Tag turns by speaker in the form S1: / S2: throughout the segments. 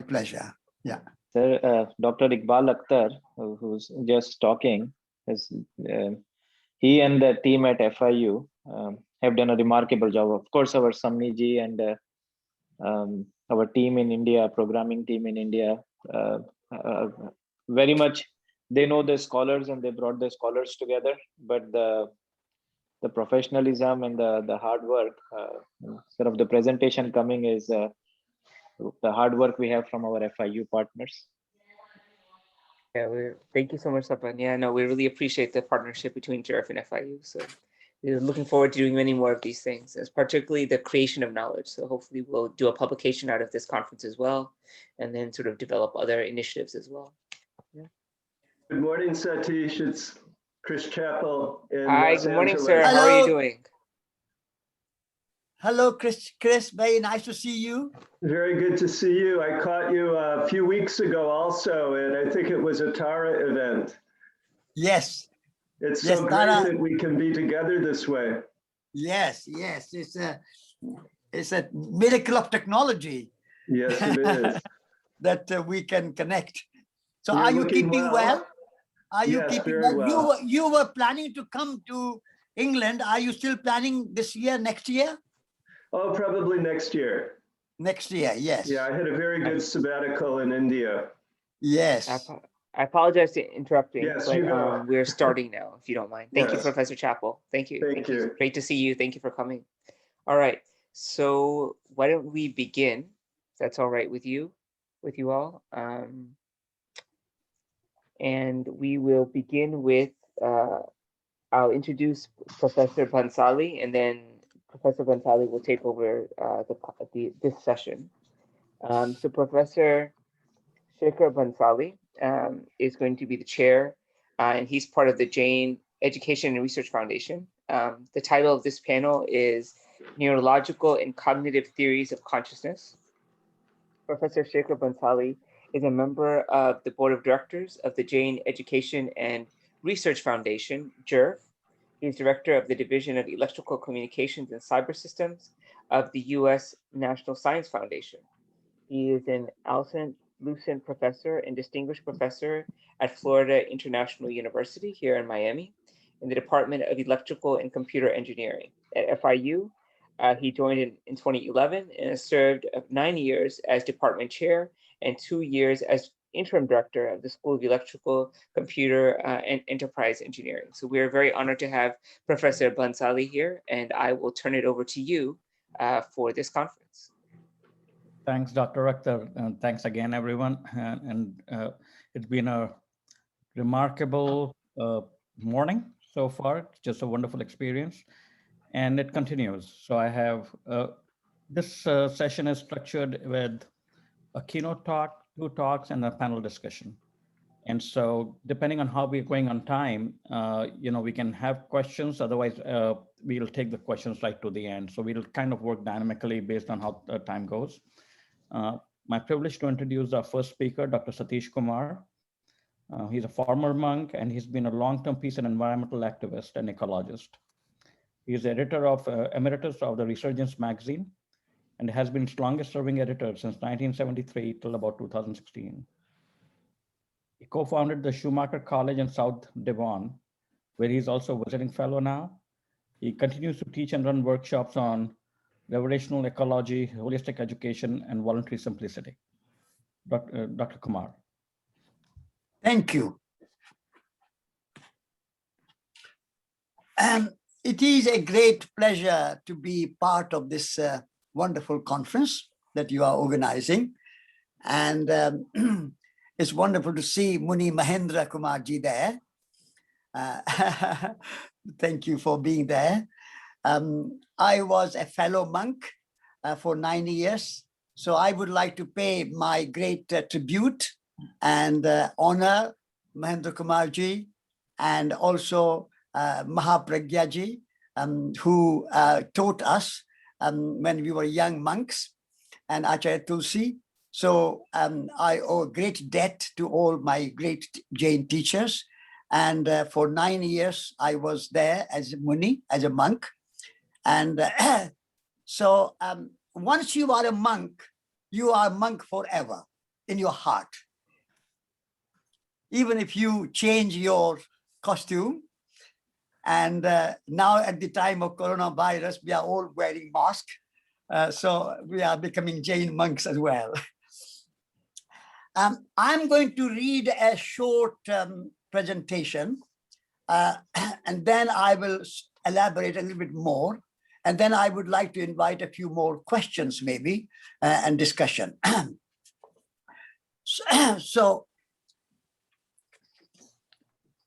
S1: pleasure. Yeah.
S2: Sir, Dr. Iqbal Akhtar, who's just talking, is, he and the team at FIU have done a remarkable job. Of course, our Samni ji and our team in India, programming team in India, very much, they know the scholars and they brought the scholars together, but the professionalism and the hard work, sort of the presentation coming is the hard work we have from our FIU partners.
S3: Yeah, thank you so much, Sapan. Yeah, no, we really appreciate the partnership between JERF and FIU. So we're looking forward to doing many more of these things, particularly the creation of knowledge. So hopefully we'll do a publication out of this conference as well, and then sort of develop other initiatives as well. Yeah.
S4: Good morning, Satish. It's Chris Chappell in
S3: Hi,
S4: Los
S3: good morning,
S4: Angeles.
S3: sir. How are you doing?
S1: Hello, Chris. Chris, very nice to see you.
S4: Very good to see you. I caught you a few weeks ago also, and I think it was a Tara event.
S1: Yes.
S4: It's
S1: Yes,
S4: so great
S1: Tara.
S4: that we can be together this way.
S1: Yes, yes. It's a miracle of technology.
S4: Yes, it is.
S1: That we can connect. So
S4: You're
S1: are you
S4: looking
S1: keeping well? Are you
S4: Yes,
S1: keeping
S4: very
S1: well?
S4: well.
S1: You were planning to come to England. Are you still planning this year, next year?
S4: Oh, probably next year.
S1: Next year, yes.
S4: Yeah, I had a very good sabbatical in India.
S1: Yes.
S3: I apologize for interrupting,
S4: Yes,
S3: but
S4: you go.
S3: we're starting now, if you don't mind. Thank you,
S4: Yes.
S3: Professor Chappell. Thank you.
S4: Thank you.
S3: Great to see you. Thank you for coming. All right. So why don't we begin? If that's all right with you all. And we will begin with, I'll introduce Professor Bhansali, and then Professor Bhansali will take over this session. So Professor Shekhar Bhansali is going to be the chair, and he's part of the Jain Education and Research Foundation. The title of this panel is Neurological and Cognitive Theories of Consciousness. Professor Shekhar Bhansali is a member of the Board of Directors of the Jain Education and Research Foundation, JERF. He's director of the Division of Electrical Communications and Cyber Systems of the U.S. National Science Foundation. He is an Alcent Lucent Professor and Distinguished Professor at Florida International University here in Miami in the Department of Electrical and Computer Engineering. At FIU, he joined in 2011 and has served 9 years as department chair and 2 years as interim director of the School of Electrical, Computer, and Enterprise Engineering. So we are very honored to have Professor Bhansali here, and I will turn it over to you for this conference.
S5: Thanks, Dr. Akhtar, and thanks again, everyone. It's been a remarkable morning so far. It's just a wonderful experience, and it continues. So I have, this session is structured with a keynote talk, 2 talks, and a panel discussion. And so depending on how we're going on time, we can have questions. Otherwise, we'll take the questions right to the end. So we'll kind of work dynamically based on how the time goes. My privilege to introduce our first speaker, Dr. Satish Kumar. He's a former monk, and he's been a long-term peace and environmental activist and ecologist. He's editor of emeritus of the Resurgence magazine, and has been its longest serving editor since 1973 till about 2016. He co-founded the Schumacher College in South Devon, where he's also a visiting fellow now. He continues to teach and run workshops on reverential ecology, holistic education, and voluntary simplicity. Dr. Kumar.
S1: Thank you. It is a great pleasure to be part of this wonderful conference that you are organizing. And it's wonderful to see Muni Mahendra Kumar ji there. Thank you for being there. I was a fellow monk for 9 years. So I would like to pay my great tribute and honor Mahendra Kumar ji, and also Mahapragya ji, who taught us when we were young monks, and Acharya Tulsi. So I owe a great debt to all my great Jain teachers. And for 9 years, I was there as a Muni, as a monk. And so once you are a monk forever. in your heart. Even if you change your costume, and now at the time of coronavirus, we are all wearing masks. So we are becoming Jain monks as well. I'm going to read a short presentation, and then I will elaborate a little bit more. And then I would like to invite a few more questions maybe and discussion. So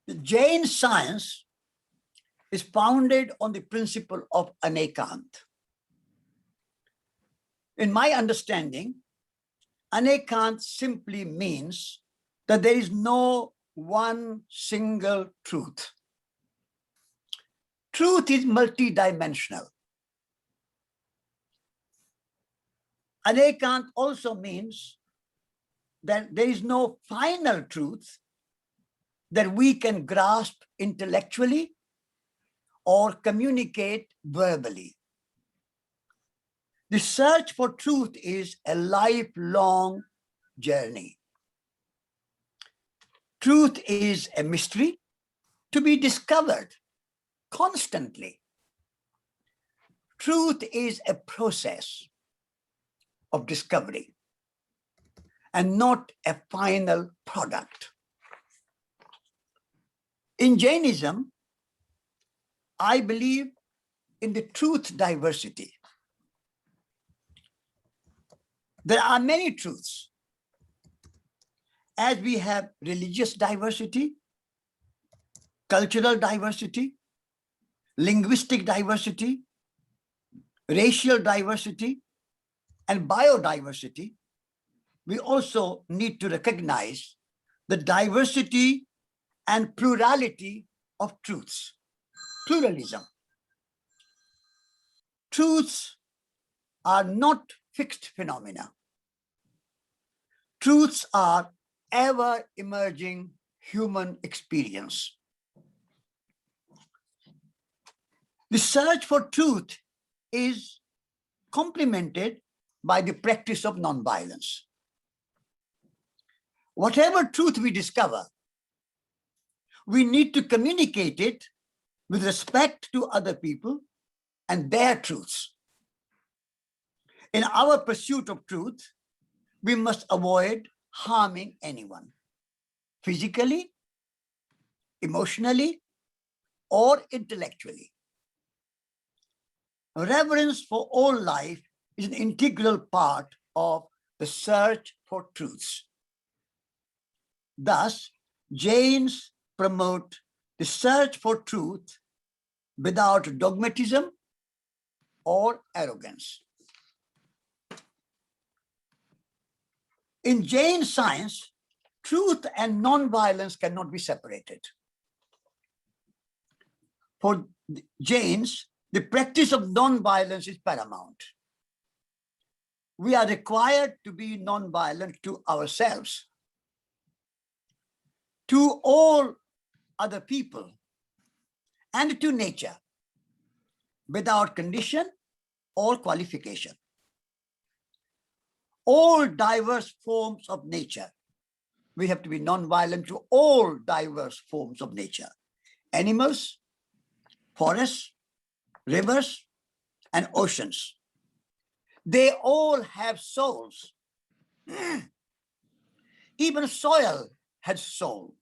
S1: the Jain science is founded on the principle of anekant. In my understanding, anekant simply means that there is no one single truth. Truth is multidimensional. Anekant also means that there is no final truth that we can grasp intellectually or communicate verbally. The search for truth is a lifelong journey. Truth is a mystery to be discovered constantly. Truth is a process of discovery and not a final product. In Jainism, I believe in the truth diversity. There are many truths. As we have religious diversity, cultural diversity, linguistic diversity, racial diversity, and biodiversity, we also need to recognize the diversity and plurality of truths. Pluralism. Truths are not fixed phenomena. Truths are ever-emerging human experience. The search for truth is complemented by the practice of nonviolence. Whatever truth we discover, we need to communicate it with respect to other people and their truths. In our pursuit of truth, we must avoid harming anyone, physically, emotionally, or intellectually. Reverence for all life is an integral part of the search for truths. Thus, Jains promote the search for truth without dogmatism or arrogance. In Jain science, truth and non-violence cannot be separated. For Jains, the practice of non-violence is paramount. We are required to be non-violent to ourselves, to all other people, and to nature, without condition or qualification. All diverse forms of nature, we have to be non-violent to all diverse forms of nature. Animals, forests, rivers, and oceans. They all have souls. Even soil has soul.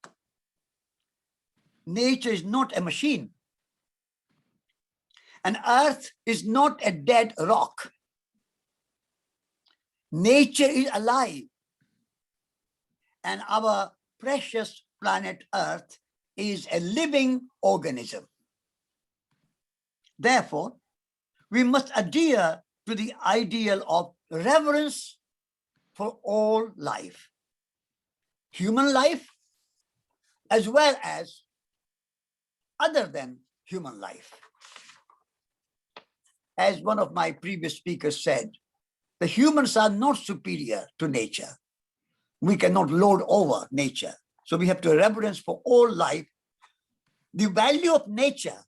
S1: Nature is not a machine. And earth is not a dead rock. Nature is alive. And our precious planet Earth is a living organism. Therefore, we must adhere to the ideal of reverence for all life, human life, as well as other than human life. As one of my previous speakers said, the humans are not superior to nature. We cannot lord over nature. So we have to reverence for all life. The value of nature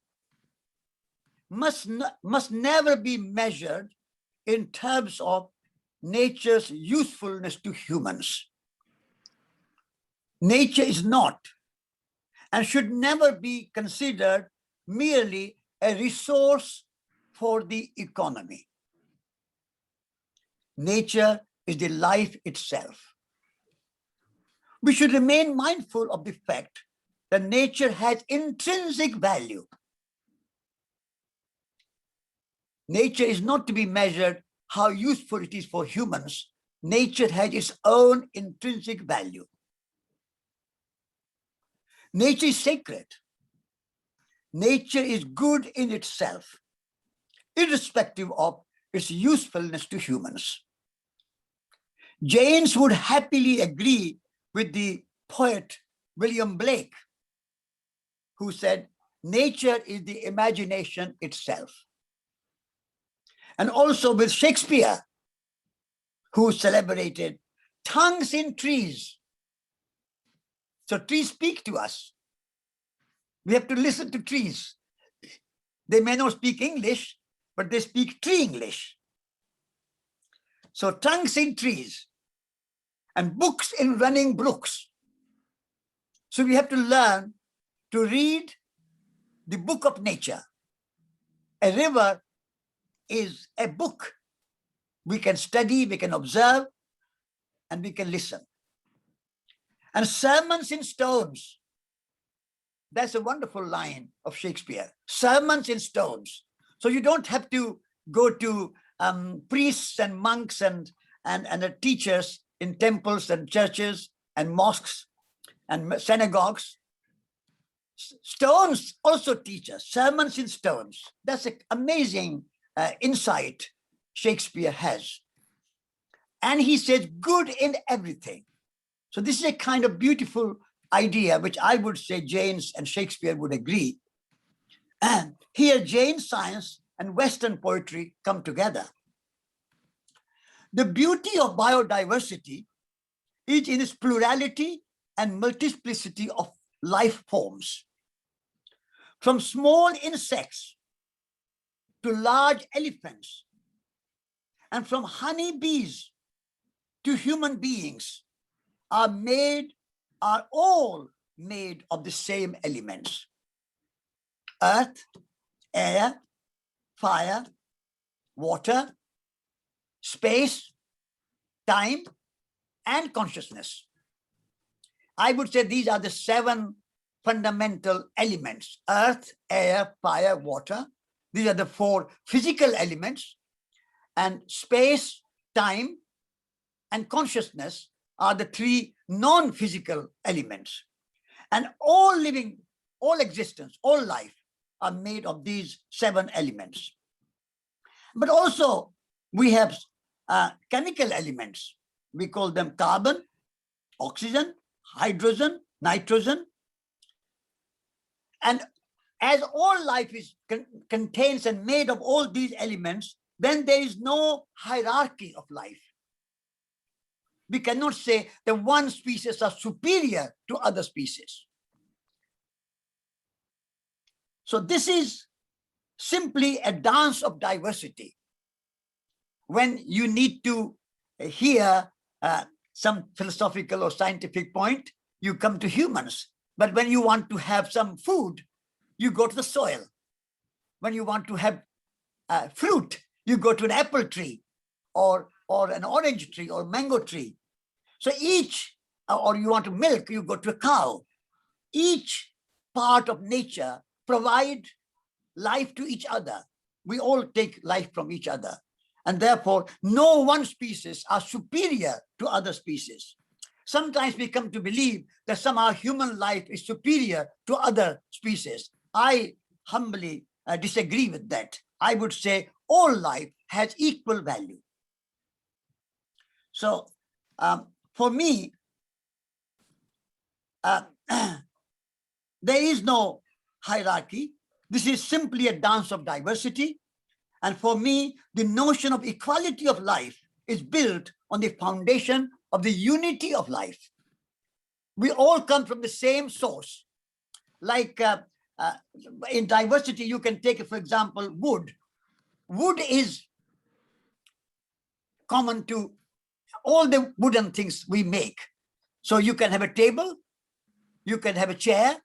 S1: must never be measured in terms of nature's usefulness to humans. Nature is not and should never be considered merely a resource for the economy. Nature is the life itself. We should remain mindful of the fact that nature has intrinsic value. Nature is not to be measured how useful it is for humans. Nature has its own intrinsic value. Nature is sacred. Nature is good in itself, irrespective of its usefulness to humans. Jains would happily agree with the poet William Blake, who said, nature is the imagination itself. And also with Shakespeare, who celebrated tongues in trees. So trees speak to us. We have to listen to trees. They may not speak English, but they speak tree English. So tongues in trees and books in running brooks. So we have to learn to read the book of nature. A river is a book. We can study, we can observe, and we can listen. And sermons in stones. That's a wonderful line of Shakespeare. Sermons in stones. So you don't have to go to priests and monks and teachers in temples and churches and mosques and synagogues. Stones also teach us. Sermons in stones. That's an amazing insight Shakespeare has. And he says, good in everything. So this is a kind of beautiful idea, which I would say Jains and Shakespeare would agree. And here Jain science and Western poetry come together. The beauty of biodiversity is in its plurality and multiplicity of life forms. From small insects to large elephants, and from honeybees to human beings are all made of the same elements: earth, air, fire, water, space, time, and consciousness. I would say these are the 7 fundamental elements: earth, air, fire, water. These are the 4 physical elements, and space, time, and consciousness are the 3 non-physical elements. And all living, all existence, all life are made of these 7 elements. But also we have chemical elements. We call them carbon, oxygen, hydrogen, nitrogen. And as all life is contains and made of all these elements, then there is no hierarchy of life. We cannot say that one species are superior to other species. So this is simply a dance of diversity. When you need to hear some philosophical or scientific point, you come to humans. But when you want to have some food, you go to the soil. When you want to have fruit, you go to an apple tree or an orange tree or mango tree. So each, or you want to milk, you go to a cow. Each part of nature provide life to each other. We all take life from each other. And therefore, no one species are superior to other species. Sometimes we come to believe that somehow human life is superior to other species. I humbly disagree with that. I would say all life has equal value. So for me, there is no hierarchy. This is simply a dance of diversity. And for me, the notion of equality of life is built on the foundation of the unity of life. We all come from the same source. Like in diversity, you can take, for example, wood. Wood is common to all the wooden things we make. So you can have a table, You can have a chair,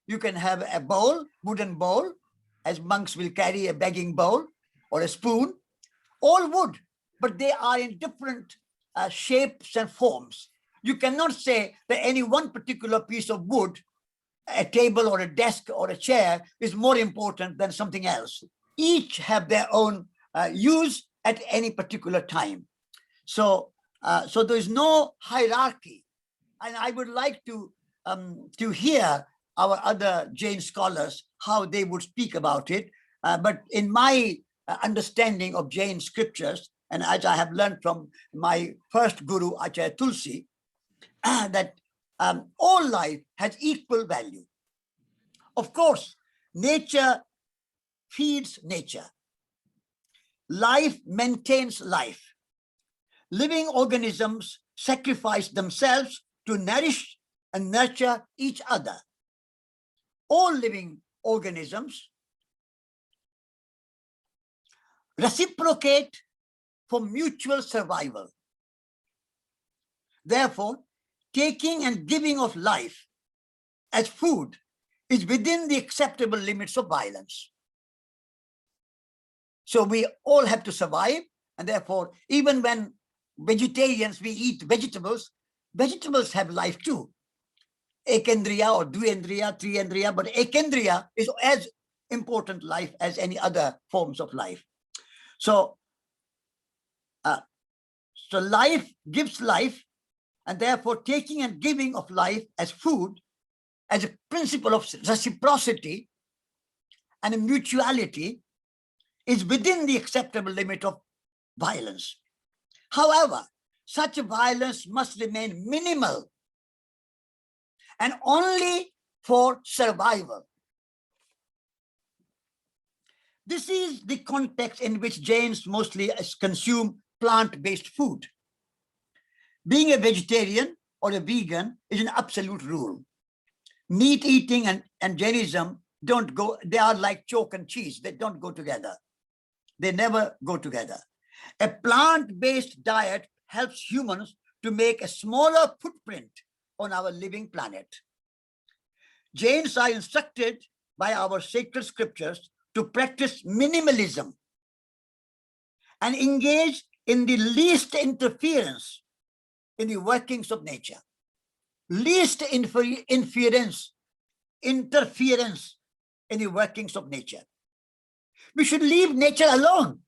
S1: you can have a bowl, wooden bowl, as monks will carry a begging bowl or a spoon, all wood, but they are in different shapes and forms. You cannot say that any one particular piece of wood, a table or a desk or a chair, is more important than something else. Each have their own use at any particular time. So there is no hierarchy. And I would like to hear our other Jain scholars, how they would speak about it. But in my understanding of Jain scriptures, and as I have learned from my first guru, Acharya Tulsi, that all life has equal value. Of course, nature feeds nature. Life maintains life. Living organisms sacrifice themselves to nourish and nurture each other. All living organisms reciprocate for mutual survival. Therefore, taking and giving of life as food is within the acceptable limits of violence. So we all have to survive, and therefore, even when vegetarians, we eat vegetables, vegetables have life too. Ekendriya or Dvendriya, Triyendriya, but Ekendriya is as important life as any other forms of life. So, so life gives life, and therefore taking and giving of life as food, as a principle of reciprocity and a mutuality, is within the acceptable limit of violence. However, such violence must remain minimal and only for survival. This is the context in which Jains mostly consume plant-based food. Being a vegetarian or a vegan is an absolute rule. Meat eating and Jainism don't go, they are like chalk and cheese. They don't go together. They never go together. A plant-based diet helps humans to make a smaller footprint on our living planet. Jains are instructed by our sacred scriptures to practice minimalism and engage in the least interference in the workings of nature. Least interference in the workings of nature. We should leave nature alone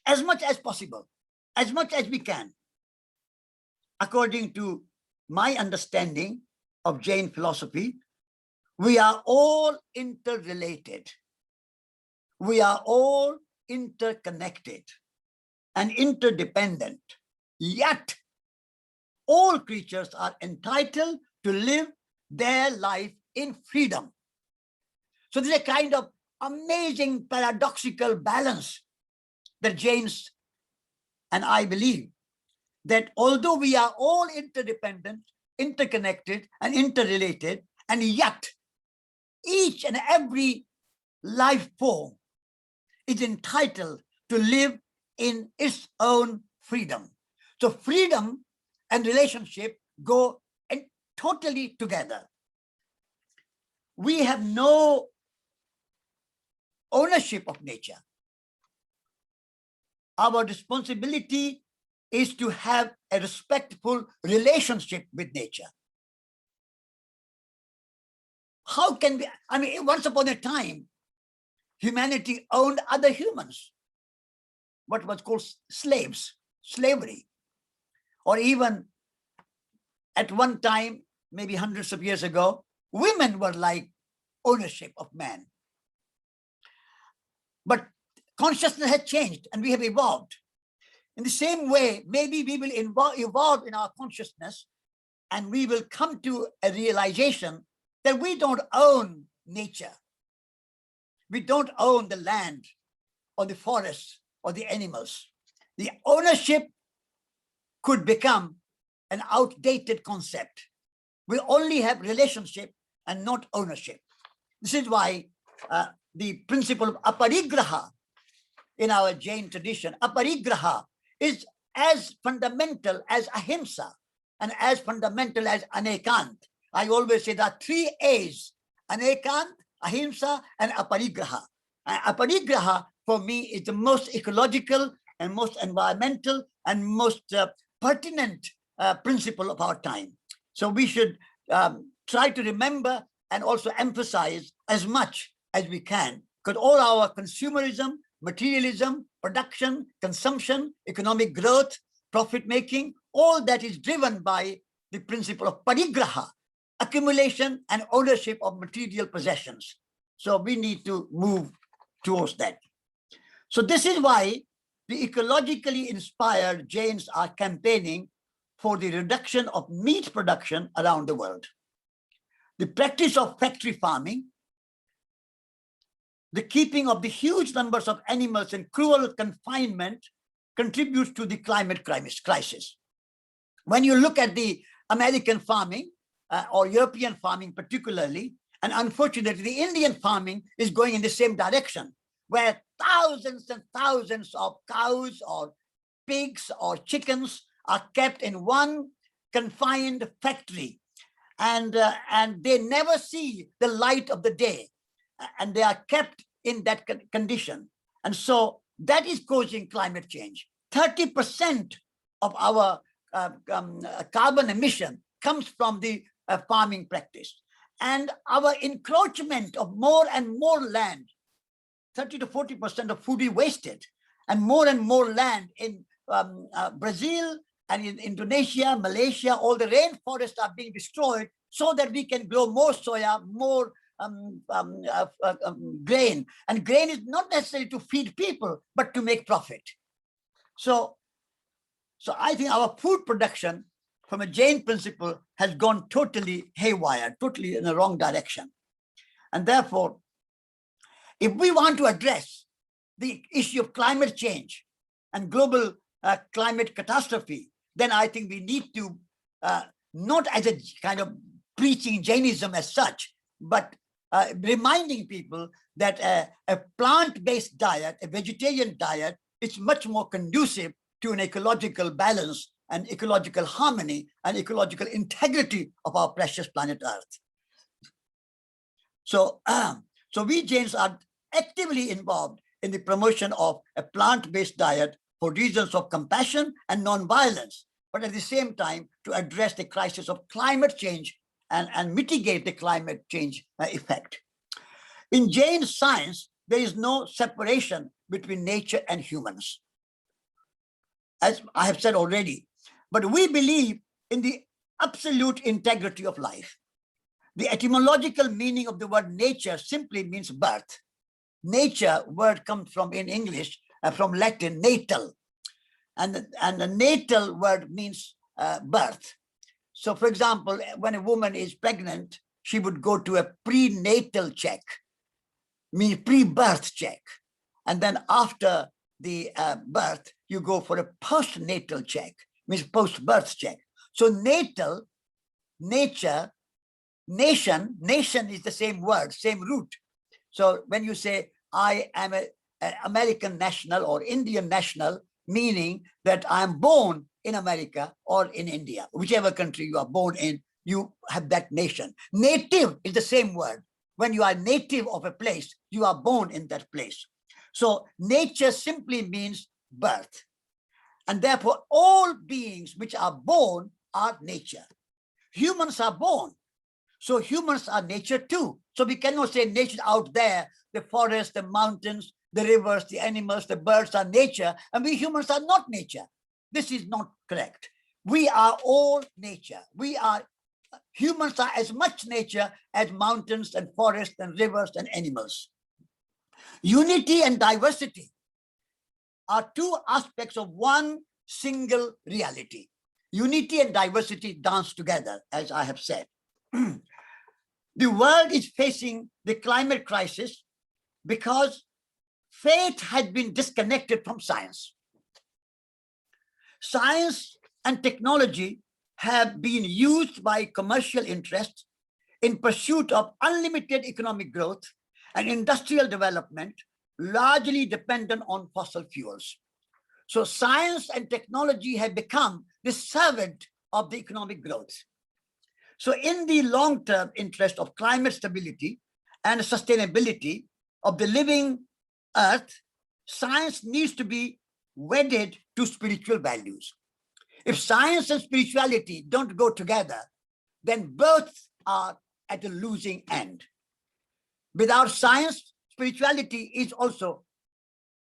S1: as much as possible, as much as we can. According to my understanding of Jain philosophy, we are all interrelated. We are all interconnected and interdependent. Yet, all creatures are entitled to live their life in freedom. So there's a kind of amazing paradoxical balance that Jains and I believe, that although we are all interdependent, interconnected, and interrelated, and yet each and every life form is entitled to live in its own freedom. So freedom and relationship go totally together. We have no ownership of nature. Our responsibility is to have a respectful relationship with nature. How can we, I mean, once upon a time, humanity owned other humans, what was called slaves, slavery. Or even at one time, maybe hundreds of years ago, women were like ownership of man. But consciousness has changed and we have evolved. In the same way, maybe we will evolve in our consciousness and we will come to a realization that we don't own nature. We don't own the land or the forests or the animals. The ownership could become an outdated concept. We only have relationship and not ownership. This is why the principle of aparigraha in our Jain tradition, aparigraha is as fundamental as ahimsa and as fundamental as anekant. I always say there are 3 A's: Anekant, Ahimsa, and Aparigraha. Aparigraha for me is the most ecological and most environmental and most pertinent principle of our time. So we should try to remember and also emphasize as much as we can, because all our consumerism, materialism, production, consumption, economic growth, profit making, all that is driven by the principle of parigraha, accumulation and ownership of material possessions. So we need to move towards that. So this is why the ecologically inspired Jains are campaigning for the reduction of meat production around the world. The practice of factory farming, the keeping of the huge numbers of animals in cruel confinement contributes to the climate crisis. When you look at the American farming or European farming particularly, and unfortunately the Indian farming is going in the same direction, where thousands and thousands of cows or pigs or chickens are kept in one confined factory, and they never see the light of the day, and they are kept in that condition. And so that is causing climate change. 30% of our carbon emission comes from the farming practice. And our encroachment of more and more land, 30 to 40% of food is wasted, and more land in Brazil and in Indonesia, Malaysia, all the rainforests are being destroyed so that we can grow more soya, more grain. And grain is not necessarily to feed people, but to make profit. So I think our food production from a Jain principle has gone totally haywire, totally in the wrong direction. And therefore, if we want to address the issue of climate change and global climate catastrophe, then I think we need to, not as a kind of preaching Jainism as such, but reminding people that a plant-based diet, a vegetarian diet, is much more conducive to an ecological balance and ecological harmony and ecological integrity of our precious planet Earth. So we Jains are actively involved in the promotion of a plant-based diet for reasons of compassion and non-violence, but at the same time to address the crisis of climate change and mitigate the climate change effect. In Jain science, there is no separation between nature and humans, as I have said already, but we believe in the absolute integrity of life. The etymological meaning of the word nature simply means birth. Nature word comes from, in English, from Latin, natal. And the natal word means birth. So for example, when a woman is pregnant, she would go to a prenatal check, means pre-birth check. And then after the birth, you go for a postnatal check, means post-birth check. So natal, nature, nation is the same word, same root. So when you say, I am an American national or Indian national, meaning that I am born in America or in India, whichever country you are born in, you have that nation. Native is the same word. When you are native of a place, you are born in that place. So nature simply means birth. And therefore, all beings which are born are nature. Humans are born. So humans are nature too. So we cannot say nature out there, the forest, the mountains, the rivers, the animals, the birds are nature, and we humans are not nature. This is not correct. We are all nature. Humans are as much nature as mountains and forests and rivers and animals. Unity and diversity are two aspects of one single reality. Unity and diversity dance together, as I have said. The world is facing the climate crisis because faith had been disconnected from science. Science and technology have been used by commercial interests in pursuit of unlimited economic growth and industrial development, largely dependent on fossil fuels. So science and technology have become the servant of the economic growth. So in the long-term interest of climate stability and sustainability of the living earth, science needs to be wedded to spiritual values. If science and spirituality don't go together, then both are at a losing end. Without science, spirituality is also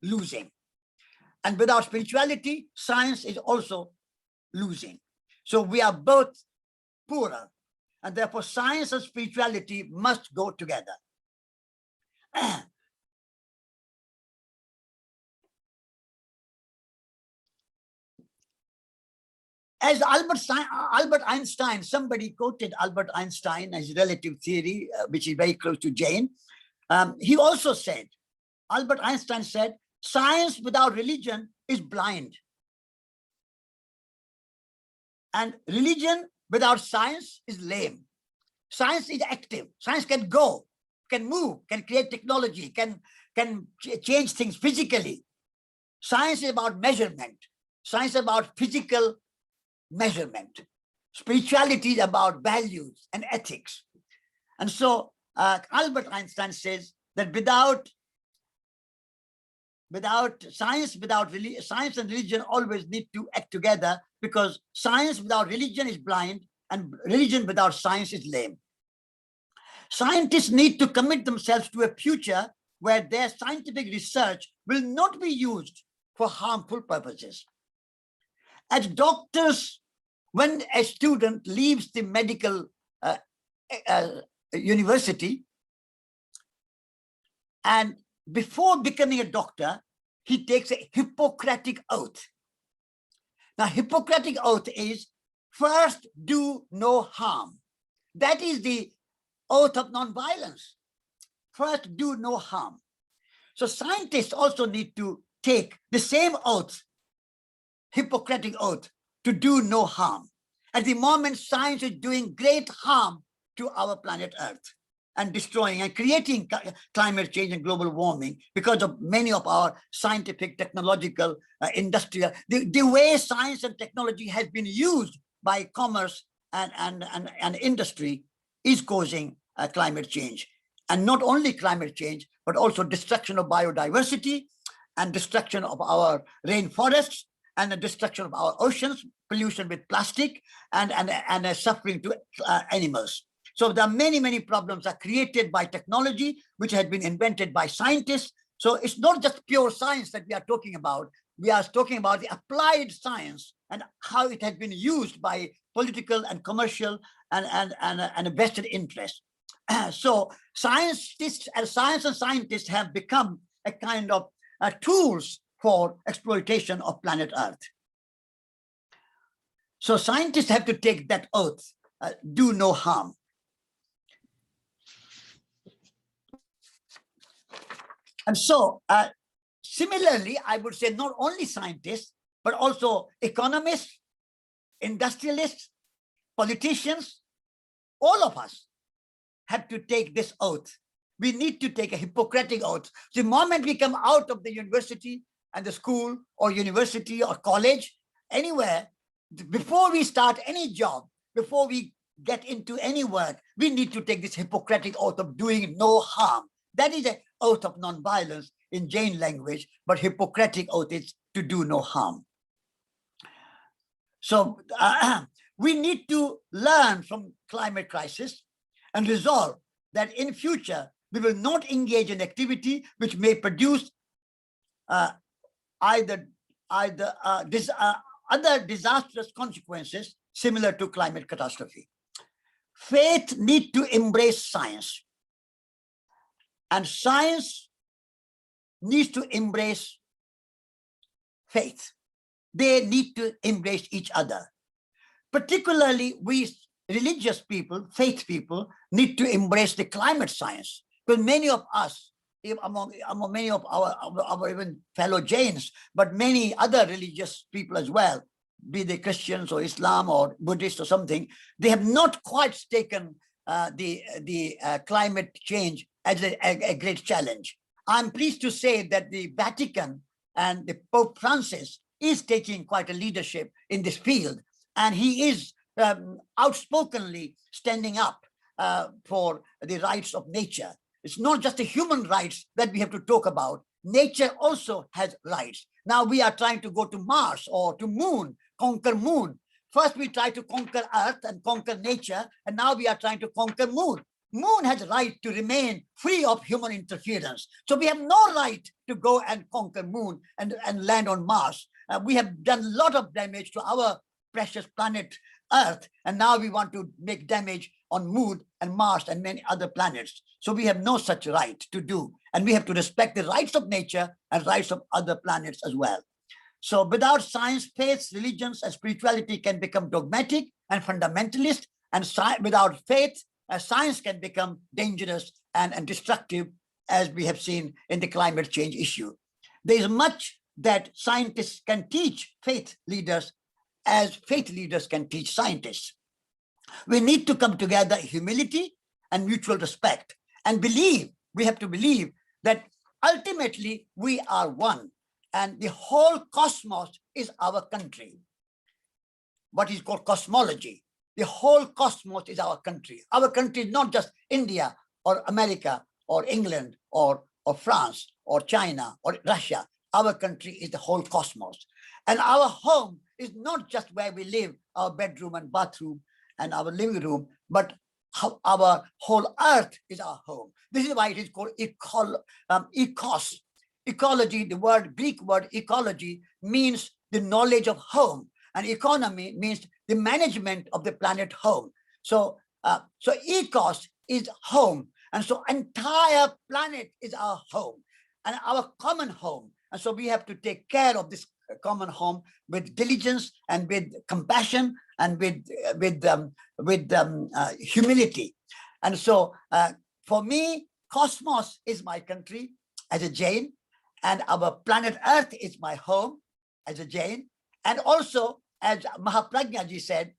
S1: losing. And without spirituality, science is also losing. So we are both poorer, and therefore science and spirituality must go together. As Albert Einstein, somebody quoted Albert Einstein as relative theory, which is very close to Jain. He also said, Albert Einstein said, science without religion is blind. And religion without science is lame. Science is active. Science can go, can move, can create technology, can change things physically. Science is about measurement. Science is about physical measurement. Spirituality is about values and ethics. And so Albert Einstein says that without science, science and religion always need to act together, because science without religion is blind and religion without science is lame. Scientists need to commit themselves to a future where their scientific research will not be used for harmful purposes. As doctors, when a student leaves the medical university, and before becoming a doctor, he takes a Hippocratic oath. Now, Hippocratic oath is first do no harm. That is the oath of non-violence. First do no harm. So scientists also need to take the same oath, Hippocratic oath, to do no harm. At the moment, science is doing great harm to our planet Earth and destroying and creating climate change and global warming because of many of our scientific, technological, industrial, the way science and technology has been used by commerce and industry is causing climate change. And not only climate change, but also destruction of biodiversity and destruction of our rainforests and the destruction of our oceans, pollution with plastic and suffering to animals. So there are many problems are created by technology, which has been invented by scientists. So it's not just pure science that we are talking about. We are talking about the applied science and how it has been used by political and commercial and vested interests. So scientists and scientists have become a kind of tools for exploitation of planet Earth. So scientists have to take that oath, do no harm. And so similarly, I would say not only scientists, but also economists, industrialists, politicians, all of us have to take this oath. We need to take a Hippocratic oath. The moment we come out of the university and the school or university or college, anywhere, before we start any job, before we get into any work, we need to take this Hippocratic oath of doing no harm. That is an oath of non-violence in Jain language, but Hippocratic oath is to do no harm. So we need to learn from climate crisis and resolve that in future, we will not engage in activity which may produce other disastrous consequences similar to climate catastrophe. Faith needs to embrace science, and science needs to embrace faith. They need to embrace each other. Particularly, we religious people, faith people, need to embrace the climate science, because many of us, among many of our even fellow Jains, but many other religious people as well, be they Christians or Islam or Buddhist or something, they have not quite taken the climate change as a great challenge. I'm pleased to say that the Vatican and the Pope Francis is taking quite a leadership in this field, and he is outspokenly standing up for the rights of nature. It's not just the human rights that we have to talk about. Nature also has rights. Now we are trying to go to Mars or to moon, conquer moon. First we try to conquer Earth and conquer nature, and now we are trying to conquer moon. Moon has a right to remain free of human interference. So we have no right to go and conquer moon and land on Mars. We have done a lot of damage to our precious planet Earth, and now we want to make damage on moon and Mars and many other planets. So we have no such right to do, and we have to respect the rights of nature and rights of other planets as well. So without science, faith, religions, and spirituality can become dogmatic and fundamentalist, and without faith, science can become dangerous and destructive, as we have seen in the climate change issue. There is much that scientists can teach faith leaders as faith leaders can teach scientists. We need to come together in humility and mutual respect and believe, we have to believe that ultimately we are one and the whole cosmos is our country. What is called cosmology. The whole cosmos is our country. Our country is not just India or America or England or France or China or Russia. Our country is the whole cosmos. And our home is not just where we live, our bedroom and bathroom and our living room, but our whole earth is our home. This is why it is called ecos. Ecology, the Greek word ecology, means the knowledge of home, and economy means the management of the planet home. So ecos is home, and so entire planet is our home and our common home. And so we have to take care of this common home with diligence and with compassion and with humility. And so for me, cosmos is my country as a Jain, and our planet Earth is my home as a Jain. And also, as Mahaprajnaji said,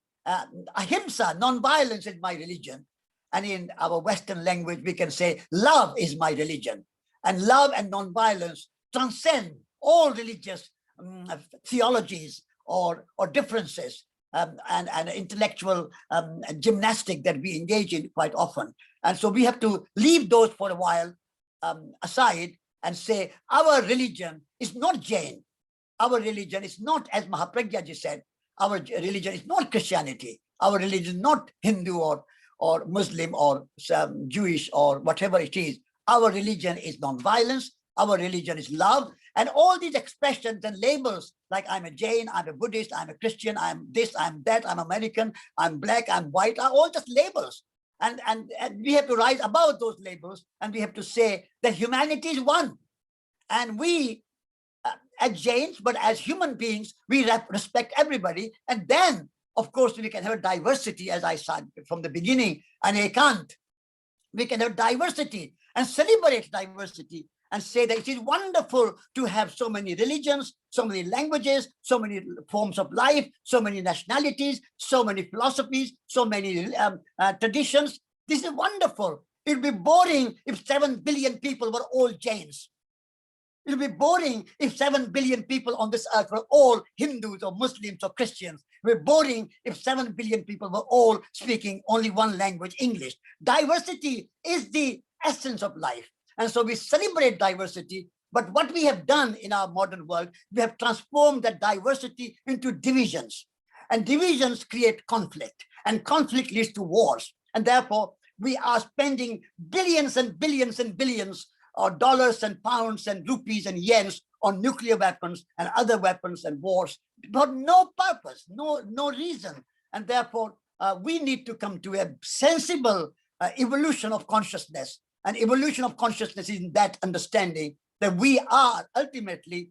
S1: ahimsa, non-violence is my religion. And in our Western language, we can say love is my religion. And love and non-violence transcend all religious theologies or differences and intellectual gymnastic that we engage in quite often. And so we have to leave those for a while aside and say our religion is not Jain. Our religion is not, as Mahaprajnaji said, our religion is not Christianity. Our religion is not Hindu or Muslim or Jewish or whatever it is. Our religion is non-violence. Our religion is love. And all these expressions and labels, like I'm a Jain, I'm a Buddhist, I'm a Christian, I'm this, I'm that, I'm American, I'm black, I'm white, are all just labels. And we have to rise above those labels, and we have to say that humanity is one. And we, as Jains, but as human beings, we respect everybody. And then, of course, we can have diversity, as I said from the beginning, and ekant. We can have diversity and celebrate diversity and say that it is wonderful to have so many religions, so many languages, so many forms of life, so many nationalities, so many philosophies, so many traditions. This is wonderful. It would be boring if 7 billion people were all Jains. It would be boring if 7 billion people on this earth were all Hindus or Muslims or Christians. It would be boring if 7 billion people were all speaking only one language, English. Diversity is the essence of life. And so we celebrate diversity, but what we have done in our modern world, we have transformed that diversity into divisions. And divisions create conflict, and conflict leads to wars. And therefore, we are spending billions and billions and billions of dollars and pounds and rupees and yens on nuclear weapons and other weapons and wars, but no purpose, no reason. And therefore, we need to come to a sensible evolution of consciousness. And evolution of consciousness is in that understanding that we are ultimately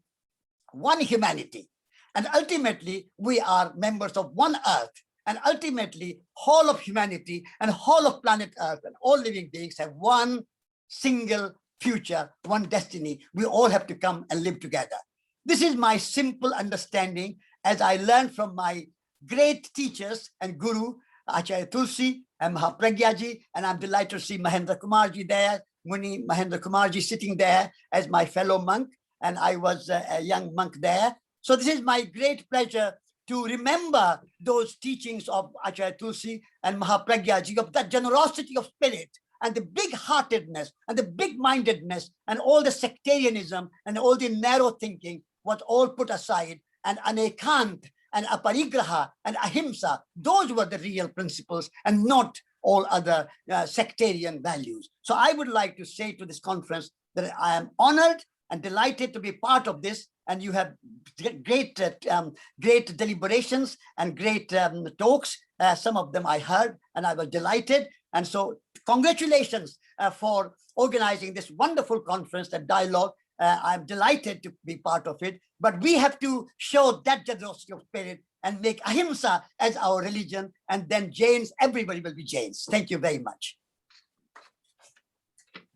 S1: one humanity. And ultimately, we are members of one earth. And ultimately, whole of humanity and whole of planet Earth and all living beings have one single future, one destiny. We all have to come and live together. This is my simple understanding as I learned from my great teachers and guru, Acharya Tulsi and Mahaprajnaji, and I'm delighted to see Mahendra Kumarji there, Muni Mahendra Kumarji sitting there as my fellow monk, and I was a young monk there. So this is my great pleasure to remember those teachings of Acharya Tulsi and Mahapragya Ji, of that generosity of spirit and the big-heartedness and the big-mindedness and all the sectarianism and all the narrow thinking was all put aside, and anekant and aparigraha and ahimsa, those were the real principles and not all other sectarian values. So I would like to say to this conference that I am honored and delighted to be part of this, and you have great deliberations and great talks. Some of them I heard and I was delighted. And so congratulations for organizing this wonderful conference, the dialogue. I'm delighted to be part of it, but we have to show that generosity of spirit and make ahimsa as our religion, and then Jains, everybody will be Jains. Thank you very much.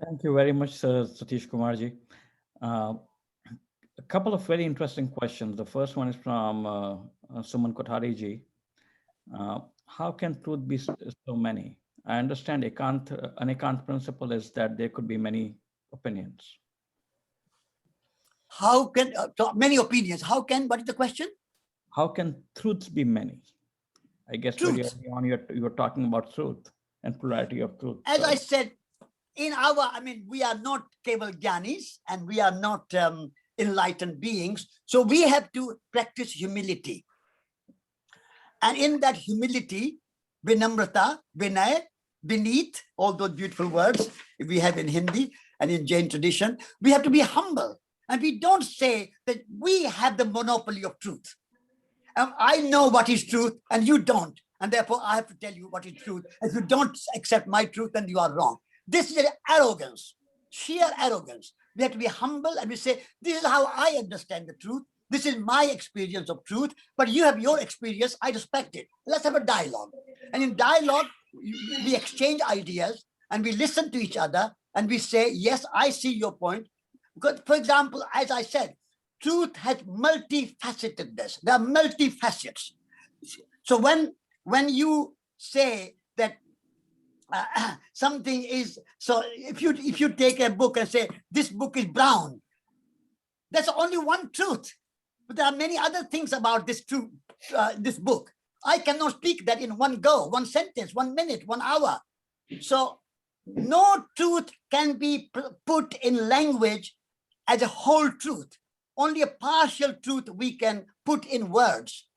S5: Thank you very much, Satish Kumarji. A couple of very interesting questions. The first one is from Suman Kothari ji. How can truth be so many? I understand an ekant principle is that there could be many opinions.
S1: How can, many opinions, how can, what is the question?
S5: How can truths be many? I guess very early on you were talking about truth and plurality of truth.
S1: As I said, in our, we are not Keval Gyanis and we are not enlightened beings. So we have to practice humility. And in that humility, vinamrata, vinay, beneath, all those beautiful words we have in Hindi and in Jain tradition, we have to be humble. And we don't say that we have the monopoly of truth. I know what is truth and you don't. And therefore I have to tell you what is truth. If you don't accept my truth, then you are wrong. This is arrogance, sheer arrogance. We have to be humble and we say, this is how I understand the truth. This is my experience of truth, but you have your experience. I respect it. Let's have a dialogue. And in dialogue, we exchange ideas and we listen to each other and we say, yes, I see your point. Because, for example, as I said, truth has multifacetedness. There are multifacets. So when you say that something is, so if you take a book and say, this book is brown, that's only one truth. But there are many other things about this truth, this book. I cannot speak that in one go, one sentence, 1 minute, 1 hour. So no truth can be put in language as a whole truth. Only a partial truth we can put in words.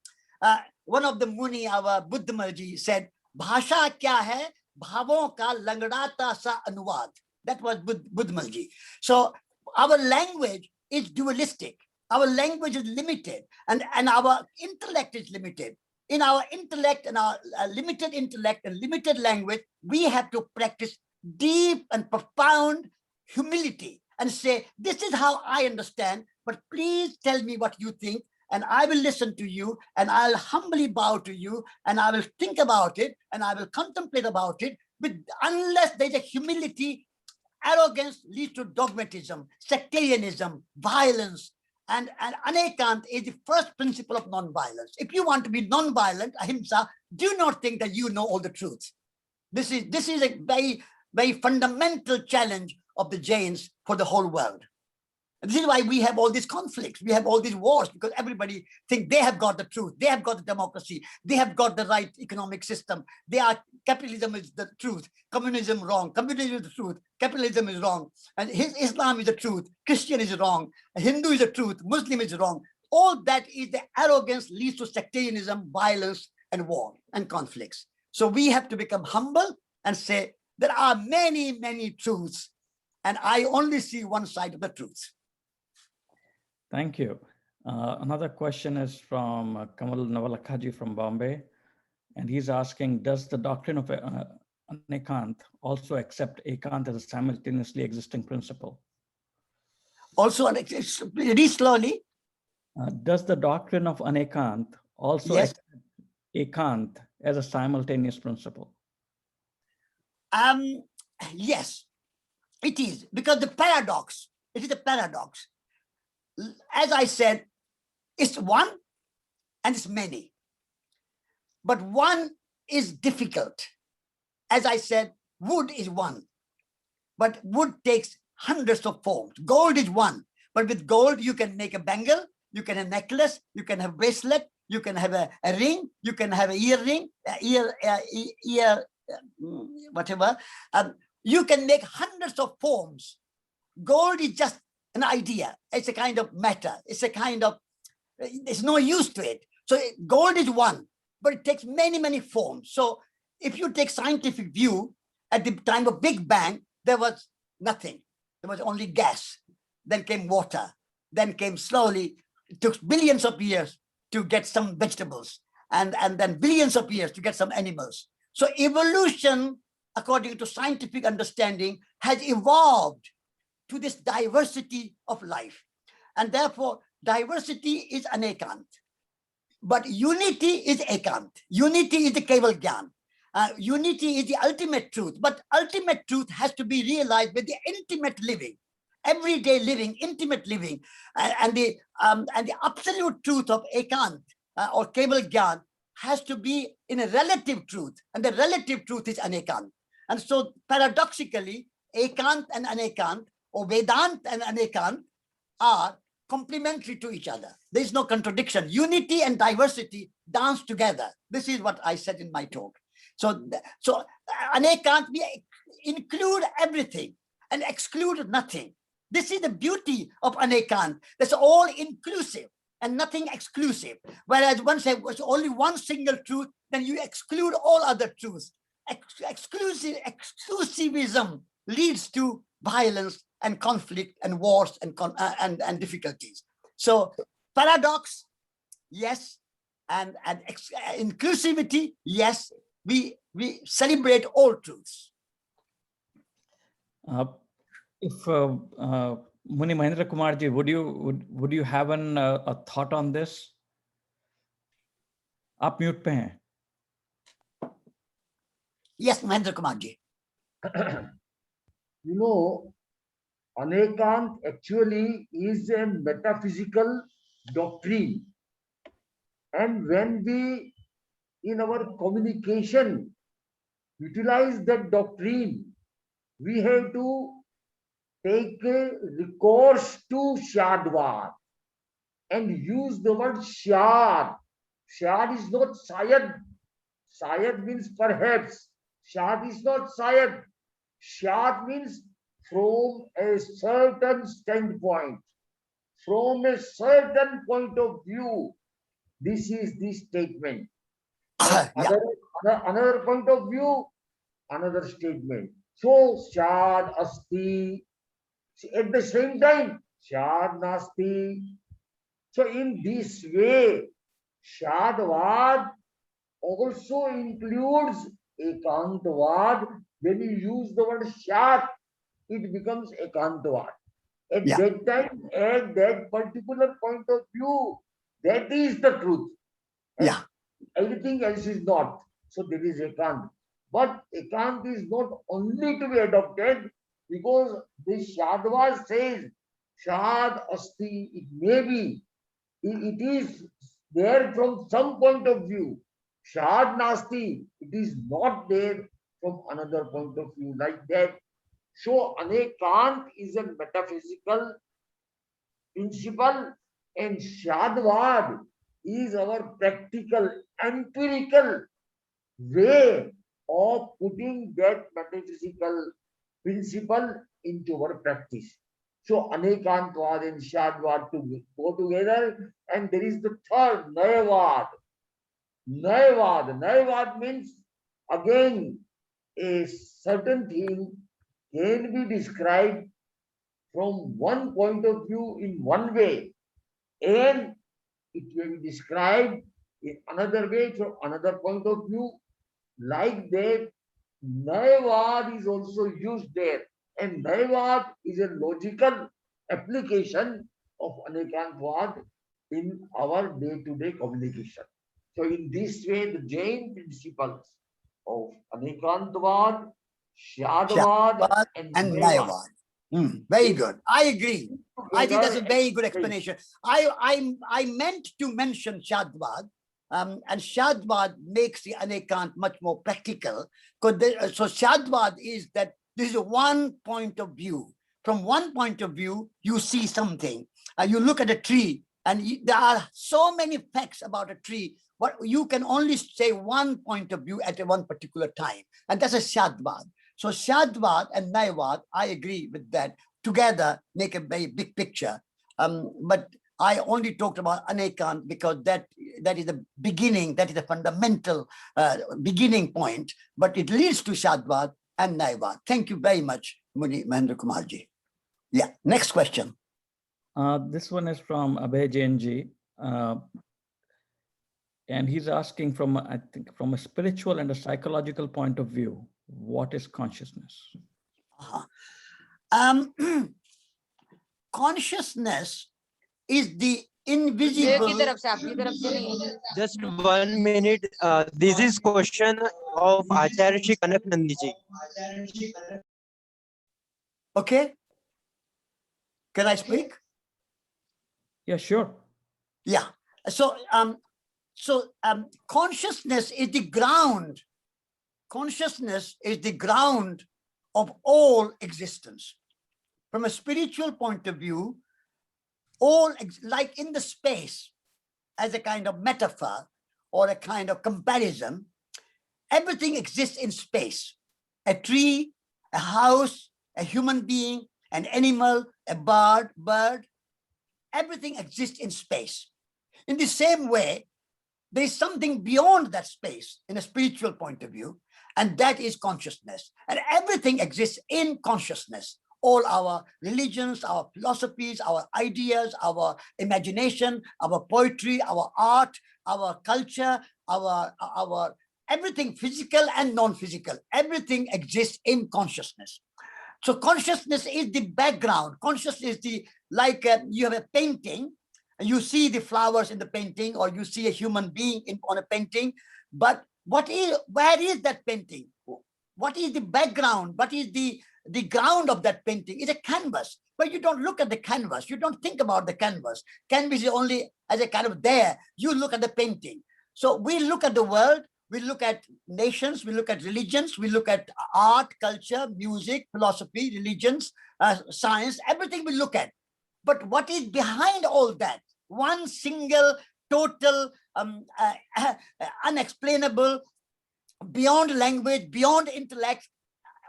S1: One of the Muni, our Buddhamalji, said, Bhasha kya hai? Bhavon ka langdata sa anuvad. That was Buddhamalji. So our language is dualistic. Our language is limited and our intellect is limited. In our intellect and our limited intellect and limited language, we have to practice deep and profound humility and say, this is how I understand, but please tell me what you think and I will listen to you and I'll humbly bow to you and I will think about it and I will contemplate about it. But unless there's a humility, arrogance leads to dogmatism, sectarianism, violence, and anekant is the first principle of non-violence. If you want to be non-violent, ahimsa, do not think that you know all the truth. This is a very, very fundamental challenge of the Jains for the whole world. And this is why we have all these conflicts. We have all these wars because everybody thinks they have got the truth. They have got the democracy. They have got the right economic system. Capitalism is the truth. Communism wrong. Communism is the truth. Capitalism is wrong. And Islam is the truth. Christian is wrong. Hindu is the truth. Muslim is wrong. All that is the arrogance leads to sectarianism, violence, and war and conflicts. So we have to become humble and say, there are many, many truths. And I only see one side of the truth.
S5: Thank you. Another question is from Kamal Nawalakhaji from Bombay. And he's asking, does the doctrine of anekant also accept ekant as a simultaneously existing principle?
S1: Also, read slowly.
S5: Does the doctrine of anekant also accept ekant as a simultaneous principle?
S1: Yes, it is, because the paradox, it is a paradox. As I said, it's one and it's many. But one is difficult. As I said, wood is one, but wood takes hundreds of forms. Gold is one, but with gold, you can make a bangle, you can have a necklace, you can have a bracelet, you can have a ring, you can have an earring, whatever. You can make hundreds of forms. Gold is just an idea. It's a kind of matter. It's a kind of, there's no use to it. So gold is one, but it takes many, many forms. So if you take scientific view, at the time of Big Bang, there was nothing. There was only gas. Then came water. Then came slowly, it took billions of years to get some vegetables, and then billions of years to get some animals. So evolution, according to scientific understanding, has evolved to this diversity of life. And therefore, diversity is anekant. But unity is ekant. Unity is the keval gyan. Unity is the ultimate truth. But ultimate truth has to be realized with the intimate living, everyday living, intimate living, and the absolute truth of ekant or keval gyan has to be in a relative truth, and the relative truth is anekant. And so paradoxically, ekant and anekant, or Vedant and anekant, are complementary to each other. There is no contradiction. Unity and diversity dance together. This is what I said in my talk. So anekant, we include everything and exclude nothing. This is the beauty of anekant. That's all inclusive and nothing exclusive. Whereas once there was only one single truth, then you exclude all other truths. Exclusivism leads to violence and conflict and wars and difficulties. So paradox, yes, and inclusivity, yes. We celebrate all truths.
S5: If Muni Mahendra Kumarji, would you have a thought on this? आप mute पे हैं.
S1: Yes, Mahendra Kumarji.
S6: You know, Anekant actually is a metaphysical doctrine. And when we, in our communication, utilize that doctrine, we have to take a recourse to Shadwad and use the word Shad. Shad is not Sayad. Sayad means perhaps. Shad is not Sayad. Shad means from a certain standpoint, from a certain point of view. This is the statement. Another point of view, another statement. So, Shad Asti. At the same time, Shad Nasti. So, in this way, Shadvad also includes Ekantvad. When you use the word Shad, it becomes Ekantvad. At that time, at that particular point of view, that is the truth. And everything else is not. So there is Ekant. But Ekant is not only to be adopted, because this Shadva says, Shad Asti, it may be, it is there from some point of view. Shad Nasti, it is not there from another point of view, like that. So Anekant is a metaphysical principle, and Shadvad is our practical, empirical way of putting that metaphysical principle into our practice. So Anekantvad and Shadvad to go together, and there is the third, Nayavad. Nayavad means again a certain thing can be described from one point of view in one way, and it will be described in another way from another point of view. Like that, Nayavad is also used there, and Nayavad is a logical application of Anekantvad in our day-to-day communication. So in this way, the Jain principles of Anekantvad, Shadvad, and Nayavad.
S1: Very good. I agree. I think that's a very good explanation. I meant to mention Shadvad, and Shadvad makes the Anekant much more practical. So Shadvad is that this is one point of view. From one point of view, you see something. You look at a tree, And there are so many facts about a tree, but you can only say one point of view at one particular time. And that's a Shadvad. So Shadvad and Naivad, I agree with that, together make a very big picture. But I only talked about Anekant because that is the beginning, that is the fundamental beginning point, but it leads to Shadvad and Naivad. Thank you very much, Muni Mahendra Kumarji. Yeah, next question.
S5: This one is from Abhay Jainji. And he's asking from, I think, from a spiritual and a psychological point of view, what is consciousness?
S1: Consciousness is the invisible.
S7: Just 1 minute. This is question of Acharya Shri Kanak Nandiji.
S1: Okay. Can I speak?
S5: Yeah, sure.
S1: Yeah. So, consciousness is the ground. Consciousness is the ground of all existence. From a spiritual point of view, like in the space, as a kind of metaphor or a kind of comparison, everything exists in space. A tree, a house, a human being, an animal, a bird, everything exists in space. In the same way, there is something beyond that space in a spiritual point of view, and that is consciousness. And everything exists in consciousness. All our religions, our philosophies, our ideas, our imagination, our poetry, our art, our culture, our everything physical and non-physical, everything exists in consciousness. So consciousness is the background. Consciousness is like you have a painting, and you see the flowers in the painting, or you see a human being on a painting, but where is that painting? What is the background? What is the ground of that painting? It's a canvas, but you don't look at the canvas. You don't think about the canvas. Canvas is only as a kind of there. You look at the painting. So we look at the world, we look at nations, we look at religions, we look at art, culture, music, philosophy, religions, science, everything we look at. But what is behind all that? One single, total, unexplainable, beyond language, beyond intellect,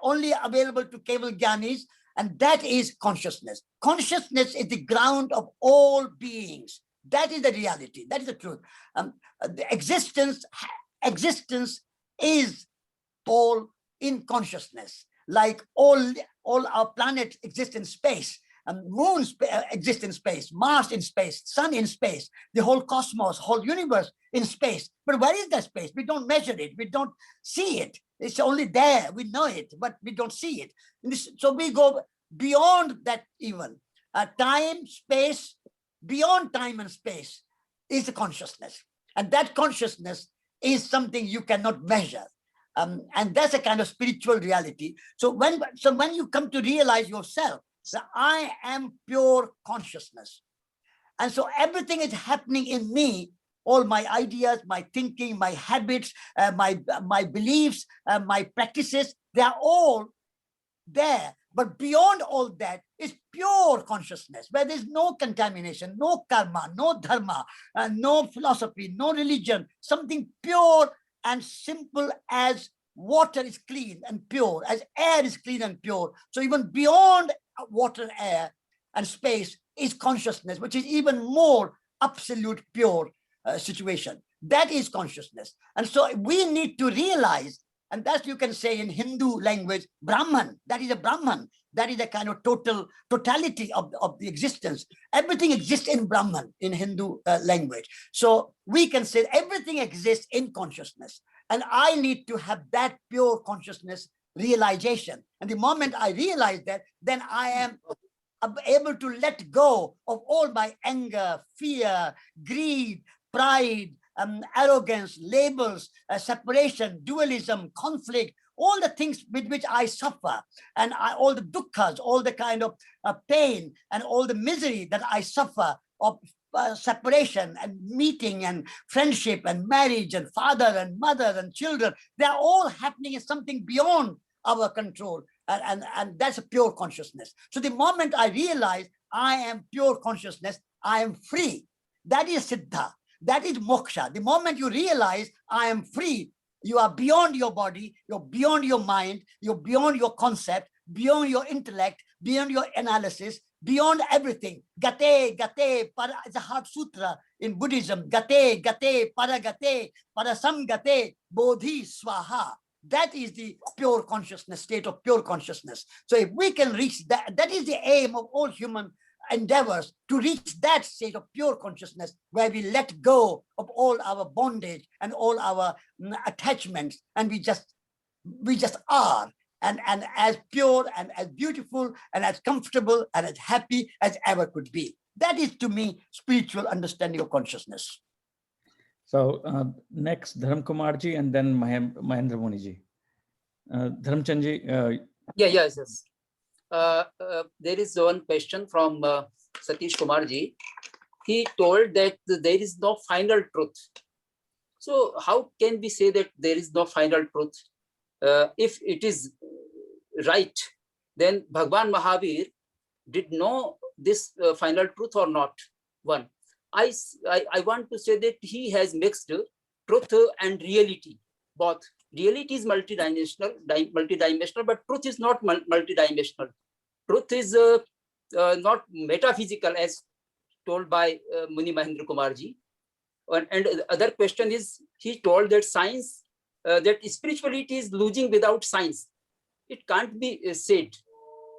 S1: only available to Keval Gyanis, and that is consciousness. Consciousness is the ground of all beings. That is the reality. That is the truth. The existence is all in consciousness. Like all our planets exist in space. Moons exist in space, Mars in space, sun in space, the whole cosmos, whole universe in space. But where is that space? We don't measure it. We don't see it. It's only there. We know it, but we don't see it. So we go beyond that even. Time, space, beyond time and space is the consciousness. And that consciousness is something you cannot measure. And that's a kind of spiritual reality. So when you come to realize yourself, that I am pure consciousness. And so everything is happening in me, all my ideas, my thinking, my habits, my beliefs, my practices, they are all there. But beyond all that is pure consciousness, where there's no contamination, no karma, no dharma, no philosophy, no religion, something pure and simple as water is clean and pure, as air is clean and pure. So even beyond water, air, and space is consciousness, which is even more absolute pure situation. That is consciousness. And so we need to realize, and that's, you can say in Hindu language, Brahman, that is a Brahman. That is a kind of totality of the existence. Everything exists in Brahman, in Hindu language. So we can say everything exists in consciousness. And I need to have that pure consciousness realization. And the moment I realize that, then I am able to let go of all my anger, fear, greed, pride, arrogance, labels, separation, dualism, conflict, all the things with which I suffer, and all the dukkha's, all the kind of pain and all the misery that I suffer of separation and meeting and friendship and marriage and father and mother and children, they're all happening in something beyond our control. And that's a pure consciousness. So the moment I realize I am pure consciousness, I am free. That is Siddha. That is moksha. The moment you realize I am free, you are beyond your body, you're beyond your mind, you're beyond your concept, beyond your intellect, beyond your analysis, beyond everything. Gate, gate, para, it's a heart sutra in Buddhism. Gate, gate, paragate, parasamgate, bodhi swaha. That is the pure consciousness, state of pure consciousness. So if we can reach that, that is the aim of all human endeavors, to reach that state of pure consciousness where we let go of all our bondage and all our attachments, and we just are, and as pure and as beautiful and as comfortable and as happy as ever could be. That is, to me, spiritual understanding of consciousness.
S5: So next, Dharam Kumarji, and then Mahendra Muniji. Dharamchandji.
S8: Yes. There is one question from Satish Kumarji. He told that there is no final truth. So how can we say that there is no final truth? If it is right, then Bhagwan Mahavir did know this final truth or not? One. I want to say that he has mixed truth and reality, both. Reality is multidimensional, but truth is not multidimensional. Truth is not metaphysical, as told by Muni Mahendra Kumarji. And the other question is, he told that science, that spirituality is losing without science. It can't be said.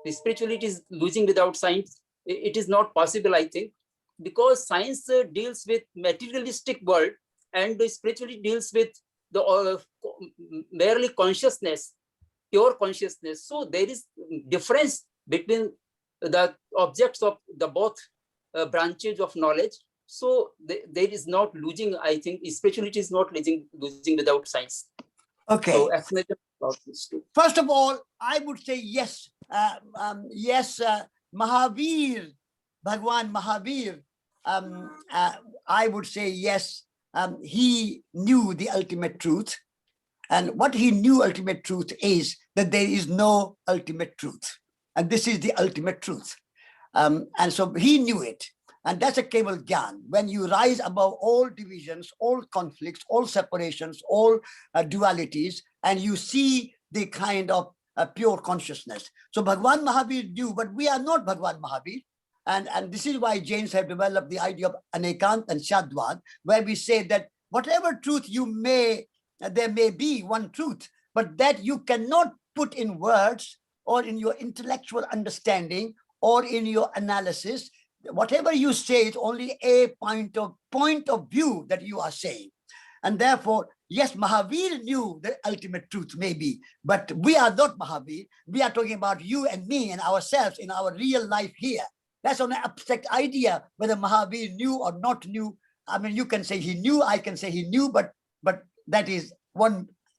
S8: The spirituality is losing without science. It is not possible, I think, because science deals with materialistic world, and the spirituality deals with the merely consciousness, pure consciousness. So there is difference between the objects of the both branches of knowledge. So there is not losing, I think, spirituality is not losing without science.
S1: Okay.
S8: So explanation about this too.
S1: First of all, I would say yes. Mahavir, Bhagwan Mahavir, I would say yes. He knew the ultimate truth. And what he knew ultimate truth is that there is no ultimate truth. And this is the ultimate truth. And so he knew it. And that's a Keval Gyan. When you rise above all divisions, all conflicts, all separations, all dualities, and you see the kind of pure consciousness. So Bhagwan Mahavir knew, but we are not Bhagwan Mahavir. And this is why Jains have developed the idea of Anekant and Shadvad, where we say that whatever truth there may be one truth, but that you cannot put in words or in your intellectual understanding or in your analysis. Whatever you say is only a point of view that you are saying. And therefore, yes, Mahavir knew the ultimate truth maybe, but we are not Mahavir. We are talking about you and me and ourselves in our real life here. That's an abstract idea, whether Mahavir knew or not knew. I mean, you can say he knew, I can say he knew, but that is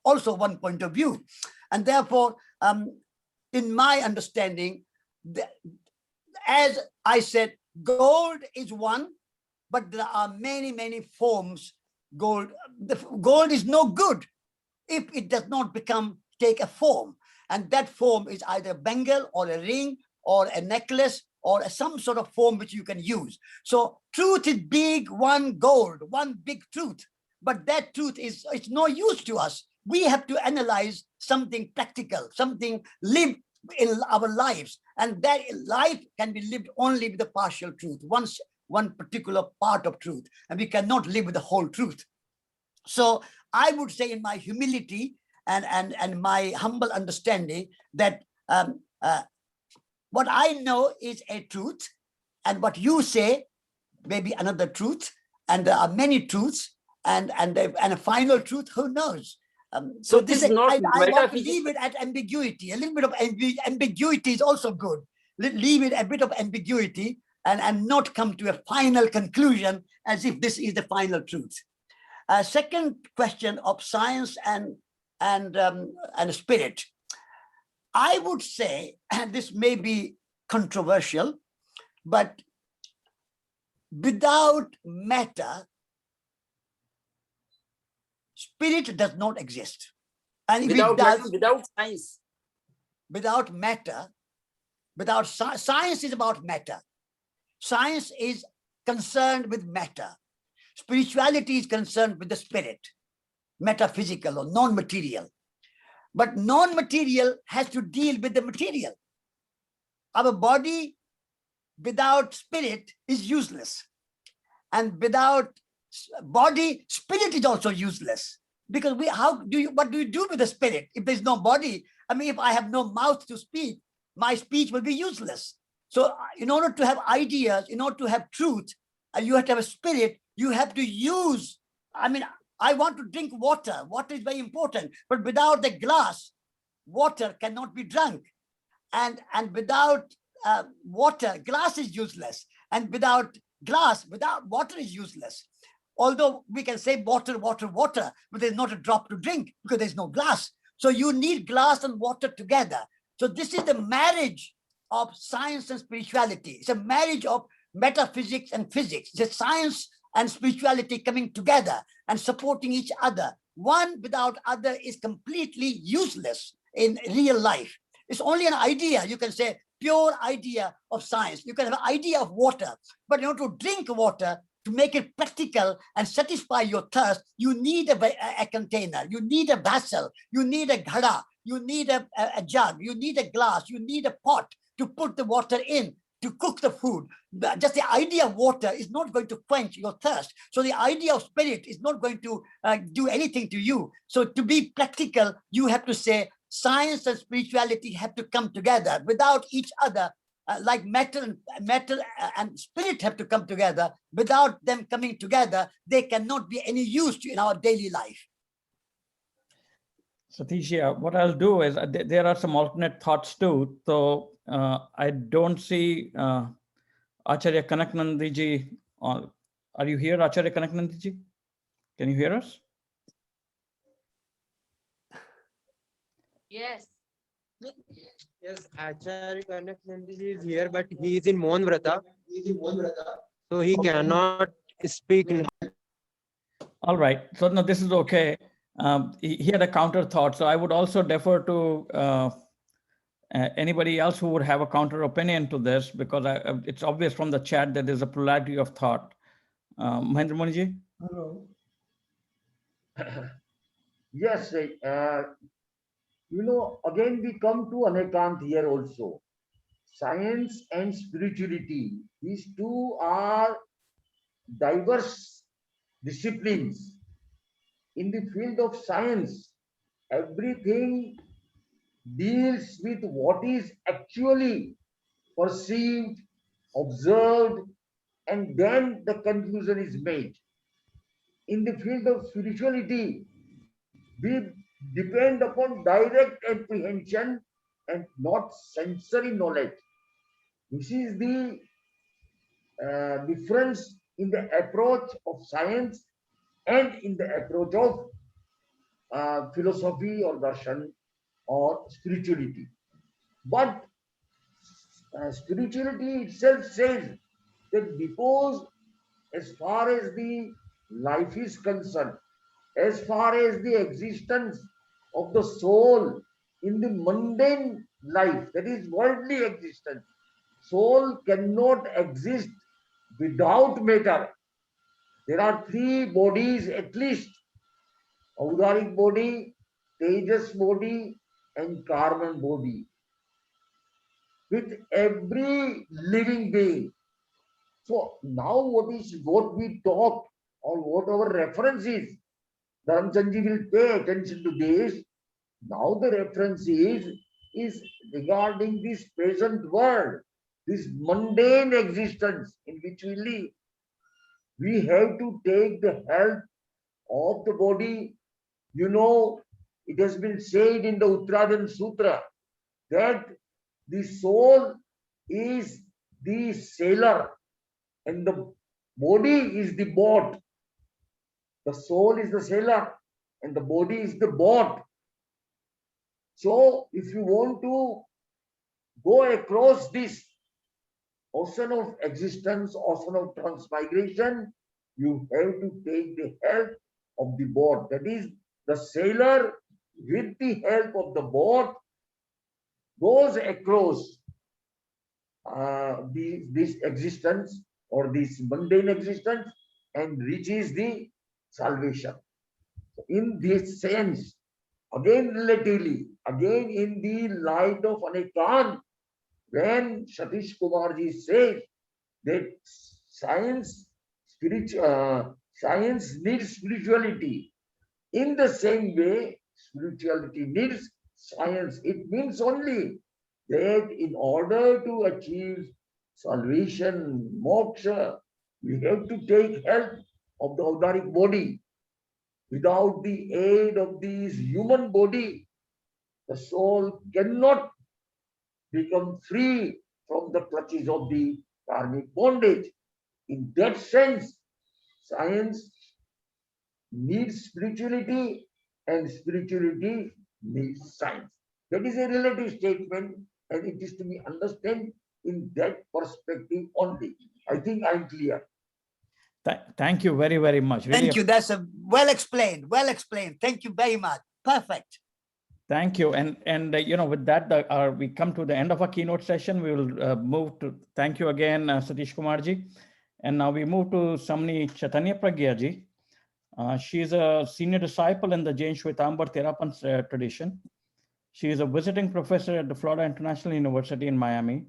S1: also one point of view. And therefore, in my understanding, as I said, gold is one, but there are many, many forms. Gold is no good if it does not take a form. And that form is either a bangle or a ring or a necklace or some sort of form which you can use. So truth is big, one gold, one big truth. But that truth it's no use to us. We have to analyze something practical, something lived in our lives. And that life can be lived only with the partial truth, one particular part of truth. And we cannot live with the whole truth. So I would say, in my humility and my humble understanding, that what I know is a truth, and what you say may be another truth, and there are many truths, and a final truth, who knows? So this is not. I want to leave it at ambiguity. A little bit of ambiguity is also good. Leave it a bit of ambiguity and not come to a final conclusion as if this is the final truth. Second question of science and spirit. I would say, and this may be controversial, but without matter, spirit does not exist. And if
S8: without science.
S1: Without matter, science is about matter. Science is concerned with matter. Spirituality is concerned with the spirit, metaphysical or non-material. But non-material has to deal with the material. Our body without spirit is useless. And without body, spirit is also useless. Because what do you do with the spirit if there's no body? I mean, if I have no mouth to speak, my speech will be useless. So in order to have ideas, in order to have truth, you have to have a spirit, you have to use, I mean, I want to drink water. Water is very important, but without the glass, water cannot be drunk. And without water, glass is useless. And without glass, without water is useless. Although we can say water, water, water, but there's not a drop to drink because there's no glass. So you need glass and water together. So this is the marriage of science and spirituality. It's a marriage of metaphysics and physics. It's a science and spirituality coming together and supporting each other. One without other is completely useless in real life. It's only an idea. You can say pure idea of science. You can have an idea of water, but in order to drink water, to make it practical and satisfy your thirst, you need a container, you need a vessel, you need a ghada, you need a jug, you need a glass, you need a pot to put the water in, to cook the food. Just the idea of water is not going to quench your thirst. So the idea of spirit is not going to do anything to you. So to be practical, you have to say science and spirituality have to come together. Without each other, like metal and spirit have to come together. Without them coming together, they cannot be any use in our daily life.
S5: Satish, what I'll do is there are some alternate thoughts too. So I don't see Acharya Kanaknandiji. Are you here, Acharya Kanaknandiji? Can you hear us?
S7: Yes. Yes, Acharya Kanaknandiji is here, but he is in Mohan Vrata. So he cannot speak now.
S5: All right. So no, this is okay. He had a counter thought. So I would also defer to anybody else who would have a counter opinion to this, because it's obvious from the chat that there's a plurality of thought. Mahendra Moniji?
S6: Hello. Yes, again we come to Anekant here also. Science and spirituality, these two are diverse disciplines. In the field of science, everything deals with what is actually perceived, observed, and then the conclusion is made. In the field of spirituality, we depend upon direct apprehension and not sensory knowledge. This is the difference in the approach of science and in the approach of philosophy or darshan or spirituality. But spirituality itself says that because as far as the life is concerned, as far as the existence of the soul in the mundane life, that is worldly existence, soul cannot exist without matter. There are three bodies at least: Audaric body, Tejas body, and Karman body, with every living being. So now what we talk or what our reference is, Dharamchandji will pay attention to this. Now the reference is regarding this present world, this mundane existence in which we live. We have to take the health of the body. You know, it has been said in the Uttarajan Sutra that the soul is the sailor and the body is the boat. The soul is the sailor and the body is the boat. So if you want to go across this ocean of existence, ocean of transmigration, you have to take the help of the boat. That is, the sailor with the help of the boat goes across this existence or this mundane existence and reaches the salvation. In this sense, again relatively, again in the light of Anekan, when Satish Kumarji says that science needs spirituality, in the same way, spirituality needs science. It means only that in order to achieve salvation, moksha, we have to take help of the organic body. Without the aid of this human body, the soul cannot become free from the clutches of the karmic bondage. In that sense, science needs spirituality and spirituality needs science. That is a relative statement and it is to be understood in that perspective only. I think I'm clear.
S5: Thank you very, very much. Really
S1: Thank you. That's a well explained. Well explained. Thank you very much. Perfect.
S5: Thank you. And you know, with that, we come to the end of our keynote session. We will move to, thank you again, Satish Kumarji. And now we move to Samni Chaitanya Pragyaji. She is a senior disciple in the Jain Shwetambar Therapant tradition. She is a visiting professor at the Florida International University in Miami.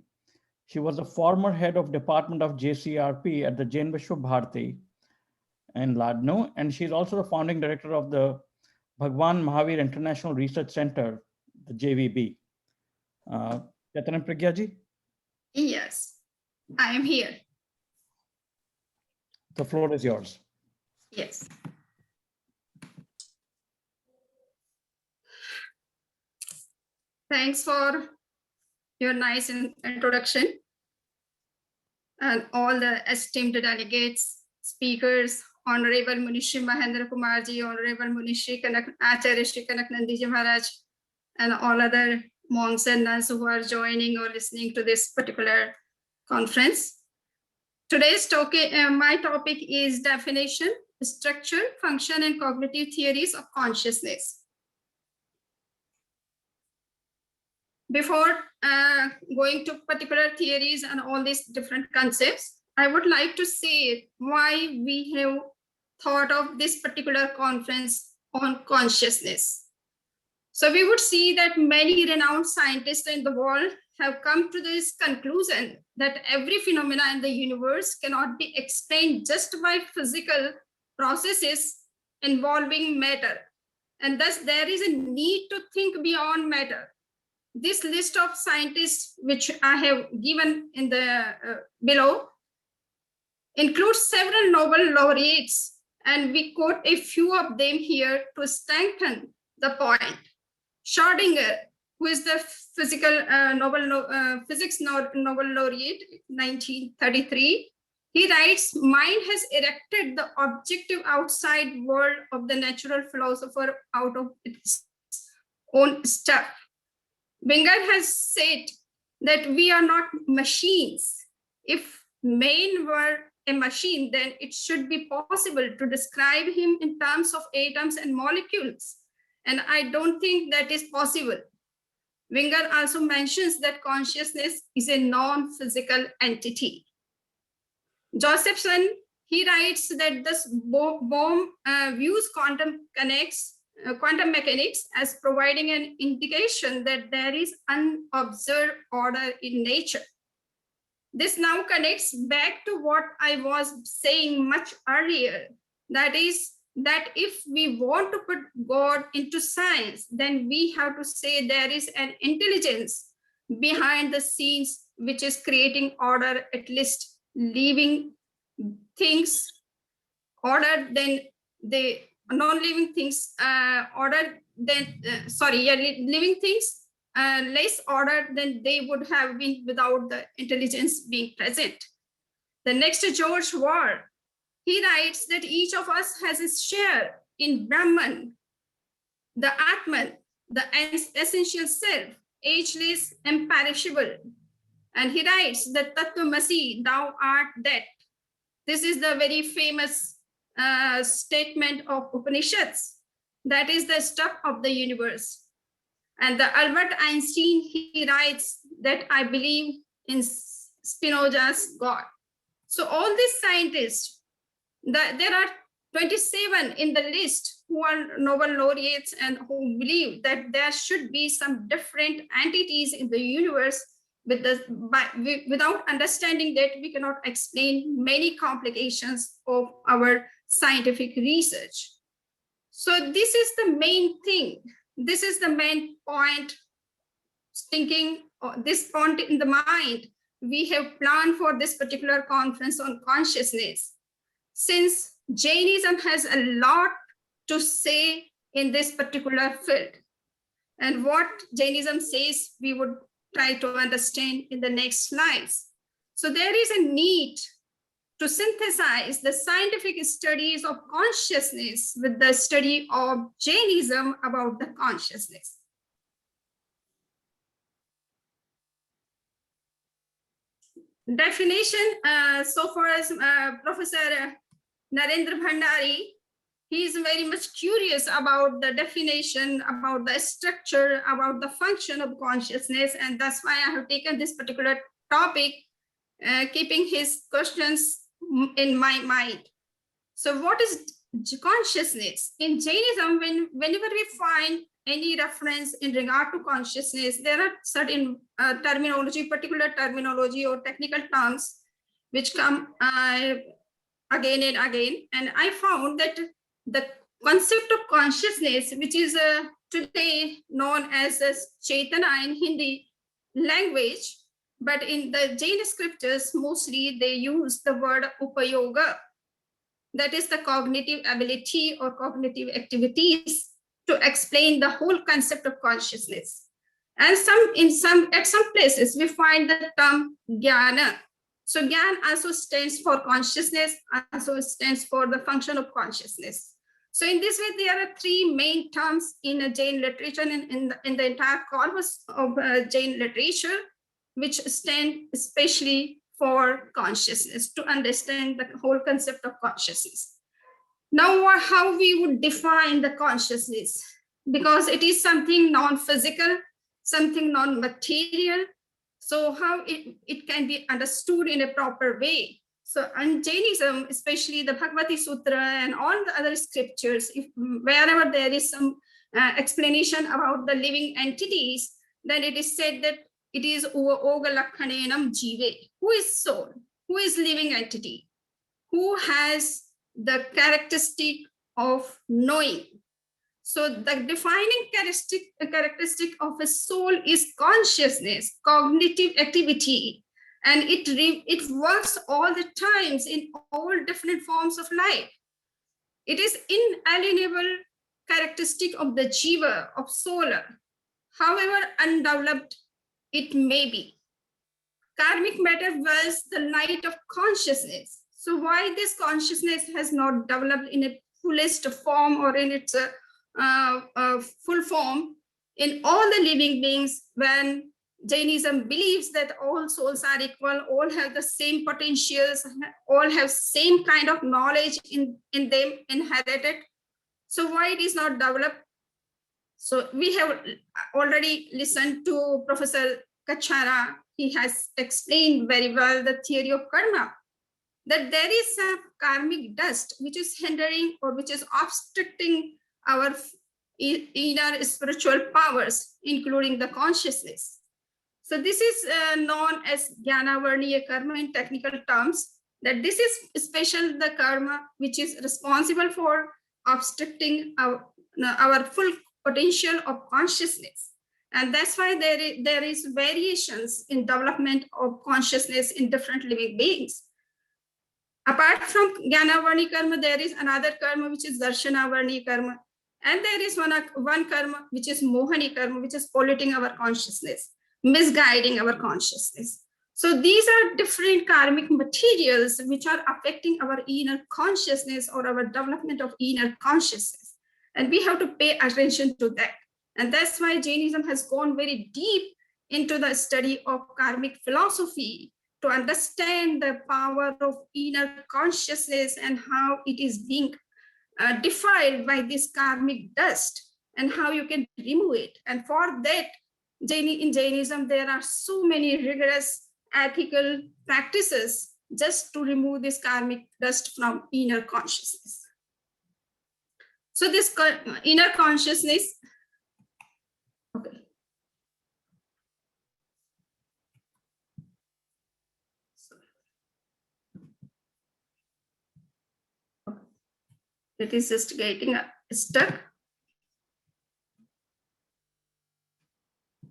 S5: She was the former head of Department of JCRP at the Jain Vishwa Bharati in Ladno, and she's also the founding director of the Bhagwan Mahavir International Research Center, the JVB. Chaitanya Pragyaji?
S9: Yes, I am here.
S5: The floor is yours.
S9: Yes. Thanks for your nice introduction. And all the esteemed delegates, speakers, Honorable Munishi Mahendra Kumarji, Honorable Munishi Acharya Shri Kanak Nandiji Maharaj, and all other monks and nuns who are joining or listening to this particular conference. Today's my topic is definition, structure, function, and cognitive theories of consciousness. Before going to particular theories and all these different concepts, I would like to say why we have thought of this particular conference on consciousness. So we would see that many renowned scientists in the world have come to this conclusion that every phenomena in the universe cannot be explained just by physical processes involving matter. And thus there is a need to think beyond matter. This list of scientists, which I have given in the below, includes several Nobel laureates, and we quote a few of them here to strengthen the point. Schrödinger, who is the physics Nobel laureate, 1933, he writes, "Mind has erected the objective outside world of the natural philosopher out of its own stuff." Wenger has said that we are not machines. If man were a machine, then it should be possible to describe him in terms of atoms and molecules. And I don't think that is possible. Wenger also mentions that consciousness is a non-physical entity. Josephson, he writes that this Bohm views quantum mechanics as providing an indication that there is unobserved order in nature. This now connects back to what I was saying much earlier. That is, that if we want to put God into science, then we have to say there is an intelligence behind the scenes which is creating order, at least living things order, then the non-living things living things less order than they would have been without the intelligence being present. The next, George Ward, he writes that each of us has a share in Brahman, the Atman, the essential self, ageless, imperishable. And he writes that Tattvamasi, thou art that. This is the very famous statement of Upanishads. That is the stuff of the universe. And the Albert Einstein, he writes that I believe in Spinoza's God. So all these scientists, there are 27 in the list who are Nobel laureates and who believe that there should be some different entities in the universe. Without understanding that, we cannot explain many complications of our scientific research. So this is the main thing. This is the main point, thinking this point in the mind. We have planned for this particular conference on consciousness, since Jainism has a lot to say in this particular field. And what Jainism says, we would try to understand in the next slides. So there is a need to synthesize the scientific studies of consciousness with the study of Jainism about the consciousness. Definition, so far as Professor Narendra Bhandari, he is very much curious about the definition, about the structure, about the function of consciousness, and that's why I have taken this particular topic, keeping his questions in my mind. So what is consciousness? In Jainism, whenever we find any reference in regard to consciousness, there are certain terminology, particular terminology or technical terms which come again and again. And I found that the concept of consciousness, which is today known as Chaitanya in Hindi language, but in the Jain scriptures, mostly they use the word upayoga. That is the cognitive ability or cognitive activities to explain the whole concept of consciousness. And at some places, we find the term jnana. So Gyan also stands for consciousness, also stands for the function of consciousness. So in this way, there are three main terms in Jain literature and in the entire corpus of Jain literature, which stand especially for consciousness, to understand the whole concept of consciousness. Now, how we would define the consciousness, because it is something non-physical, something non-material. So how it can be understood in a proper way. So in Jainism, especially the Bhagavati Sutra and all the other scriptures, wherever there is some explanation about the living entities, then it is said that it is Oga Lakhanenam Jive. Who is soul? Who is living entity? Who has the characteristic of knowing? So the defining characteristic of a soul is consciousness, cognitive activity, and it works all the times in all different forms of life. It is inalienable characteristic of the jiva, of soul, however undeveloped it may be. Karmic matter was the light of consciousness. So why this consciousness has not developed in a fullest form or in its full form in all the living beings, when Jainism believes that all souls are equal, all have the same potentials, all have same kind of knowledge in them inherited. So why it is not developed? So we have already listened to Professor Kachara. He has explained very well the theory of karma, that there is a karmic dust which is hindering or which is obstructing our inner spiritual powers, including the consciousness. So this is known as Jnana Varniya karma in technical terms, that this is special the karma which is responsible for obstructing our full potential of consciousness. And that's why there is variations in development of consciousness in different living beings. Apart from Jnana Varniya karma, there is another karma which is Darshana Varniya karma. And there is one karma which is Mohani karma, which is polluting our consciousness, misguiding our consciousness. So these are different karmic materials which are affecting our inner consciousness or our development of inner consciousness. And we have to pay attention to that. And that's why Jainism has gone very deep into the study of karmic philosophy to understand the power of inner consciousness and how it is being defiled by this karmic dust and how you can remove it. And for that, in Jainism, there are so many rigorous ethical practices just to remove this karmic dust from inner consciousness. So this inner consciousness, okay. It is just getting stuck.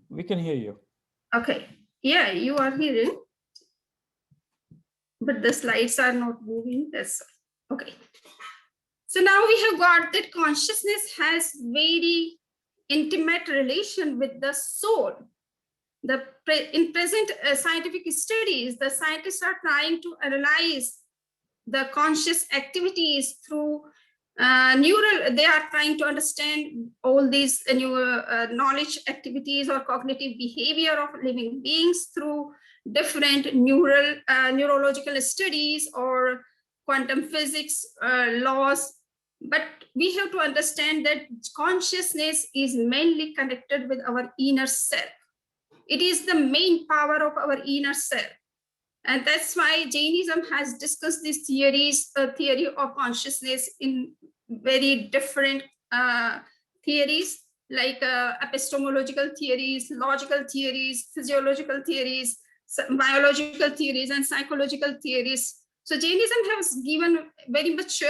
S5: We can hear you.
S9: Okay, yeah, you are hearing, but the slides are not moving. That's okay. So now we have got that consciousness has very intimate relation with the soul. In present scientific studies, the scientists are trying to analyze the conscious activities through they are trying to understand all these new knowledge activities or cognitive behavior of living beings through different neurological studies or quantum physics laws. But we have to understand that consciousness is mainly connected with our inner self. It is the main power of our inner self. And that's why Jainism has discussed these theories, theory of consciousness in very different theories, like epistemological theories, logical theories, physiological theories, biological theories, and psychological theories. So Jainism has given very much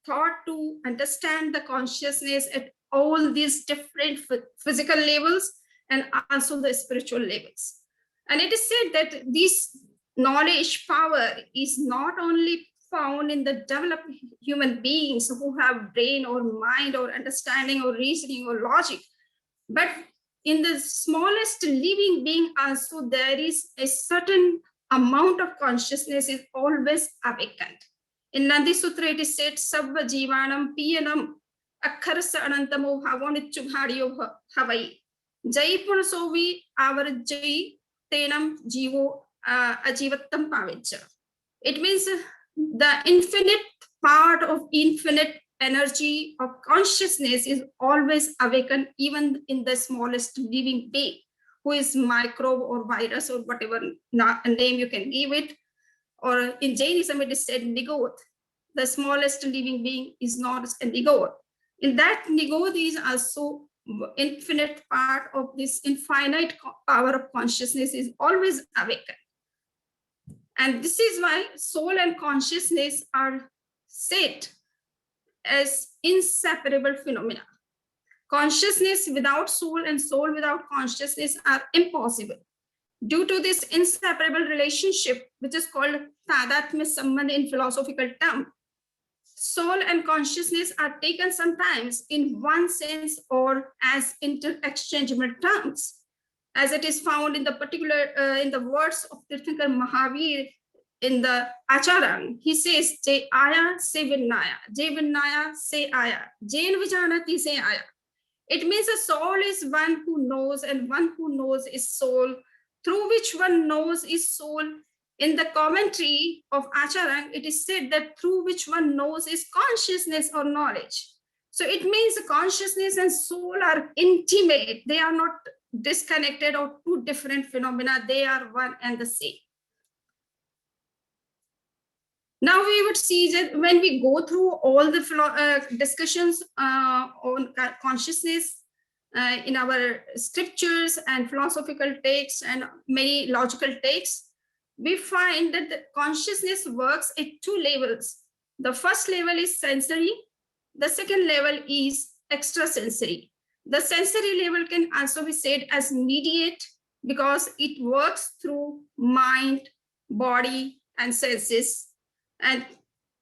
S9: thought to understand the consciousness at all these different physical levels and also the spiritual levels. And it is said that this knowledge power is not only found in the developed human beings who have brain or mind or understanding or reasoning or logic, but in the smallest living being also there is a certain amount of consciousness is always awakened. In Nandi Sutra it is said, Sabba Jivanam Piyanam Akharasa Anantamo Havonichubhadiyo Havai. Jai Punasovi Avar Jai Tenam Jivo Ajivattam Pavicha. It means the infinite part of infinite energy of consciousness is always awakened, even in the smallest living being, who is microbe or virus or whatever name you can give it. Or in Jainism, it is said Nigot. The smallest living being is not a Nigot. In that Nigot is also infinite part of this infinite power of consciousness is always awakened. And this is why soul and consciousness are said as inseparable phenomena. Consciousness without soul and soul without consciousness are impossible. Due to this inseparable relationship, which is called Tadatmya Sambandh in philosophical term, soul and consciousness are taken sometimes in one sense or as inter-exchangeable terms, as it is found in the particular, in the words of Tirthankar Mahavir in the Acharang. He says, Je aya se vinnaya, je vinnaya se aya, jain vijanati se aya. It means a soul is one who knows and one who knows is soul, through which one knows is soul. In the commentary of Acharang, it is said that through which one knows is consciousness or knowledge. So it means consciousness and soul are intimate. They are not disconnected or two different phenomena. They are one and the same. Now we would see that when we go through all the discussions on consciousness in our scriptures and philosophical texts and many logical texts, we find that the consciousness works at two levels. The first level is sensory. The second level is extrasensory. The sensory level can also be said as mediate because it works through mind, body, and senses. And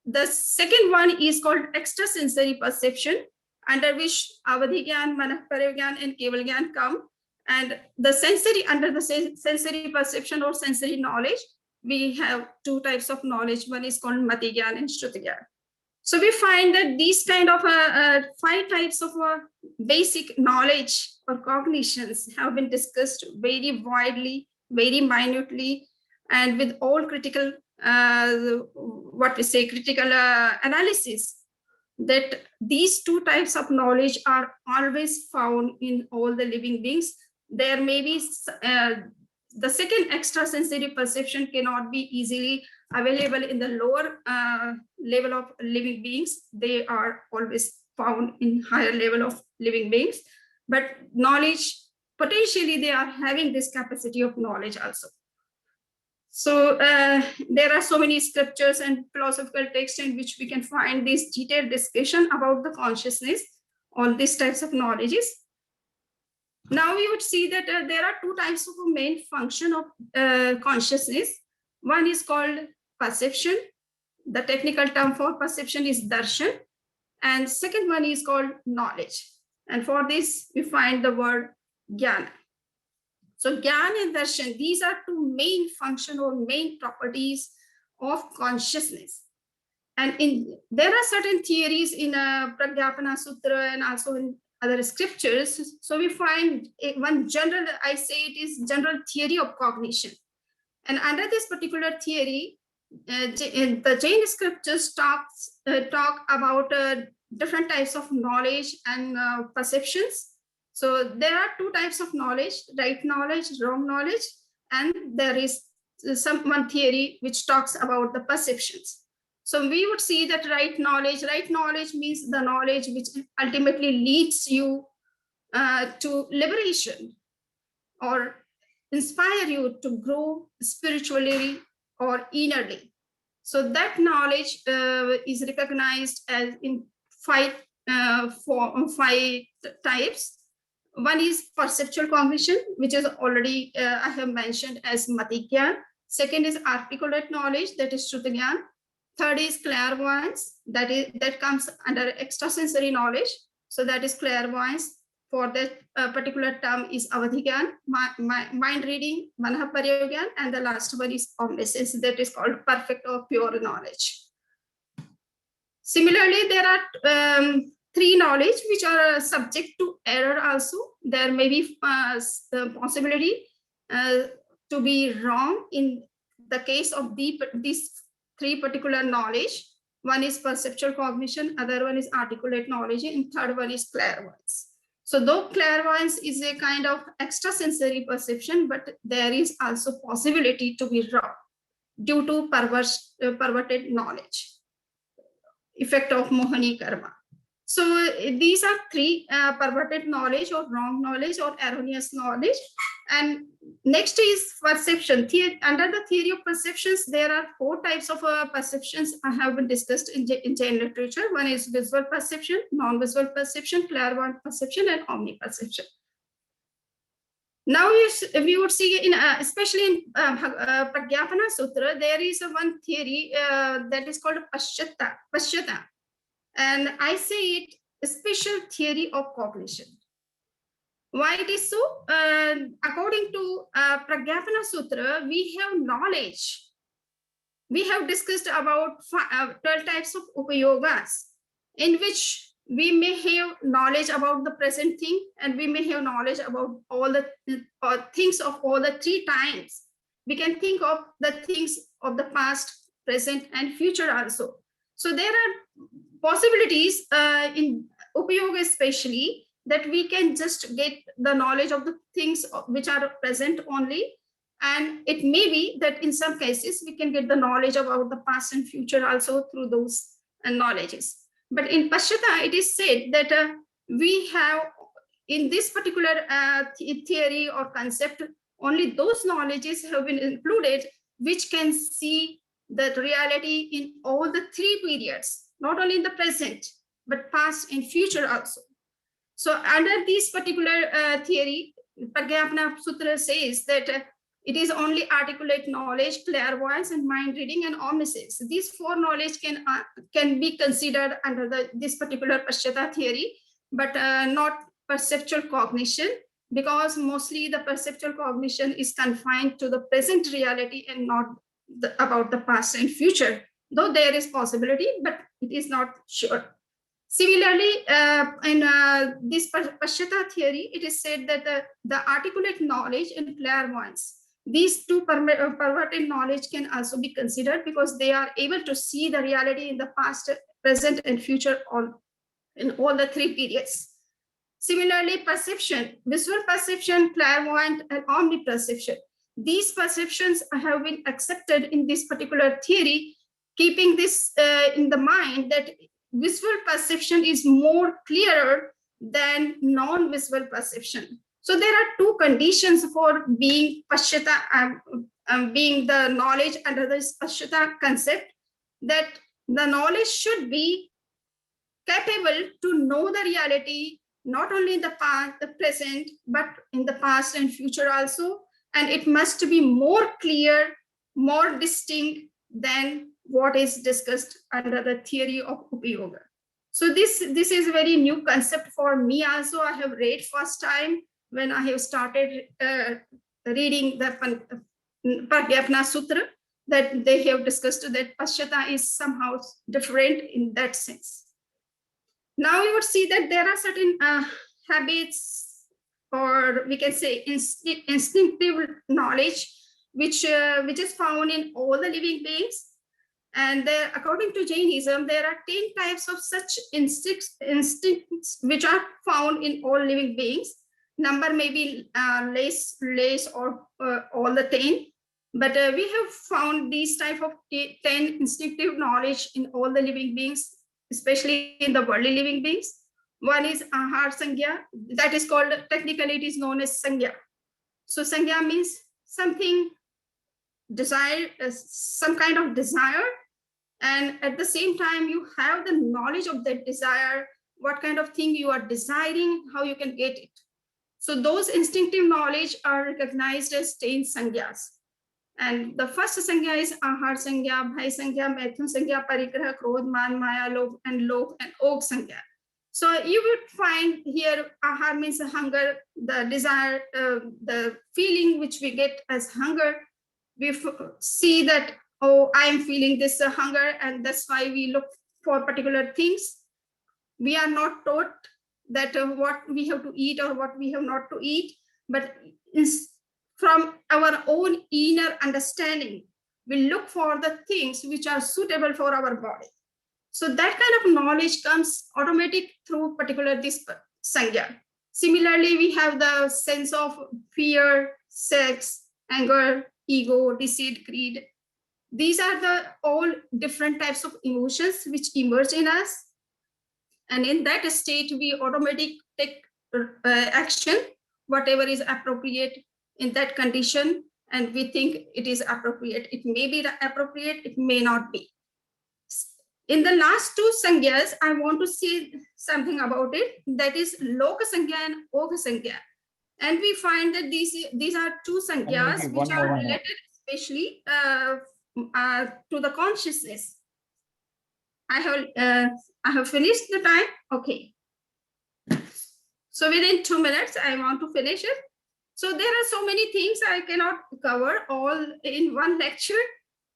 S9: the second one is called extrasensory perception, under which Avadhigyan, Manapariyan, and Kevalgyan come. And the sensory, under the sensory perception or sensory knowledge, we have two types of knowledge. One is called Matigyan and Shrutigyan. So we find that these kind of 5 types of basic knowledge or cognitions have been discussed very widely, very minutely, and with all critical, critical analysis, that these 2 types of knowledge are always found in all the living beings. There may be the second extrasensory perception cannot be easily available in the lower level of living beings. They are always found in higher level of living beings, but knowledge, potentially they are having this capacity of knowledge also. So there are so many scriptures and philosophical texts in which we can find this detailed discussion about the consciousness, all these types of knowledges. Now we would see that there are two types of main function of consciousness. One is called perception. The technical term for perception is darshan. And second one is called knowledge. And for this, we find the word jnana. So jnana and darshan, these are two main function or main properties of consciousness. And there are certain theories in Pragyapana Sutra and also in other scriptures. So we find one general, I say it is general theory of cognition. And under this particular theory, the Jain scriptures talk about different types of knowledge and perceptions. So there are two types of knowledge, right knowledge, wrong knowledge, and there is one theory which talks about the perceptions. So we would see that right knowledge means the knowledge which ultimately leads you to liberation or inspire you to grow spiritually or innerly. So that knowledge is recognized as in five types. One is perceptual cognition, which is already I have mentioned as Matigyan. Second is articulate knowledge, that is Shrutagyan. Third is clairvoyance, that comes under extrasensory knowledge. So that is clairvoyance. For that particular term is Avadhigyan, mind reading, Manahaparyogyan, and the last one is omniscience, that is called perfect or pure knowledge. Similarly, there are three knowledge which are subject to error also. There may be the possibility to be wrong in the case of these three particular knowledge. One is perceptual cognition, other one is articulate knowledge, and third one is clairvoyance. So though clairvoyance is a kind of extrasensory perception, but there is also possibility to be wrong due to perverted knowledge, effect of Mohani karma. So these are three perverted knowledge or wrong knowledge or erroneous knowledge. And next is perception. Under the theory of perceptions, there are four types of perceptions have been discussed in Jain literature. One is visual perception, non-visual perception, clairvoyant perception, and omniperception. Now we would see, especially in Pragyapana Sutra, there is one theory that is called Pashyata. And I say it a special theory of cognition. Why it is so? According to Pragyapana Sutra, we have knowledge. We have discussed about 12 types of upayogas, in which we may have knowledge about the present thing, and we may have knowledge about all the things of all the three times. We can think of the things of the past, present, and future also. So there are possibilities in upayoga especially, that we can just get the knowledge of the things which are present only. And it may be that in some cases, we can get the knowledge about the past and future also through those knowledges. But in Pashyata, it is said that we have, in this particular theory or concept, only those knowledges have been included which can see the reality in all the three periods, not only in the present, but past and future also. So under this particular theory, Pragyapana Sutra says that it is only articulate knowledge, clairvoyance, and mind reading, and omniscience. These four knowledge can be considered under this particular Pashyata theory, but not perceptual cognition, because mostly the perceptual cognition is confined to the present reality and not about the past and future, though there is possibility, but it is not sure. Similarly, in this Pashyata theory, it is said that the articulate knowledge and clairvoyance, these two perverted knowledge can also be considered, because they are able to see the reality in the past, present, and future in all the three periods. Similarly, perception, visual perception, clairvoyant, and omniperception. these perceptions have been accepted in this particular theory, keeping this in the mind that visual perception is more clearer than non-visual perception. So there are two conditions for being pashyata, being the knowledge under this pashyata concept, that the knowledge should be capable to know the reality, not only in the past, the present, but in the past and future also. And it must be more clear, more distinct than what is discussed under the theory of Upayoga. So this is a very new concept for me also. I have read first time when I have started reading the Pragyapna Sutra, that they have discussed that Pashyata is somehow different in that sense. Now we would see that there are certain habits, or we can say instinctive knowledge, which is found in all the living beings. And there, according to Jainism, there are 10 types of such instincts which are found in all living beings. Number may be less or all the 10, but we have found these type of 10 instinctive knowledge in all the living beings, especially in the worldly living beings. One is ahar sangya, that is called, technically it is known as sangya. So sangya means something desire, some kind of desire, and at the same time you have the knowledge of that desire, what kind of thing you are desiring, how you can get it. So those instinctive knowledge are recognized as 10 sangyas. And the first sangya is ahar sangya, bhai sangya, maithun sangya, parigraha, krodh, man, maya, lobh and og sangya. So you would find here ahar means hunger, the desire, the feeling which we get as hunger. We see that, oh, I am feeling this hunger, and that's why we look for particular things. We are not taught that what we have to eat or what we have not to eat, but from our own inner understanding, we look for the things which are suitable for our body. So that kind of knowledge comes automatic through particular this sangya. Similarly, we have the sense of fear, sex, anger, ego, deceit, greed. These are the all different types of emotions which emerge in us. And in that state, we automatically take action, whatever is appropriate in that condition, and we think it is appropriate. It may be appropriate, it may not be. In the last two sangyas, I want to say something about it, that is Loka Sangya and Oga Sangya. And we find that these are two sangyas which are related especially to the consciousness. I have finished the time. Okay. So within 2 minutes, I want to finish it. So there are so many things I cannot cover all in one lecture.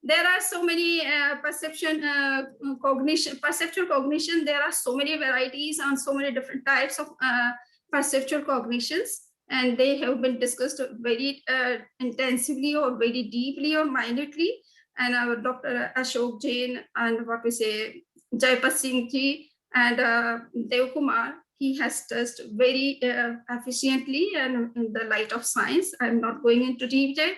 S9: There are so many perceptual cognition. There are so many varieties and so many different types of perceptual cognitions, and they have been discussed very intensively or very deeply or minutely. And our Dr. Ashok Jain and what we say Jaipat Singh ji and Dev Kumar, he has touched very efficiently and in the light of science. I'm not going into detail.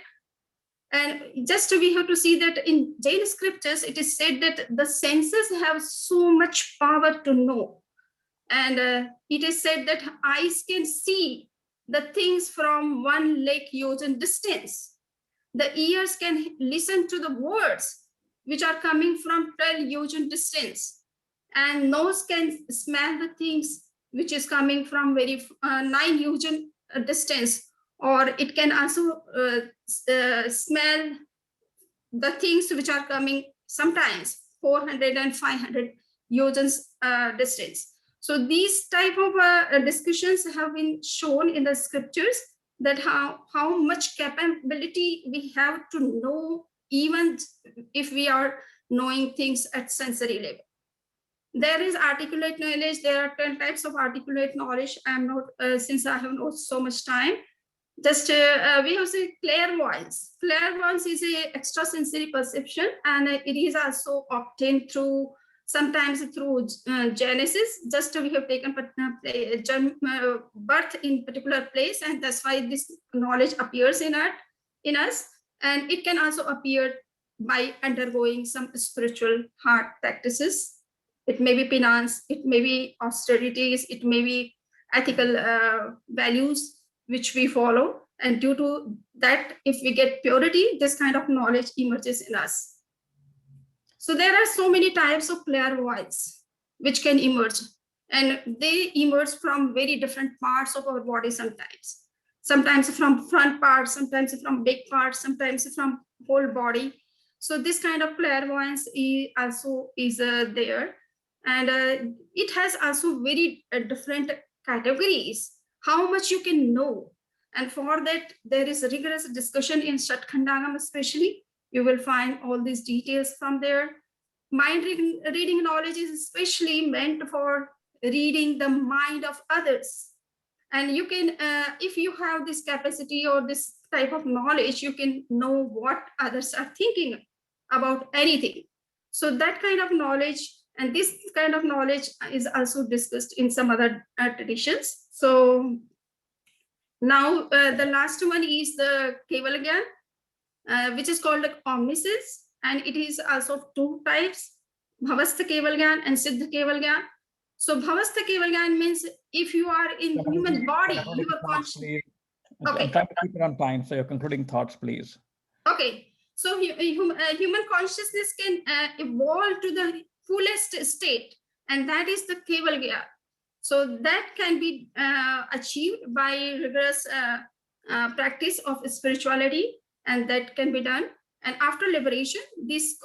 S9: And just we have to see that in Jain scriptures, it is said that the senses have so much power to know. And it is said that eyes can see the things from 1 lakh yojan distance. The ears can listen to the words which are coming from 12 yojan distance. And nose can smell the things which is coming from very 9 yojan distance. Or it can also smell the things which are coming sometimes 400 and 500 yojans distance. So these type of discussions have been shown in the scriptures, that how much capability we have to know, even if we are knowing things at sensory level. There is articulate knowledge. There are 10 types of articulate knowledge. I'm not, since I have not so much time, just we have say clairvoyance. Clairvoyance is a extrasensory perception, and it is also obtained through, sometimes through genesis. Just we have taken birth in particular place, and that's why this knowledge appears in us. in us, and it can also appear by undergoing some spiritual hard practices. It may be penance, it may be austerities, it may be ethical values which we follow. And due to that, if we get purity, this kind of knowledge emerges in us. So there are so many types of clairvoyance which can emerge, and they emerge from very different parts of our body sometimes. Sometimes from front part, sometimes from big part, sometimes from whole body. So this kind of clairvoyance also is there. And it has also very different categories, how much you can know. And for that, there is rigorous discussion in Shatkhandagam especially. You will find all these details from there. Mind reading knowledge is especially meant for reading the mind of others. And you can, if you have this capacity or this type of knowledge, you can know what others are thinking about anything. So that kind of knowledge, and this kind of knowledge is also discussed in some other traditions. So now the last one is the Keval Gyan, which is called like omniscience, and it is also of two types, Bhavastha Keval Gyan and Siddha Keval Gyan. So Bhavastha Keval Gyan means if you are in human body, you are conscious. Okay.
S5: Try to keep it on time, so your concluding thoughts, please.
S9: Okay, so human consciousness can evolve to the fullest state, and that is the Keval Gyan. So that can be achieved by rigorous practice of spirituality, and that can be done. And after liberation, this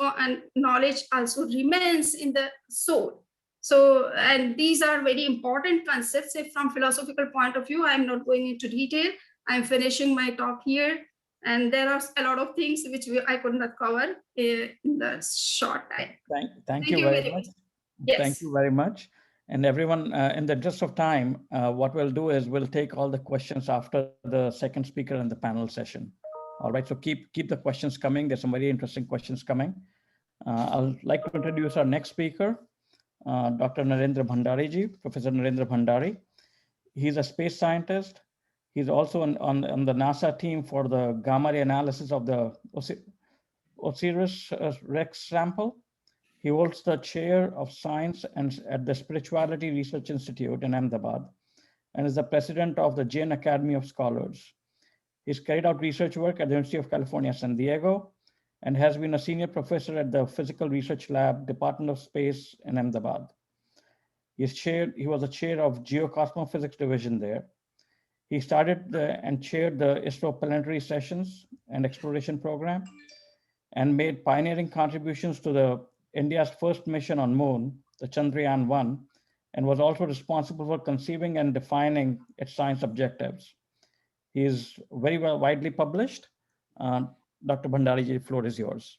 S9: knowledge also remains in the soul. So, and these are very important concepts. If from philosophical point of view, I'm not going into detail. I'm finishing my talk here. And there are a lot of things which I could not cover in the short time.
S5: Thank you very much.
S9: Yes.
S5: Thank you very much. And everyone, in the interest of time, what we'll do is we'll take all the questions after the second speaker in the panel session. All right, so keep the questions coming. There's some very interesting questions coming. I'd like to introduce our next speaker, Dr. Narendra Bhandari ji, Professor Narendra Bhandari. He's a space scientist. He's also on the NASA team for the gamma ray analysis of the OSIRIS-REx sample. He holds the chair of science at the Spirituality Research Institute in Ahmedabad and is the president of the Jain Academy of Scholars. He's carried out research work at the University of California, San Diego, and has been a senior professor at the Physical Research Lab, Department of Space in Ahmedabad. He was a chair of Geocosmophysics Division there. He started and chaired the ISRO Planetary Sessions and Exploration Program and made pioneering contributions to the India's first mission on Moon, the Chandrayaan-1, and was also responsible for conceiving and defining its science objectives. He is very widely published. Dr. Bhandari, the floor is yours.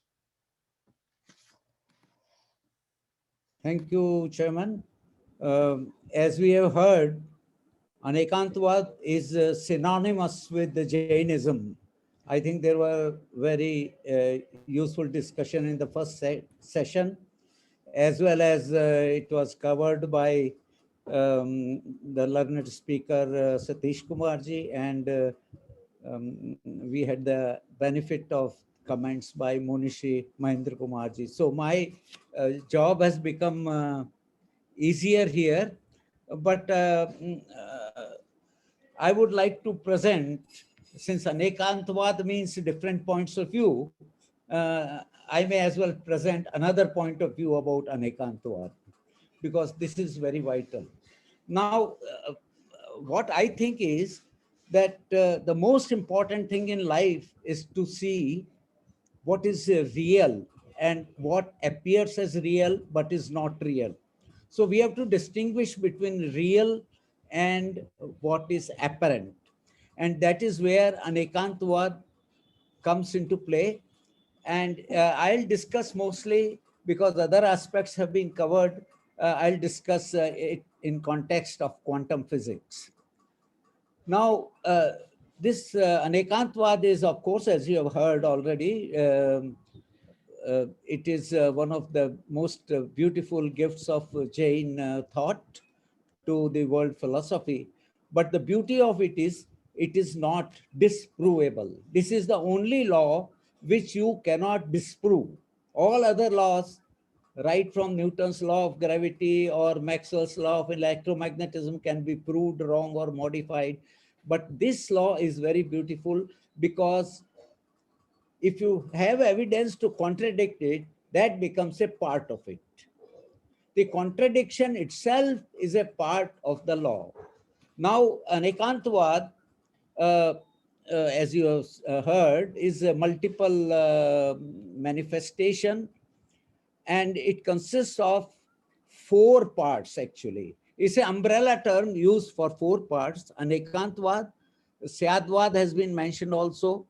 S10: Thank you, Chairman. As we have heard, Anekantwad is synonymous with the Jainism. I think there were very useful discussion in the first session, as well as it was covered by the learned speaker Satish Kumarji, and we had the benefit of comments by Munishi Mahendra Kumarji. So my job has become easier here, but I would like to present, since Anekantwad means different points of view, I may as well present another point of view about Anekantwad, because this is very vital. Now, what I think is that the most important thing in life is to see what is real and what appears as real but is not real. So we have to distinguish between real and what is apparent. And that is where Anekantwad comes into play. And I'll discuss mostly, because other aspects have been covered, I'll discuss it in context of quantum physics. Now, this Anekantwad is, of course, as you have heard already, it is one of the most beautiful gifts of Jain thought to the world philosophy. But the beauty of it is it is not disprovable. This is the only law which you cannot disprove. All other laws, right from Newton's law of gravity or Maxwell's law of electromagnetism, can be proved wrong or modified. But this law is very beautiful, because if you have evidence to contradict it, that becomes a part of it. The contradiction itself is a part of the law. Now, an Ekantavad, as you have heard, is a multiple manifestation, and it consists of 4 parts actually. It's an umbrella term used for 4 parts. An Ekantavad, Syadvad has been mentioned also,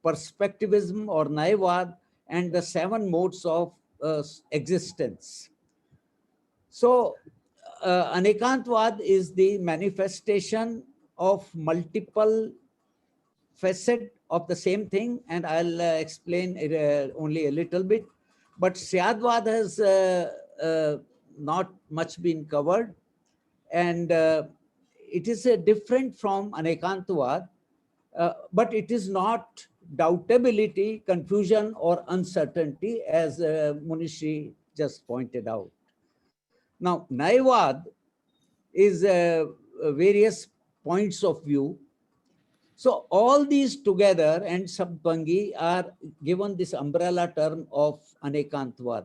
S10: perspectivism or Naivvad, and the 7 modes of existence. So, an Ekantvad is the manifestation of multiple facet of the same thing, and I'll explain it only a little bit. But Syadvad has not much been covered, and it is different from an Ekantavad, but it is not doubtability, confusion, or uncertainty, as Munishi just pointed out. Now, Naivvad is various points of view. So all these together and Sabbangi are given this umbrella term of Anekantvad.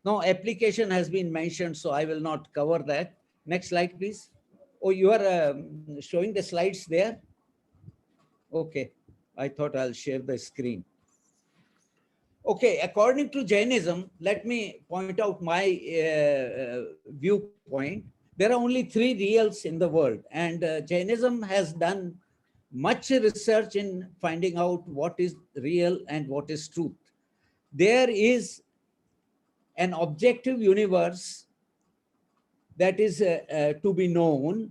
S10: Now, application has been mentioned, so I will not cover that. Next slide, please. Oh, you are showing the slides there? Okay, I thought I'll share the screen. Okay, according to Jainism, let me point out my viewpoint. There are only 3 reals in the world, and Jainism has done much research in finding out what is real and what is truth. There is an objective universe that is to be known,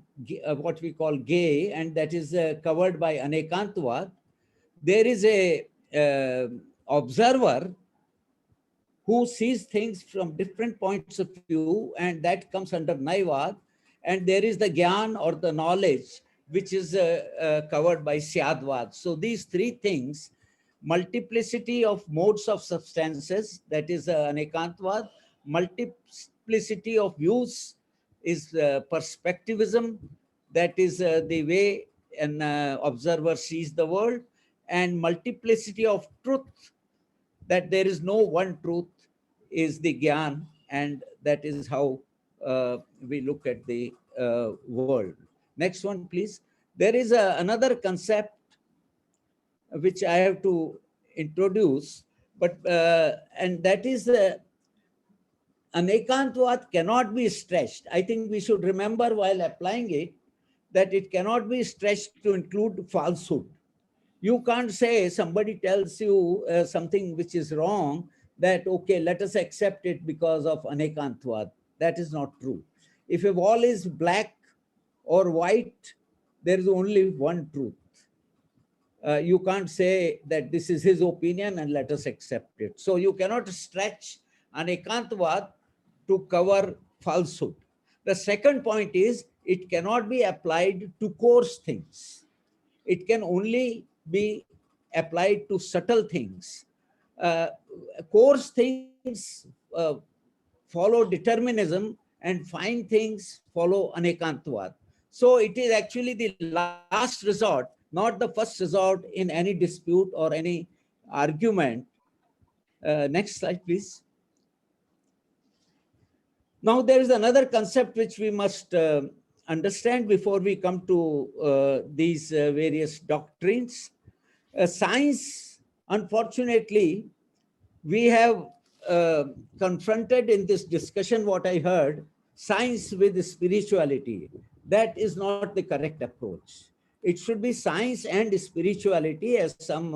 S10: what we call gay, and that is covered by Anekantvad. There is a observer who sees things from different points of view, and that comes under Naivvad. And there is the Gyan or the knowledge, which is covered by Syadvad. So these 3 things, multiplicity of modes of substances, that is Anekantvad, multiplicity of views is perspectivism, that is the way an observer sees the world, and multiplicity of truth, that there is no one truth, is the Gyan, and that is how we look at the world. Next one, please. There is another concept which I have to introduce, but and that is Anekantvad cannot be stretched. I think we should remember while applying it that it cannot be stretched to include falsehood. You can't say somebody tells you something which is wrong, that, okay, let us accept it because of Anekantvad. That is not true. If a wall is black or white, there is only one truth. You can't say that this is his opinion and let us accept it. So you cannot stretch Anekantvad to cover falsehood. The second point is it cannot be applied to coarse things. It can only be applied to subtle things. Coarse things follow determinism, and fine things follow Anekantvad. So it is actually the last resort, not the first resort in any dispute or any argument. Next slide, please. Now, there is another concept which we must understand before we come to these various doctrines. Science, unfortunately, we have confronted in this discussion what I heard, science with spirituality. That is not the correct approach. It should be science and spirituality, as some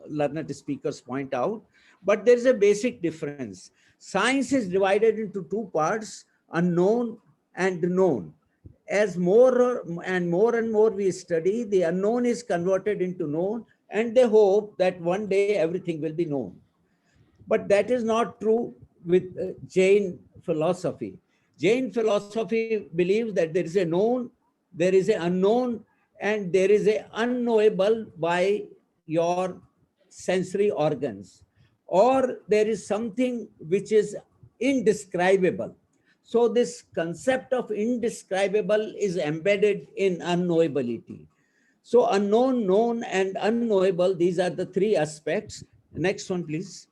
S10: learned speakers point out, but there is a basic difference. Science is divided into 2 parts, unknown and known. As more and more we study, the unknown is converted into known, and they hope that one day everything will be known. But that is not true with Jain philosophy. Jain philosophy believes that there is a known, there is an unknown, and there is a unknowable by your sensory organs, or there is something which is indescribable. So this concept of indescribable is embedded in unknowability. So unknown, known, and unknowable, these are the three aspects. Next one, please.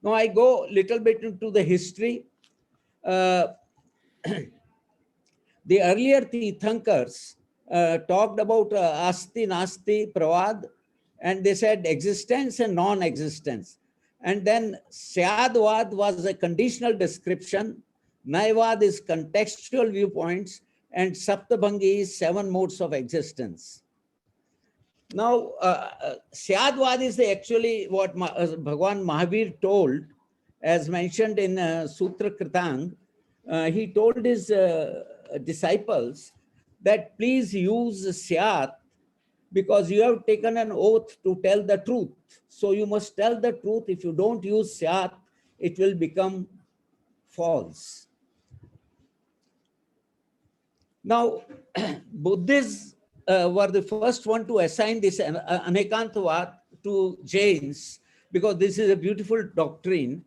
S10: Now I go a little bit into the history. The earlier Tirthankars talked about Asti, Nasti, Pravad, and they said existence and non-existence. And then Syadvad was a conditional description, Naivad is contextual viewpoints, and Saptabhangi is 7 modes of existence. Now, Syadvad is actually what Bhagwan Mahavir told, as mentioned in Sutra Kritang. He told his disciples that please use Syat because you have taken an oath to tell the truth. So you must tell the truth. If you don't use Syat, it will become false. Now, Buddhists were the first one to assign this Anekantavad to Jains because this is a beautiful doctrine.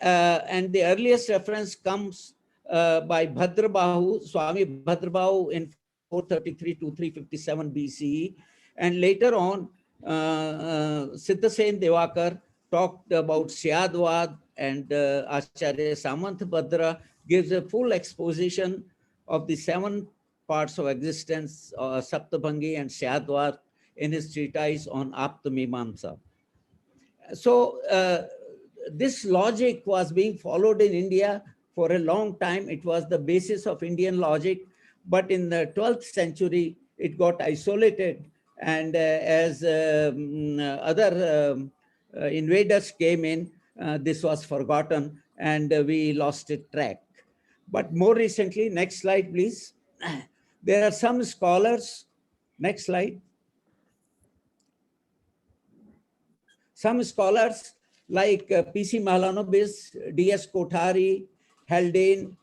S10: And the earliest reference comes by Bhadrabahu, Swami Bhadrabahu in 433 to 357 BCE. And later on, Siddhasen Devakar talked about Syadvad, and Acharya Samantabhadra gives a full exposition of the 7 parts of existence, Saptabhangi and Syadvad, in his treatise on Aptamimamsa. So this logic was being followed in India for a long time. It was the basis of Indian logic, but in the 12th century, it got isolated. And as other invaders came in, this was forgotten and we lost its track. But more recently, next slide, please. There are some scholars, next slide. Some scholars like P.C. Mahalanobis, D.S. Kothari, Haldane,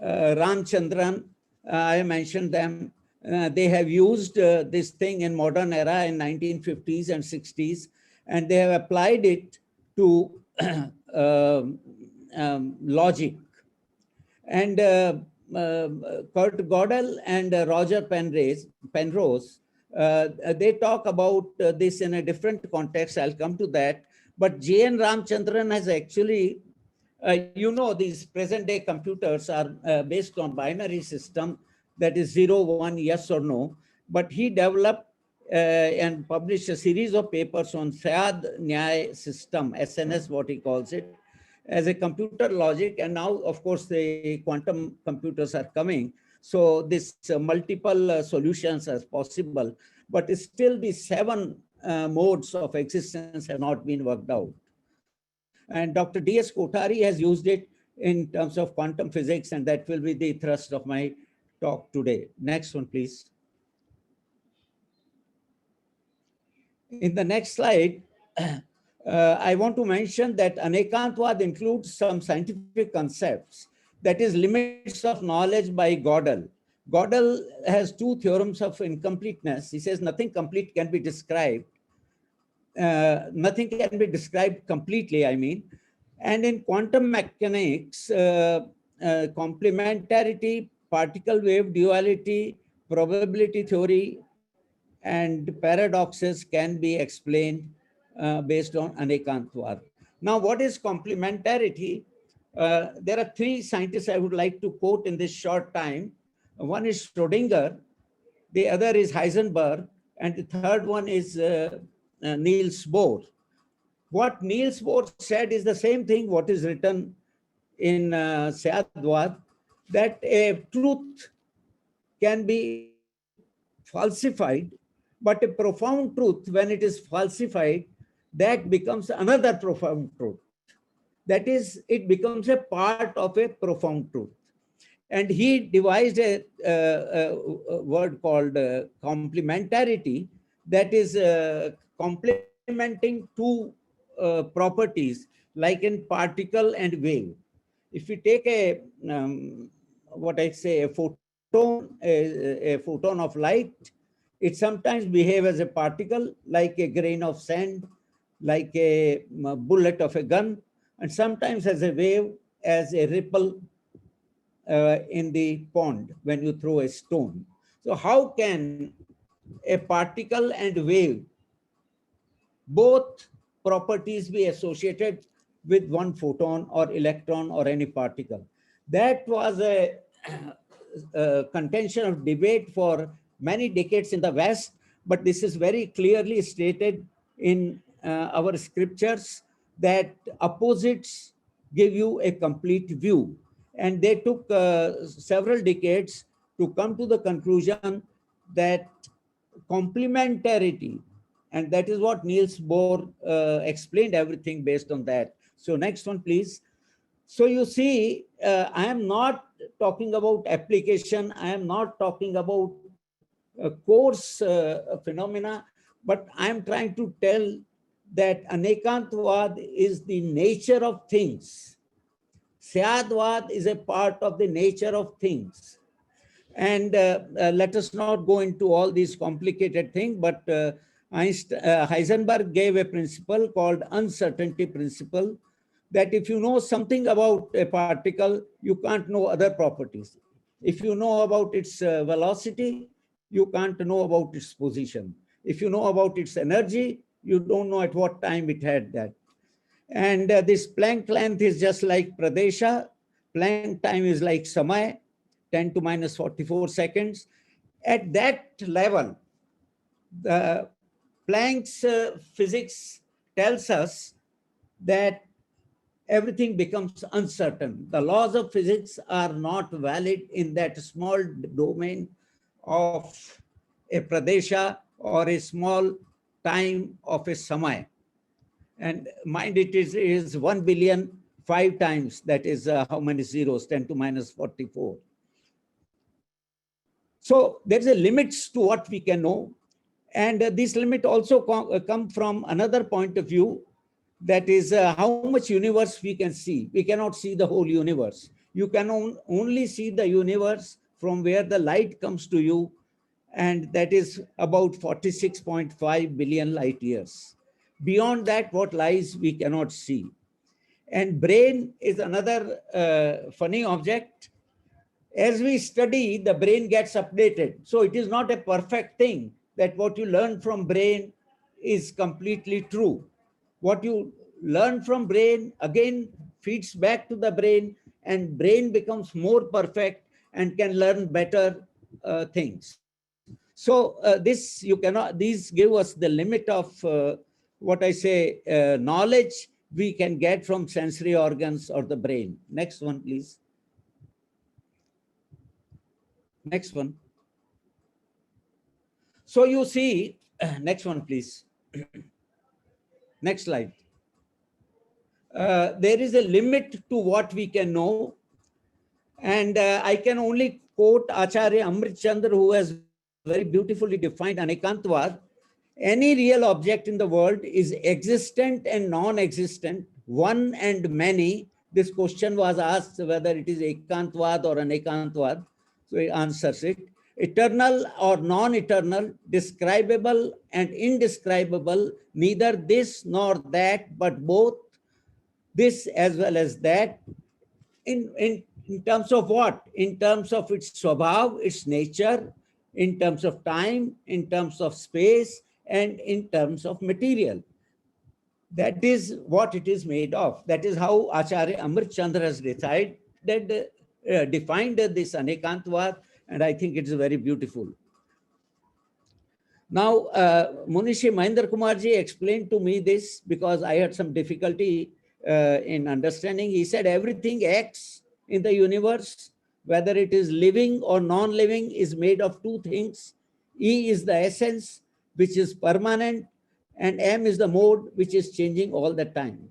S10: Ramchandran, I mentioned them. They have used this thing in modern era in 1950s and 60s, and they have applied it to logic. And Kurt Gödel and Roger Penrose, they talk about this in a different context. I'll come to that. But J.N. Ramchandran has actually, you know, these present day computers are based on binary system that is 0, 1, yes or no. But he developed and published a series of papers on Syad Nyay system, SNS, what he calls it, as a computer logic. And now, of course, the quantum computers are coming. So this multiple solutions are possible, but still the 7 modes of existence have not been worked out. And Dr. D.S. Kothari has used it in terms of quantum physics, and that will be the thrust of my talk today. Next one, please. In the next slide, I want to mention that Anekantvad includes some scientific concepts, that is limits of knowledge by Gödel. Gödel has 2 theorems of incompleteness. He says nothing complete can be described. Nothing can be described completely, I mean. And in quantum mechanics, complementarity, particle wave duality, probability theory, and paradoxes can be explained based on Anekantvad. Now, what is complementarity? There are 3 scientists I would like to quote in this short time. One is Schrödinger, the other is Heisenberg, and the third one is Niels Bohr. What Niels Bohr said is the same thing what is written in Syadvad, that a truth can be falsified, but a profound truth, when it is falsified, that becomes another profound truth. That is, it becomes a part of a profound truth. And he devised a word called complementarity, that is complementing 2 properties, like in particle and wave. If you take a, what I say, a photon a photon of light. It sometimes behaves as a particle, like a grain of sand, like a bullet of a gun, and sometimes as a wave, as a ripple in the pond when you throw a stone. So how can a particle and wave, both properties, be associated with one photon or electron or any particle? That was a contention of debate for many decades in the West, but this is very clearly stated in our scriptures that opposites give you a complete view. And they took several decades to come to the conclusion that complementarity, and that is what Niels Bohr explained everything based on that. So next one, please. So you see, I am not talking about application. I am not talking about coarse phenomena, but I am trying to tell that Anekantvad is the nature of things. Syadvad is a part of the nature of things. And let us not go into all these complicated things, but Heisenberg gave a principle called uncertainty principle, that if you know something about a particle, you can't know other properties. If you know about its velocity, you can't know about its position. If you know about its energy, you don't know at what time it had that. And this Planck length is just like Pradesha. Planck time is like Samay, 10 to minus 44 seconds. At that level, the Planck's physics tells us that everything becomes uncertain. The laws of physics are not valid in that small domain of a Pradesha or a small time of a Samay. And mind, it is 1 billion 5 times. That is how many zeros? 10 to minus 44. So there's a limits to what we can know. And this limit also come from another point of view, that is how much universe we can see. We cannot see the whole universe. You can only see the universe from where the light comes to you, and that is about 46.5 billion light years. Beyond that, what lies, we cannot see. And brain is another funny object. As we study, the brain gets updated. So it is not a perfect thing that what you learn from brain is completely true. What you learn from brain again feeds back to the brain, and brain becomes more perfect and can learn better things. So this you cannot, these give us the limit of what I say, knowledge we can get from sensory organs or the brain. Next one, please. Next one. So you see, next one, please. Next slide. There is a limit to what we can know. And I can only quote Acharya Amrit Chandra, who has very beautifully defined Anekantvad. Any real object in the world is existent and non-existent, one and many. This question was asked whether it is Ekantvad or Anekantvad. So he answers it. Eternal or non-eternal, describable and indescribable, neither this nor that, but both, this as well as that. In terms of what? In terms of its swabhav, its nature, in terms of time, in terms of space, and in terms of material. That is what it is made of. That is how Acharya Amrit Chandra has defined this Anekantvad, and I think it is very beautiful. Now, Munishi Mahendra Kumarji explained to me this because I had some difficulty in understanding. He said everything X in the universe, whether it is living or non-living, is made of two things. E is the essence, which is permanent, and M is the mode, which is changing all the time.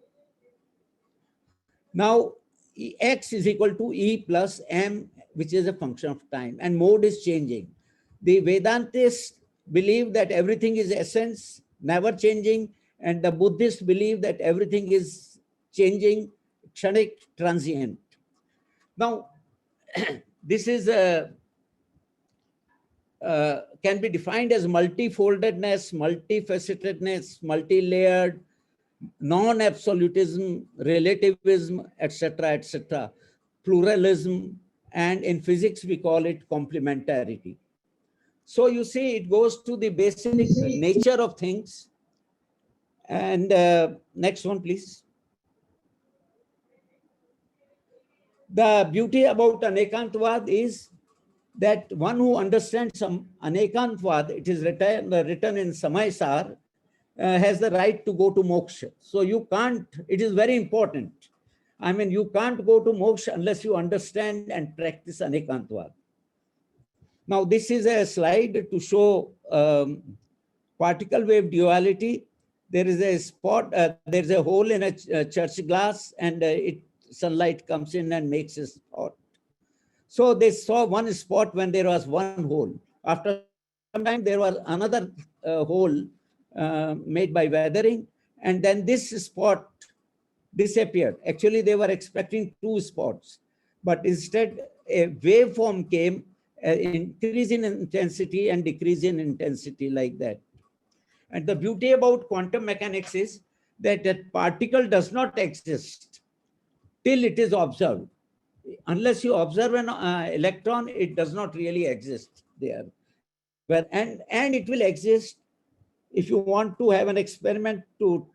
S10: Now, X is equal to E plus M, which is a function of time, and mode is changing. The Vedantists believe that everything is essence, never changing, and the Buddhists believe that everything is changing, kshanik, transient. Now, this is can be defined as multifoldedness, multifacetedness, multi-layered, non-absolutism, relativism, etc., etc., pluralism, and in physics we call it complementarity. So you see, it goes to the basic nature of things. And next one, please. The beauty about Anekantvad is that one who understands some Anekantvad, it is written in Samaysar, has the right to go to moksha. So you can't, it is very important. I mean, you can't go to moksha unless you understand and practice Anekantvad. Now, this is a slide to show particle wave duality. There is a spot, there's a hole in a church glass, and sunlight comes in and makes a spot. So they saw one spot when there was one hole. After some time, there was another hole made by weathering, and then this spot disappeared. Actually, they were expecting two spots, but instead a waveform came, increase in intensity and decrease in intensity like that. And the beauty about quantum mechanics is that that particle does not exist till it is observed. Unless you observe an electron, it does not really exist there. But, and it will exist if you want to have an experiment to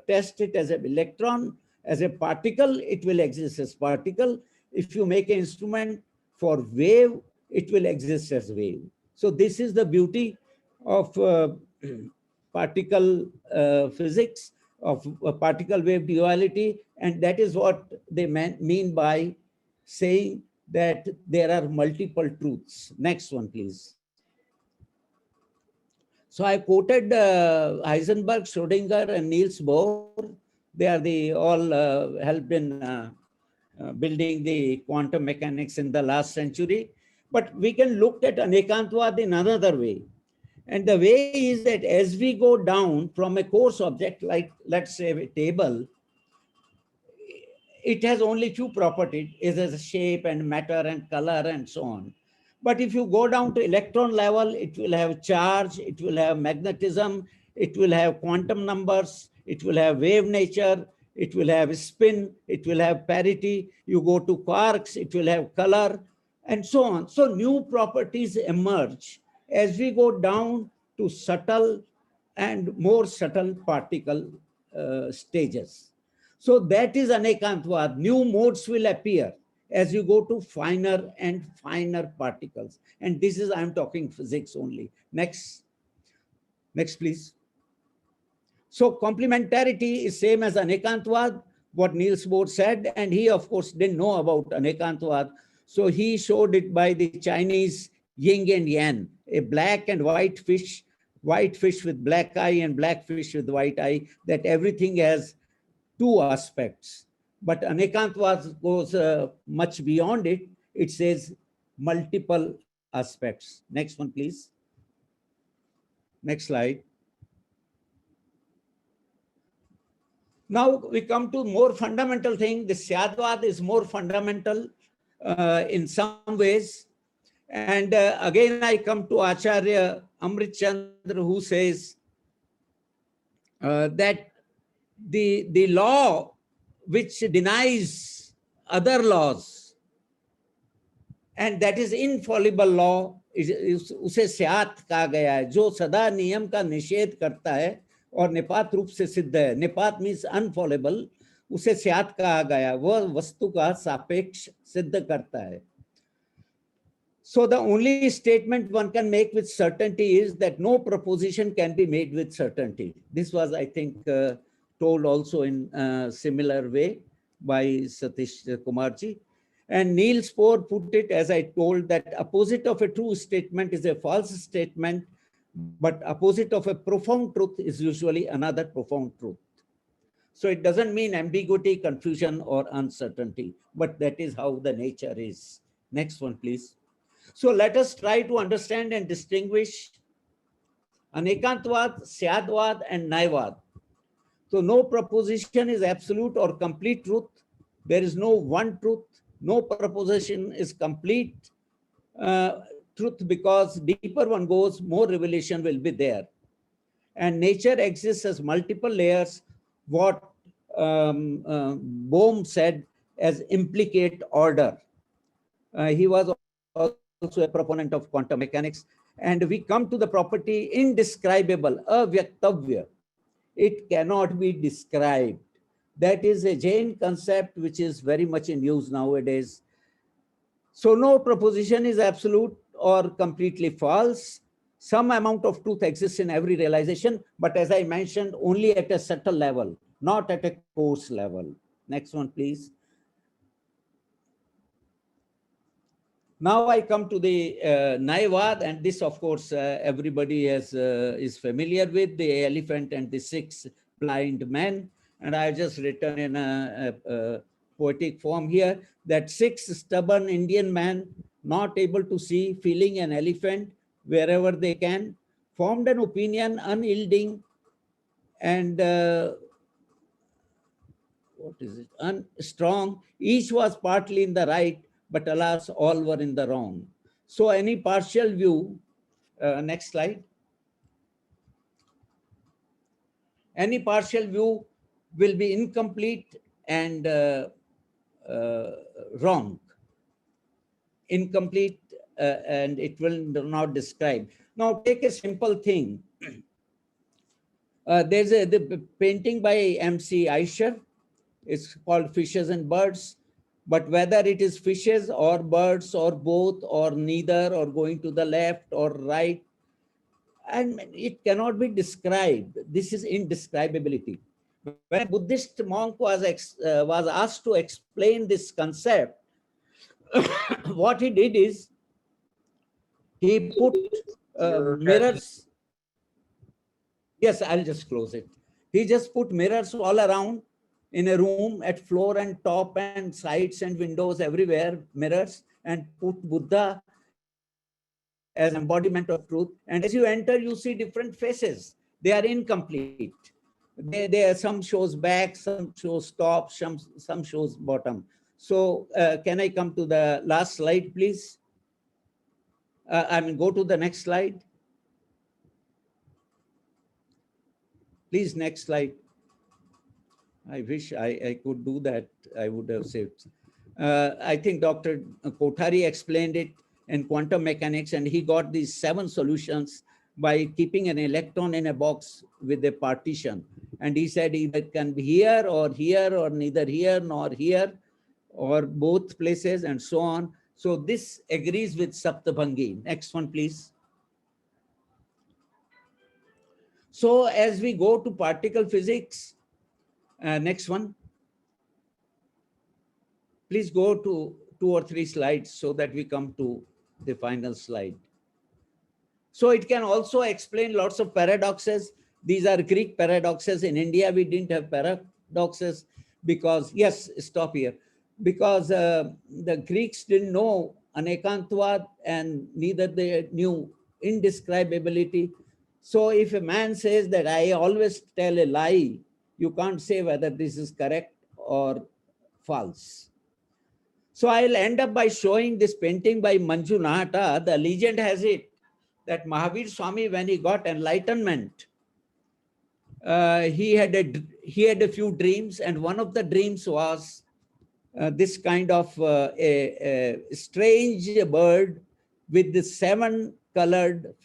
S10: test it as an electron, as a particle, it will exist as particle. If you make an instrument for wave, it will exist as wave. So this is the beauty of particle physics, of particle wave duality, and that is what they mean by saying that there are multiple truths. Next one, please. So I quoted Heisenberg, Schrodinger, and Niels Bohr. They are the all helped in building the quantum mechanics in the last century. But we can look at Anekantvad in another way. And the way is that as we go down from a coarse object, like let's say a table, it has only few properties. It has a shape and matter and color and so on. But if you go down to electron level, it will have charge, it will have magnetism, it will have quantum numbers, it will have wave nature, it will have spin, it will have parity. You go to quarks, it will have color, and so on. So new properties emerge as we go down to subtle and more subtle particle stages. So that is Anekantvad. New modes will appear as you go to finer and finer particles. And this is, I'm talking physics only. Next, please. So complementarity is same as Anekantvad, what Niels Bohr said, and he of course didn't know about Anekantvad. So he showed it by the Chinese yin and yang, a black and white fish with black eye and black fish with white eye, that everything has two aspects. But Anekantvad goes much beyond it. It says multiple aspects. Next one, please. Next slide. Now we come to more fundamental thing. The Syadvad is more fundamental in some ways. And again, I come to Acharya Amrit Chandra, who says that the law which denies other laws, and that is infallible law, उसे स्यात कहा गया है, जो सदा नियम का निषेध करता है और निपात रूप से सिद्ध है. निपात मीन्स अनफॉलेबल, उसे स्यात कहा गया, वह वस्तु का सापेक्ष सिद्ध करता है. So the only statement one can make with certainty is that no proposition can be made with certainty. This was, I think, told also in a similar way by Satish Kumarji. And Niels Bohr put it, as I told, that opposite of a true statement is a false statement, but opposite of a profound truth is usually another profound truth. So it doesn't mean ambiguity, confusion, or uncertainty, but that is how the nature is. Next one, please. So let us try to understand and distinguish Anekantvad, Syadvad, and Naivad. So no proposition is absolute or complete truth. There is no one truth. No proposition is complete. truth, because deeper one goes, more revelation will be there. And nature exists as multiple layers, what Bohm said as implicate order. He was also a proponent of quantum mechanics. And we come to the property indescribable, avyaktavya. It cannot be described. That is a Jain concept which is very much in use nowadays. So no proposition is absolute or completely false. Some amount of truth exists in every realization, but as I mentioned, only at a subtle level, not at a coarse level. Next one, please. Now I come to the Naivad, and this, of course, everybody is familiar with, the elephant and the 6 blind men. And I just written in a poetic form here that 6 stubborn Indian men, not able to see, feeling an elephant wherever they can, formed an opinion unyielding and strong. Each was partly in the right, but alas, all were in the wrong. So any partial view, next slide. Any partial view will be incomplete and wrong. Incomplete and it will not describe. Now take a simple thing. There's the painting by M.C. Aisher. It's called Fishes and Birds. But whether it is fishes or birds or both or neither or going to the left or right, and it cannot be described. This is indescribability. When a Buddhist monk was asked to explain this concept, what he did is he put mirrors. Yes, I'll just close it. He just put mirrors all around in a room at floor and top and sides and windows everywhere, mirrors, and put Buddha as embodiment of truth. And as you enter, you see different faces. They are incomplete. They are, some shows back, some shows top, some shows bottom. So can I come to the last slide, please? Go to the next slide. Please, next slide. I wish I could do that. I would have saved. I think Dr. Kothari explained it in quantum mechanics, and he got these 7 solutions by keeping an electron in a box with a partition. And he said either it can be here, or neither here nor here, or both places, and so on. So this agrees with Saptabhangi. Next one, please. So as we go to particle physics, next one. Please go to 2 or 3 slides so that we come to the final slide. So it can also explain lots of paradoxes. These are Greek paradoxes. In India, we didn't have paradoxes because, yes, stop here. Because the Greeks didn't know anekantvad and neither they knew indescribability. So if a man says that I always tell a lie, you can't say whether this is correct or false. So I'll end up by showing this painting by Manjunata. The legend has it that Mahavir Swami, when he got enlightenment, he had a few dreams, and one of the dreams was this kind of a strange bird with the 7 colored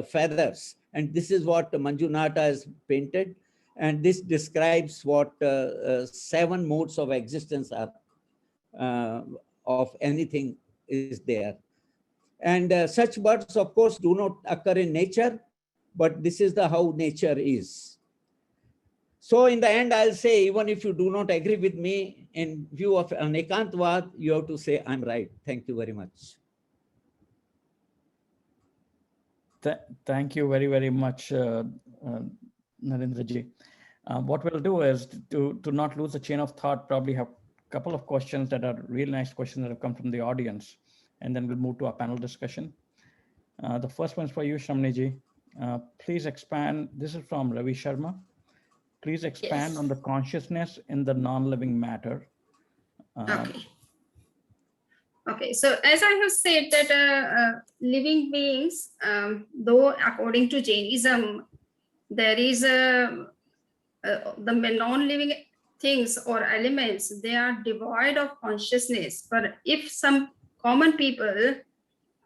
S10: feathers. And this is what Manjunata has painted. And this describes what 7 modes of existence are of anything is there. And such birds, of course, do not occur in nature, but this is how nature is. So in the end, I'll say, even if you do not agree with me in view of Anekantvad, you have to say, I'm right. Thank you very much.
S5: Thank you very, very much, Narendraji. What we'll do is to not lose the chain of thought, probably have a couple of questions that are really nice questions that have come from the audience, and then we'll move to our panel discussion. The first one is for you, Shamniji. Please expand. This is from Ravi Sharma. Please expand on the consciousness in the non-living matter.
S9: Okay. Okay, so as I have said that living beings, though according to Jainism, there is the non-living things or elements, they are devoid of consciousness. But if some common people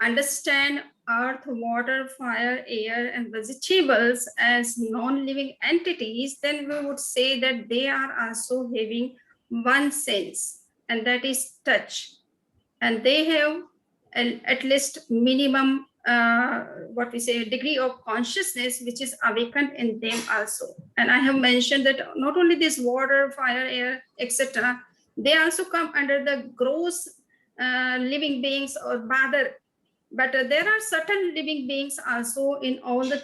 S9: understand earth, water, fire, air, and vegetables as non-living entities, then we would say that they are also having one sense, and that is touch. And they have at least minimum what we say degree of consciousness which is awakened in them also. And I have mentioned that not only this water, fire, air, etc., they also come under the gross living beings or rather, but there are certain living beings also in all the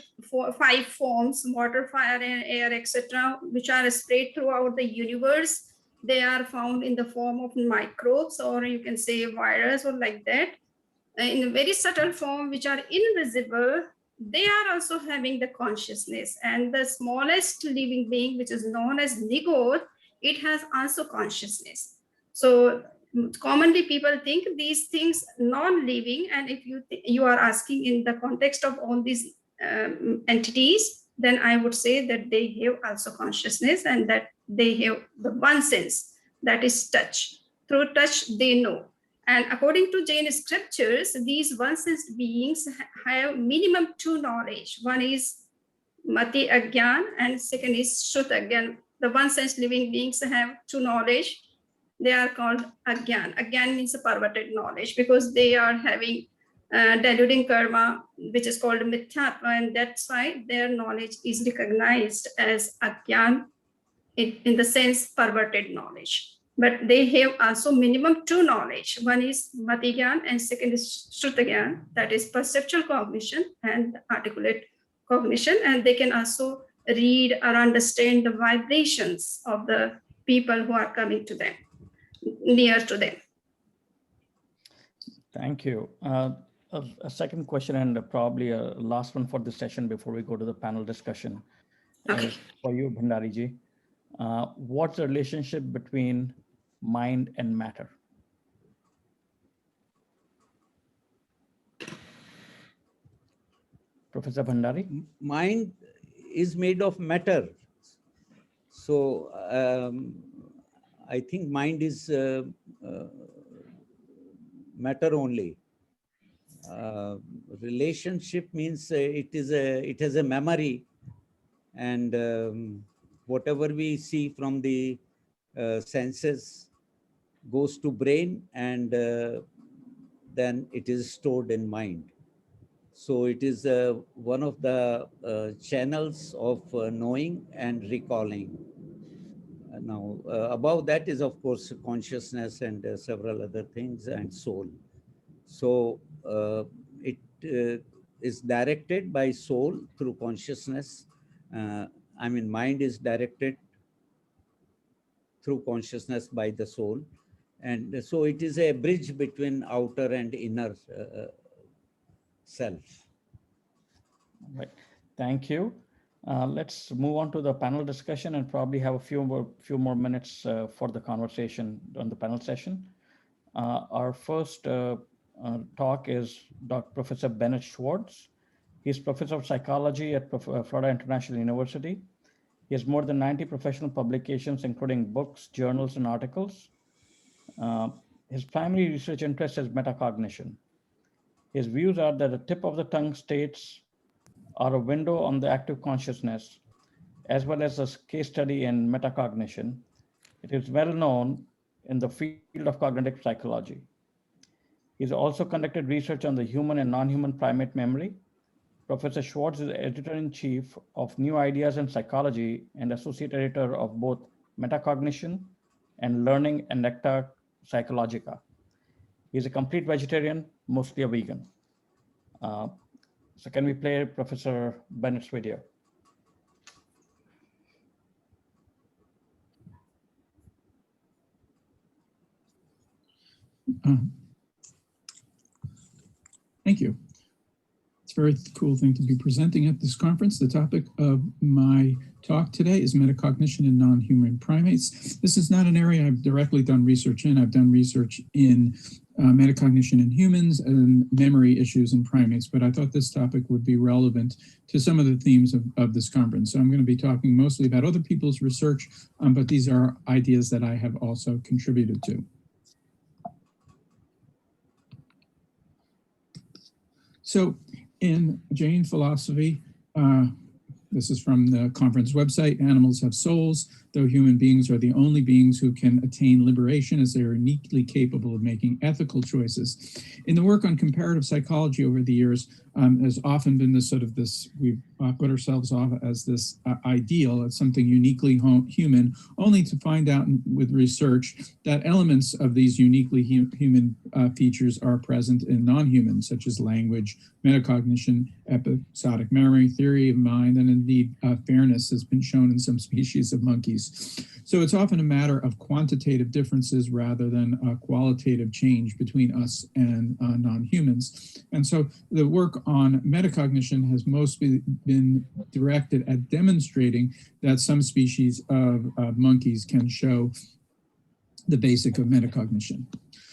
S9: five forms, water, fire, and air, etc., which are spread throughout the universe. They are found in the form of microbes, or you can say virus or like that, in a very subtle form, which are invisible. They are also having the consciousness. And the smallest living being, which is known as Nigor, it has also consciousness. So commonly people think these things non-living, and if you are asking in the context of all these entities, then I would say that they have also consciousness and that they have the one sense, that is touch. Through touch, they know. And according to Jain scriptures, these one-sensed beings have minimum two knowledge. One is Mati Agyan and second is Shut Agyan. The one-sensed living beings have two knowledge. They are called Agyan. Agyan means a perverted knowledge because they are having deluding karma, which is called Mithyatva, and that's why their knowledge is recognized as Agyan in the sense perverted knowledge. But they have also minimum two knowledge. One is Matigyan and second is Shrutagyan, that is perceptual cognition and articulate cognition. And they can also read or understand the vibrations of the people who are coming to them, near to them.
S5: Thank you. A second question and probably a last one for this session before we go to the panel discussion.
S9: Okay.
S5: For you, Bhandari ji. What's the relationship between mind and matter? Professor Bhandari?
S10: Mind is made of matter. So I think mind is matter only. Relationship means it has a memory, and whatever we see from the senses goes to brain, and then it is stored in mind. So it is one of the channels of knowing and recalling. Now, above that is, of course, consciousness and several other things and soul. So it is directed by soul through consciousness. I mean, mind is directed through consciousness by the soul. And so it is a bridge between outer and inner self.
S5: Right. Thank you. Let's move on to the panel discussion and probably have a few more minutes for the conversation on the panel session. Our first talk is Professor Bennett Schwartz. He's professor of psychology at Florida International University. He has more than 90 professional publications, including books, journals, and articles. His primary research interest is metacognition. His views are that the tip of the tongue states are a window on the active consciousness, as well as a case study in metacognition. It is well known in the field of cognitive psychology. He's also conducted research on the human and non-human primate memory. Professor Schwartz is editor-in-chief of New Ideas in Psychology and associate editor of both Metacognition and Learning and Nectar Psychologica. He's a complete vegetarian, mostly a vegan. So can we play Professor Bennett's video?
S11: Thank you. It's a very cool thing to be presenting at this conference. The topic of my talk today is metacognition in non-human primates. This is not an area I've directly done research in. I've done research in metacognition in humans and memory issues in primates, but I thought this topic would be relevant to some of the themes of this conference. So I'm going to be talking mostly about other people's research, but these are ideas that I have also contributed to. So in Jain philosophy, this is from the conference website, animals have souls, though human beings are the only beings who can attain liberation as they are uniquely capable of making ethical choices. In the work on comparative psychology over the years, there's often been this we've put ourselves off as this ideal, as something uniquely human, only to find out with research that elements of these uniquely human features are present in non-humans, such as language, metacognition, episodic memory, theory of mind, and indeed fairness has been shown in some species of monkeys. So it's often a matter of quantitative differences rather than a qualitative change between us and non-humans. And so the work on metacognition has mostly been directed at demonstrating that some species of monkeys can show the basic of metacognition.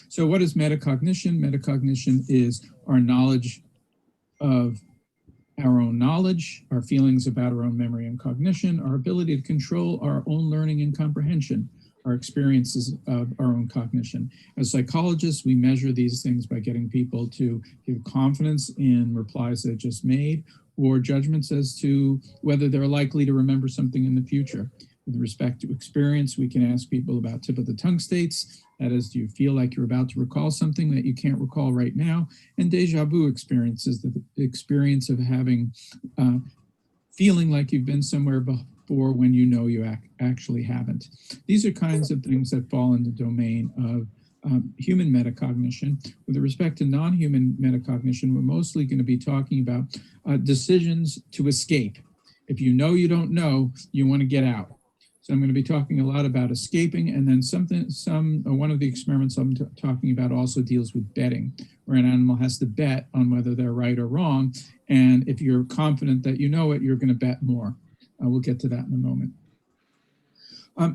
S11: So what is metacognition? Metacognition is our knowledge of our own knowledge, our feelings about our own memory and cognition, our ability to control our own learning and comprehension, our experiences of our own cognition. As psychologists, we measure these things by getting people to give confidence in replies they just made or judgments as to whether they're likely to remember something in the future. With respect to experience, we can ask people about tip of the tongue states. That is, do you feel like you're about to recall something that you can't recall right now? And deja vu experiences, the experience of having, feeling like you've been somewhere before when you know you actually haven't. These are kinds of things that fall in the domain of human metacognition. With respect to non-human metacognition, we're mostly going to be talking about decisions to escape. If you know you don't know, you want to get out. So I'm going to be talking a lot about escaping, and then one of the experiments I'm talking about also deals with betting, where an animal has to bet on whether they're right or wrong. And if you're confident that you know it, you're going to bet more. We'll get to that in a moment.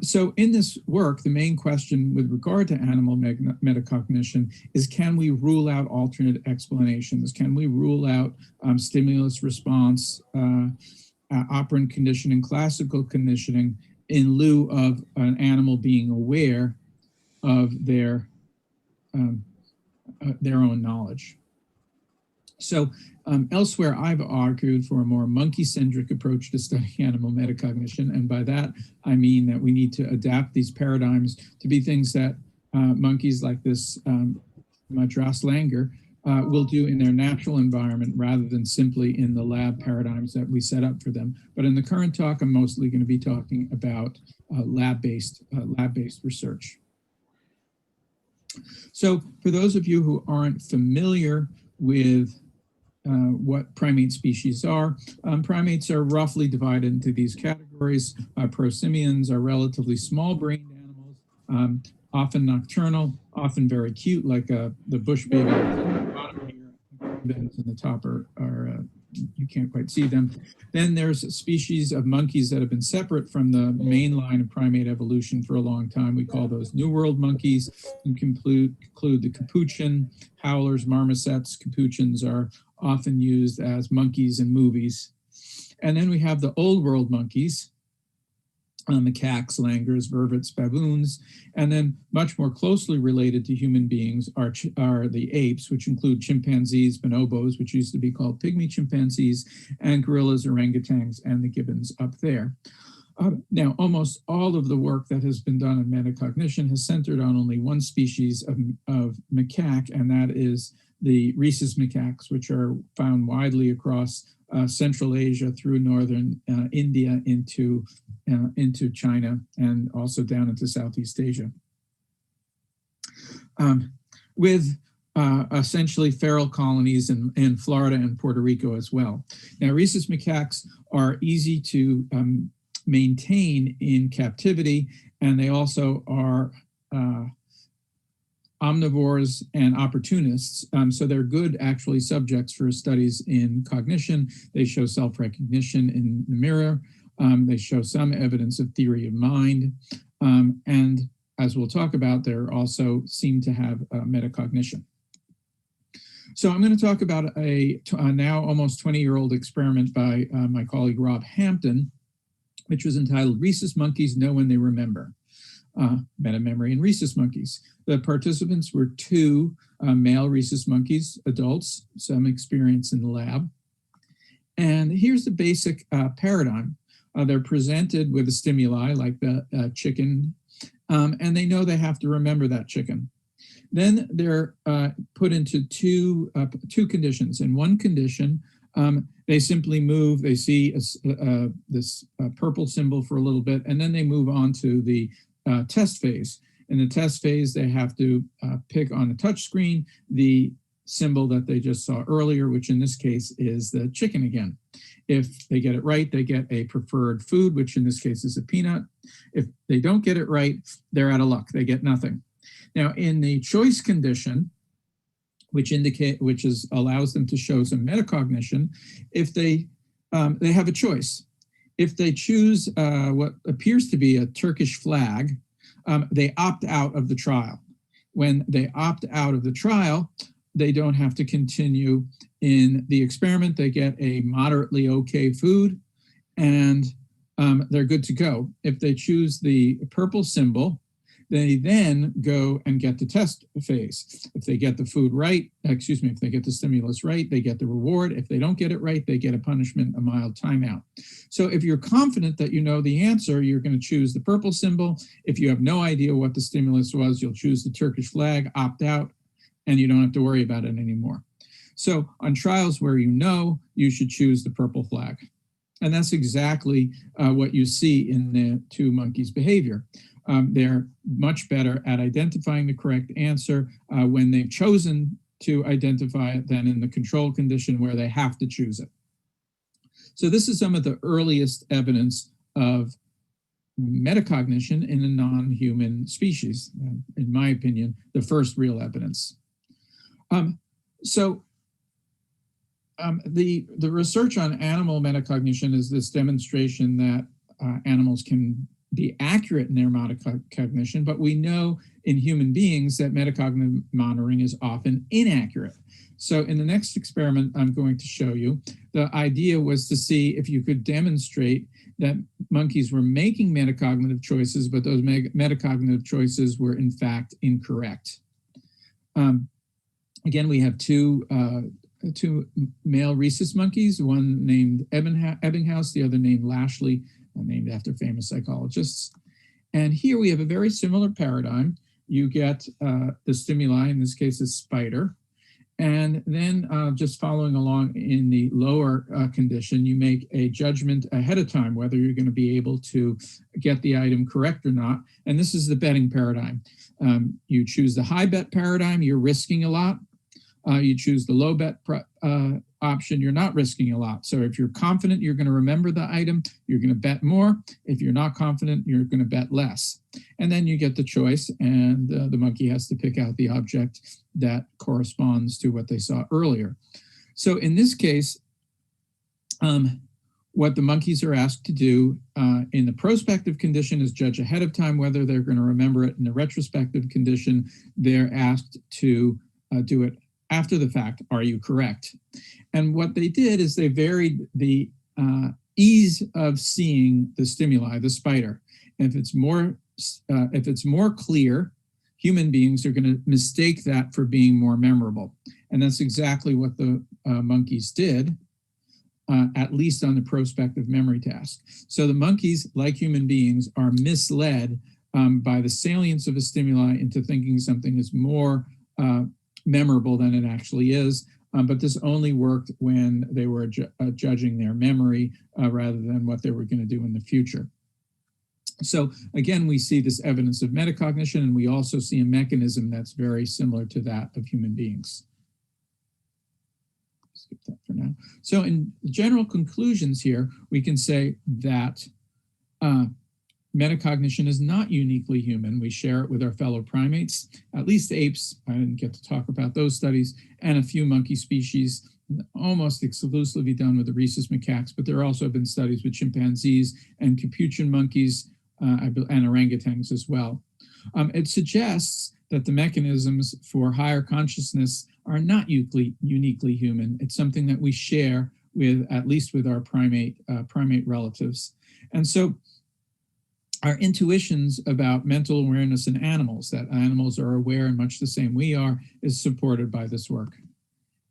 S11: So in this work, the main question with regard to animal metacognition is, can we rule out alternate explanations? Can we rule out stimulus response, operant conditioning, classical conditioning, in lieu of an animal being aware of their own knowledge? So elsewhere, I've argued for a more monkey-centric approach to studying animal metacognition. And by that, I mean that we need to adapt these paradigms to be things that monkeys like this Madras langur will do in their natural environment rather than simply in the lab paradigms that we set up for them. But in the current talk, I'm mostly going to be talking about lab-based research. So for those of you who aren't familiar with what primate species are, primates are roughly divided into these categories. Prosimians are relatively small-brained animals, often nocturnal, often very cute, like the bush baby at the bottom here. In the top are you can't quite see them. Then there's species of monkeys that have been separate from the main line of primate evolution for a long time. We call those New World monkeys, and include the capuchin, howlers, marmosets. Capuchins are often used as monkeys in movies. And then we have the Old World monkeys, macaques, langurs, vervets, baboons, and then much more closely related to human beings are the apes, which include chimpanzees, bonobos, which used to be called pygmy chimpanzees, and gorillas, orangutans, and the gibbons up there. Now, almost all of the work that has been done in metacognition has centered on only one species of macaque, and that is the rhesus macaques, which are found widely across Central Asia through northern India into China and also down into Southeast Asia. With essentially feral colonies in Florida and Puerto Rico as well. Now, rhesus macaques are easy to maintain in captivity, and they also are omnivores and opportunists. So they're good actually subjects for studies in cognition. They show self-recognition in the mirror. They show some evidence of theory of mind. And as we'll talk about, they also seem to have metacognition. So I'm going to talk about a now almost 20-year-old experiment by my colleague Rob Hampton, which was entitled Rhesus Monkeys Know When They Remember, Meta-Memory in Rhesus Monkeys. The participants were two male rhesus monkeys, adults, some experience in the lab. And here's the basic paradigm. They're presented with a stimuli like the chicken, and they know they have to remember that chicken. Then they're put into two conditions. In one condition, they simply move, they see this purple symbol for a little bit, and then they move on to the test phase. In the test phase, they have to pick on a touch screen the symbol that they just saw earlier, which in this case is the chicken again. If they get it right, they get a preferred food, which in this case is a peanut. If they don't get it right, they're out of luck, they get nothing. Now, in the choice condition, which allows them to show some metacognition, if they have a choice. If they choose what appears to be a Turkish flag, they opt out of the trial. When they opt out of the trial, they don't have to continue in the experiment. They get a moderately okay food, and they're good to go. If they choose the purple symbol, they then go and get the test phase. If they get the food right, if they get the stimulus right, they get the reward. If they don't get it right, they get a punishment, a mild timeout. So if you're confident that you know the answer, you're going to choose the purple symbol. If you have no idea what the stimulus was, you'll choose the Turkish flag, opt out, and you don't have to worry about it anymore. So on trials where you know, you should choose the purple flag. And that's exactly what you see in the two monkeys' behavior. They're much better at identifying the correct answer when they've chosen to identify it than in the control condition where they have to choose it. So this is some of the earliest evidence of metacognition in a non-human species. In my opinion, the first real evidence. The research on animal metacognition is this demonstration that animals can be accurate in their metacognition, but we know in human beings that metacognitive monitoring is often inaccurate. So in the next experiment I'm going to show you, the idea was to see if you could demonstrate that monkeys were making metacognitive choices, but those metacognitive choices were in fact incorrect. Again, we have two male rhesus monkeys, one named Ebbinghaus, the other named Lashley, named after famous psychologists. And here we have a very similar paradigm. You get the stimuli, in this case a spider, and then just following along in the lower condition, you make a judgment ahead of time whether you're going to be able to get the item correct or not. And this is the betting paradigm. You choose the high bet paradigm, you're risking a lot. You choose the low bet option, you're not risking a lot. So if you're confident you're going to remember the item, you're going to bet more. If you're not confident, you're going to bet less. And then you get the choice, and the monkey has to pick out the object that corresponds to what they saw earlier. So in this case, what the monkeys are asked to do in the prospective condition is judge ahead of time whether they're going to remember it. In the retrospective condition, they're asked to do it after the fact. Are you correct? And what they did is they varied the ease of seeing the stimuli, the spider. If it's more clear, human beings are going to mistake that for being more memorable. And that's exactly what the monkeys did, at least on the prospective memory task. So the monkeys, like human beings, are misled by the salience of a stimuli into thinking something is more memorable than it actually is. But this only worked when they were judging their memory rather than what they were going to do in the future. So again, we see this evidence of metacognition, and we also see a mechanism that's very similar to that of human beings. Skip that for now. So in general conclusions here, we can say that metacognition is not uniquely human. We share it with our fellow primates, at least apes. I didn't get to talk about those studies, and a few monkey species, almost exclusively done with the rhesus macaques, but there also have been studies with chimpanzees and capuchin monkeys and orangutans as well. It suggests that the mechanisms for higher consciousness are not uniquely human. It's something that we share with, at least with our primate relatives. And so our intuitions about mental awareness in animals, that animals are aware in much the same we are, is supported by this work.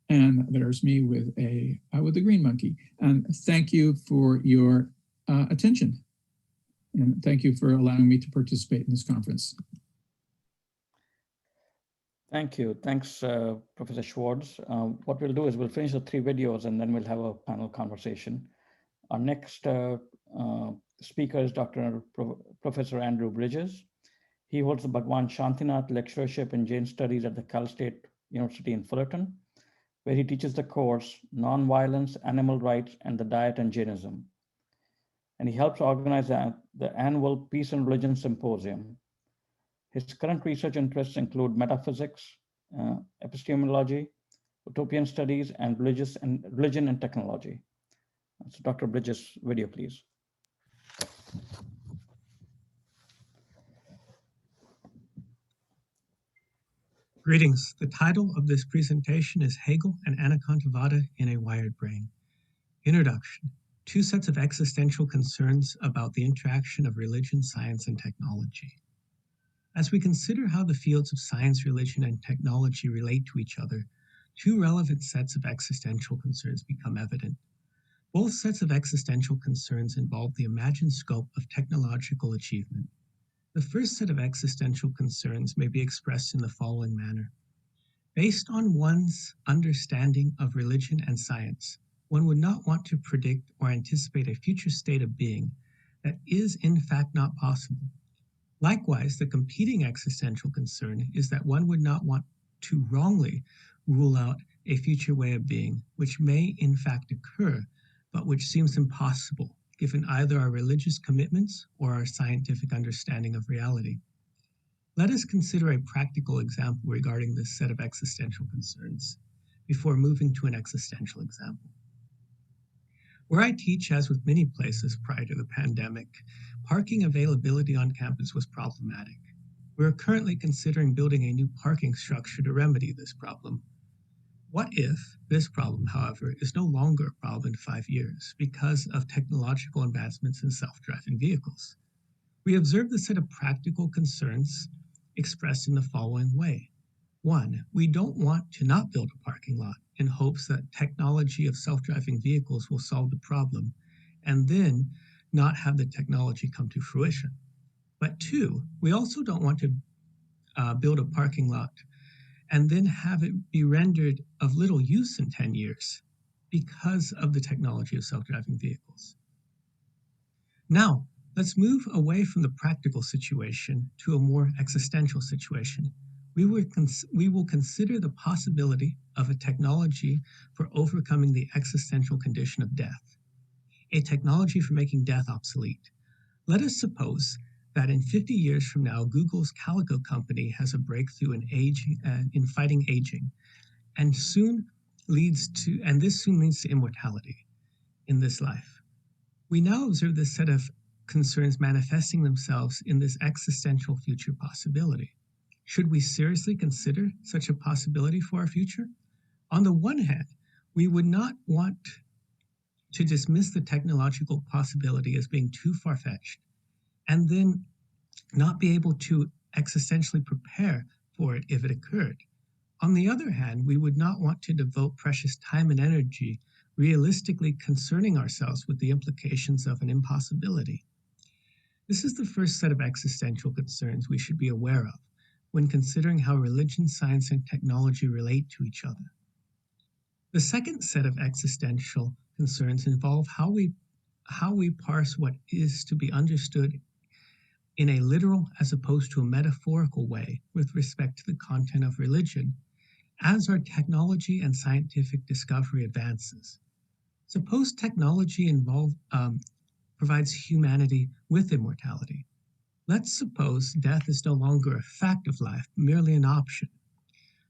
S11: And there's me with the green monkey. And thank you for your attention. And thank you for allowing me to participate in this conference.
S5: Thank you. Thanks, Professor Schwartz. What we'll do is we'll finish the 3 videos and then we'll have a panel conversation. Our next speaker is Professor Andrew Bridges. He holds the Bhagwan Shantinath Lectureship in Jain Studies at the Cal State University in Fullerton, where he teaches the course Nonviolence, Animal Rights, and the Diet and Jainism. And he helps organize the annual Peace and Religion Symposium. His current research interests include metaphysics, epistemology, utopian studies, and religion and technology. So Dr. Bridges, video, please.
S12: Greetings. The title of this presentation is Hegel and Anacontavada in a Wired Brain. Introduction. 2 sets of existential concerns about the interaction of religion, science, and technology. As we consider how the fields of science, religion, and technology relate to each other, 2 relevant sets of existential concerns become evident. Both sets of existential concerns involve the imagined scope of technological achievement. The first set of existential concerns may be expressed in the following manner. Based on one's understanding of religion and science, one would not want to predict or anticipate a future state of being that is in fact not possible. Likewise, the competing existential concern is that one would not want to wrongly rule out a future way of being, which may in fact occur, but which seems impossible, given either our religious commitments or our scientific understanding of reality. Let us consider a practical example regarding this set of existential concerns before moving to an existential example. Where I teach, as with many places prior to the pandemic, parking availability on campus was problematic. We are currently considering building a new parking structure to remedy this problem. What if this problem, however, is no longer a problem in 5 years because of technological advancements in self-driving vehicles? We observe the set of practical concerns expressed in the following way. 1, we don't want to not build a parking lot in hopes that technology of self-driving vehicles will solve the problem and then not have the technology come to fruition. But 2, we also don't want to build a parking lot and then have it be rendered of little use in 10 years because of the technology of self-driving vehicles. Now, let's move away from the practical situation to a more existential situation. We will consider the possibility of a technology for overcoming the existential condition of death, a technology for making death obsolete. Let us suppose that in 50 years from now, Google's Calico company has a breakthrough in fighting aging, and this soon leads to immortality in this life. We now observe this set of concerns manifesting themselves in this existential future possibility. Should we seriously consider such a possibility for our future? On the one hand, we would not want to dismiss the technological possibility as being too far-fetched, and then not be able to existentially prepare for it if it occurred. On the other hand, we would not want to devote precious time and energy realistically concerning ourselves with the implications of an impossibility. This is the first set of existential concerns we should be aware of when considering how religion, science, and technology relate to each other. The second set of existential concerns involve how we parse what is to be understood in a literal as opposed to a metaphorical way with respect to the content of religion as our technology and scientific discovery advances. Suppose technology provides humanity with immortality. Let's suppose death is no longer a fact of life, merely an option.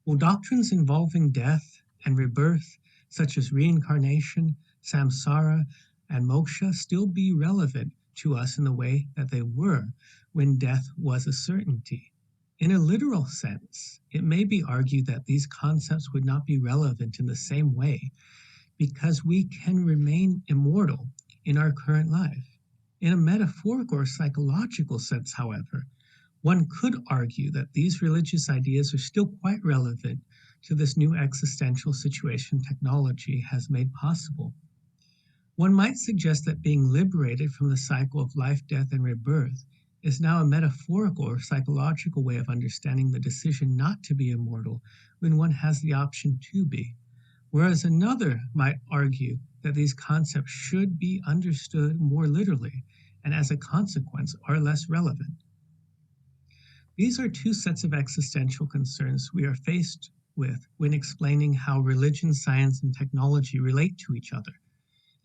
S12: Will doctrines involving death and rebirth, such as reincarnation, samsara, and moksha, still be relevant to us in the way that they were when death was a certainty. In a literal sense, it may be argued that these concepts would not be relevant in the same way because we can remain immortal in our current life. In a metaphorical or psychological sense, however, one could argue that these religious ideas are still quite relevant to this new existential situation technology has made possible. One might suggest that being liberated from the cycle of life, death, and rebirth is now a metaphorical or psychological way of understanding the decision not to be immortal when one has the option to be, whereas another might argue that these concepts should be understood more literally and as a consequence are less relevant. These are two sets of existential concerns we are faced with when explaining how religion, science, and technology relate to each other.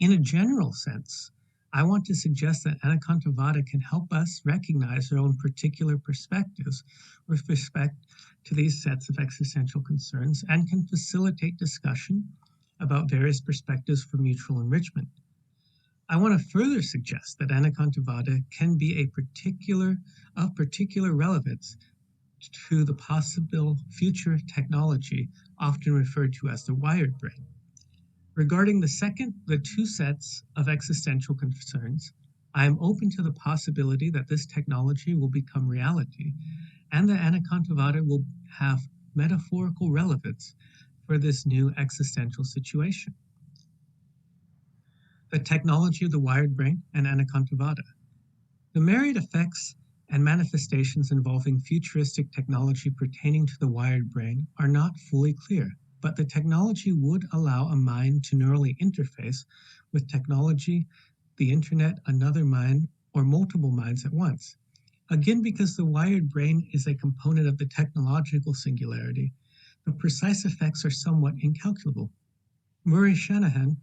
S12: In a general sense, I want to suggest that Anakantivada can help us recognize our own particular perspectives with respect to these sets of existential concerns and can facilitate discussion about various perspectives for mutual enrichment. I want to further suggest that Anakantivada can be of particular relevance to the possible future technology often referred to as the wired brain. Regarding the two sets of existential concerns, I am open to the possibility that this technology will become reality and that Anakantivada will have metaphorical relevance for this new existential situation. The technology of the wired brain and Anakantivada. The myriad effects and manifestations involving futuristic technology pertaining to the wired brain are not fully clear, but the technology would allow a mind to neurally interface with technology, the internet, another mind, or multiple minds at once. Again, because the wired brain is a component of the technological singularity, the precise effects are somewhat incalculable. Murray Shanahan,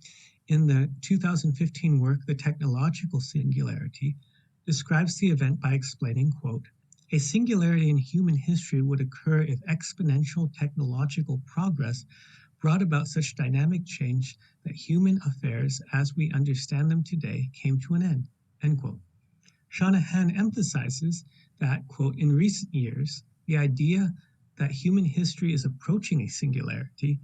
S12: in the 2015 work, The Technological Singularity, describes the event by explaining, quote, "A singularity in human history would occur if exponential technological progress brought about such dynamic change that human affairs as we understand them today came to an end," end quote. Shanahan emphasizes that, quote, "In recent years, the idea that human history is approaching a singularity,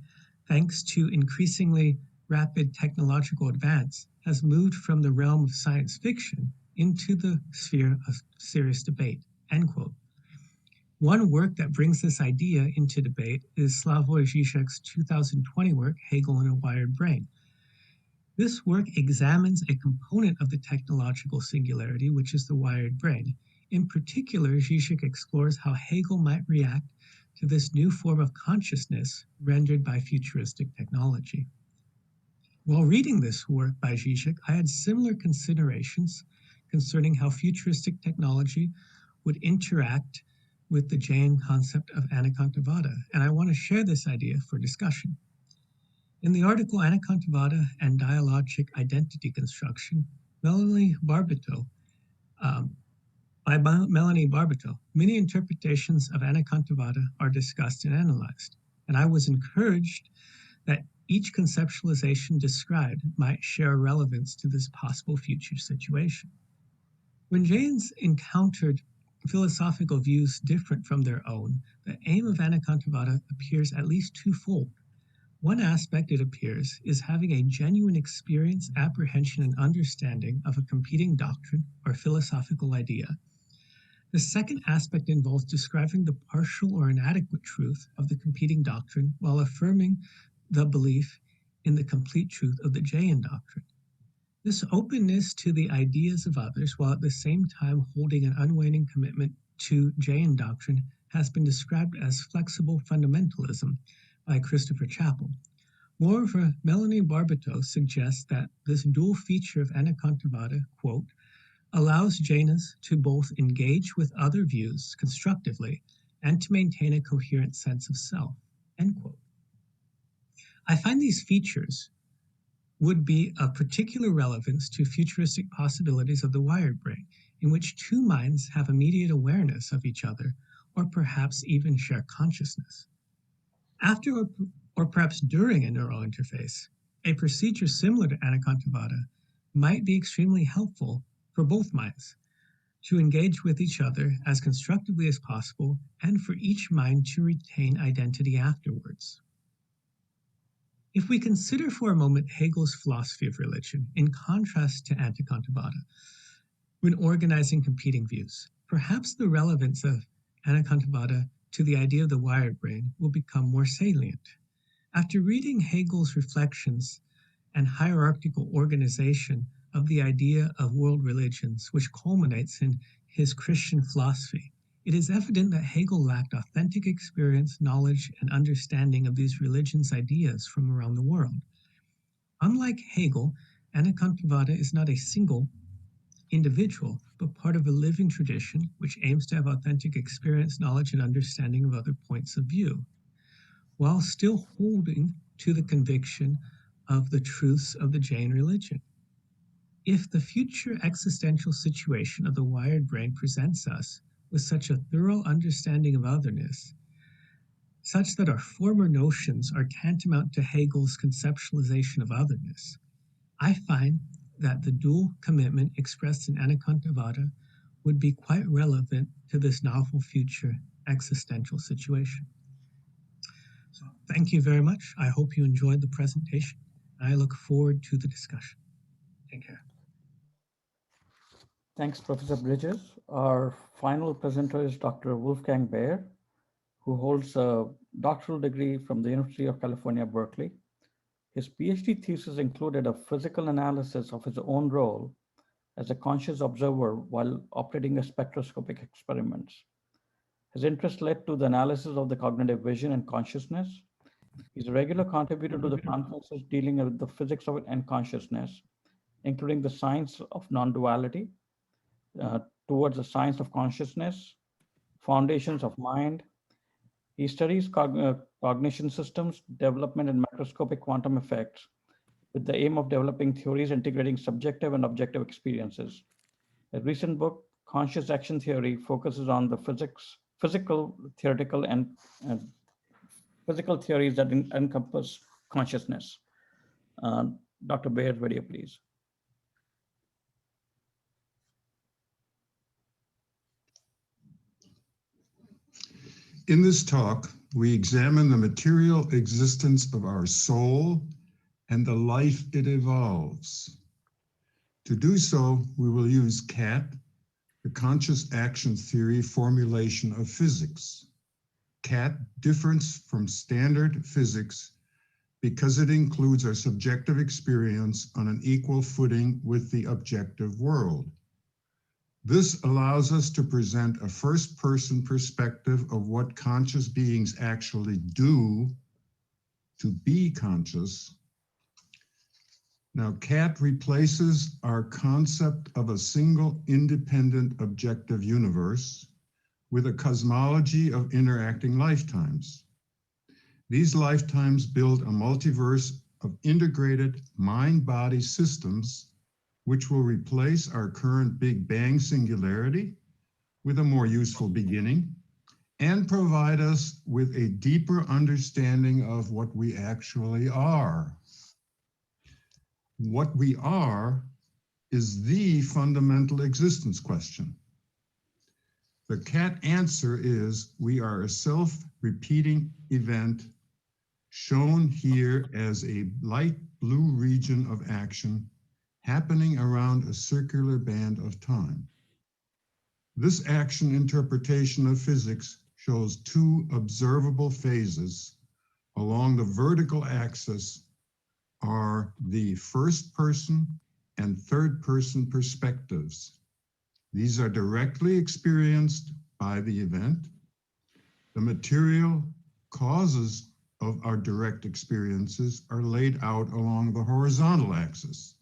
S12: thanks to increasingly rapid technological advance, has moved from the realm of science fiction into the sphere of serious debate," end quote. One work that brings this idea into debate is Slavoj Žižek's 2020 work, Hegel and a Wired Brain. This work examines a component of the technological singularity, which is the wired brain. In particular, Žižek explores how Hegel might react to this new form of consciousness rendered by futuristic technology. While reading this work by Žižek, I had similar considerations concerning how futuristic technology would interact with the Jain concept of Anakantivada, and I want to share this idea for discussion. In the article Anakantivada and Dialogic Identity Construction, by Melanie Barbato, many interpretations of Anakantivada are discussed and analyzed, and I was encouraged that each conceptualization described might share relevance to this possible future situation. When Jains encountered philosophical views different from their own, the aim of Anakantivada appears at least twofold. One aspect, it appears, is having a genuine experience, apprehension, and understanding of a competing doctrine or philosophical idea. The second aspect involves describing the partial or inadequate truth of the competing doctrine while affirming the belief in the complete truth of the Jain doctrine. This openness to the ideas of others, while at the same time holding an unwaning commitment to Jain doctrine, has been described as flexible fundamentalism by Christopher Chappell. Moreover, Melanie Barbato suggests that this dual feature of Anakantivada, quote, allows Jainas to both engage with other views constructively and to maintain a coherent sense of self, end quote. I find these features would be of particular relevance to futuristic possibilities of the wired brain, in which two minds have immediate awareness of each other, or perhaps even share consciousness. After or perhaps during a neural interface, a procedure similar to Anakantivada might be extremely helpful for both minds. to engage with each other as constructively as possible, and for each mind to retain identity afterwards. If we consider for a moment Hegel's philosophy of religion in contrast to Anakantivada, when organizing competing views, perhaps the relevance of Anakantivada to the idea of the wired brain will become more salient. After reading Hegel's reflections and hierarchical organization of the idea of world religions, which culminates in his Christian philosophy, it is evident that Hegel lacked authentic experience, knowledge, and understanding of these religions' ideas from around the world. Unlike Hegel, Anakantivada is not a single individual, but part of a living tradition which aims to have authentic experience, knowledge, and understanding of other points of view, while still holding to the conviction of the truths of the Jain religion. If the future existential situation of the wired brain presents us with such a thorough understanding of otherness, such that our former notions are tantamount to Hegel's conceptualization of otherness, I find that the dual commitment expressed in Anakantivada would be quite relevant to this novel future existential situation. So thank you very much. I hope you enjoyed the presentation. I look forward to the discussion. Take care.
S5: Thanks, Professor Bridges. Our final presenter is Dr. Wolfgang Baer, who holds a doctoral degree from the University of California, Berkeley. His PhD thesis included a physical analysis of his own role as a conscious observer while operating a spectroscopic experiments. His interest led to the analysis of the cognitive vision and consciousness. He's a regular contributor to the conferences dealing with the physics of and consciousness, including the science of non-duality, towards the science of consciousness, foundations of mind. He studies cognition systems, development, and macroscopic quantum effects with the aim of developing theories integrating subjective and objective experiences. A recent book, Conscious Action Theory, focuses on the physical theories that encompass consciousness. Dr. Baer, video, please.
S13: In this talk, we examine the material existence of our soul and the life it evolves. To do so, we will use CAT, the Conscious Action Theory formulation of physics. CAT differs from standard physics because it includes our subjective experience on an equal footing with the objective world. This allows us to present a first-person perspective of what conscious beings actually do to be conscious. Now, CAT replaces our concept of a single independent objective universe with a cosmology of interacting lifetimes. These lifetimes build a multiverse of integrated mind-body systems which will replace our current Big Bang singularity with a more useful beginning and provide us with a deeper understanding of what we actually are. What we are is the fundamental existence question. The CAT answer is we are a self-repeating event shown here as a light blue region of action happening around a circular band of time. This action interpretation of physics shows two observable phases. Along the vertical axis are the first person and third person perspectives. These are directly experienced by the event. The material causes of our direct experiences are laid out along the horizontal axis.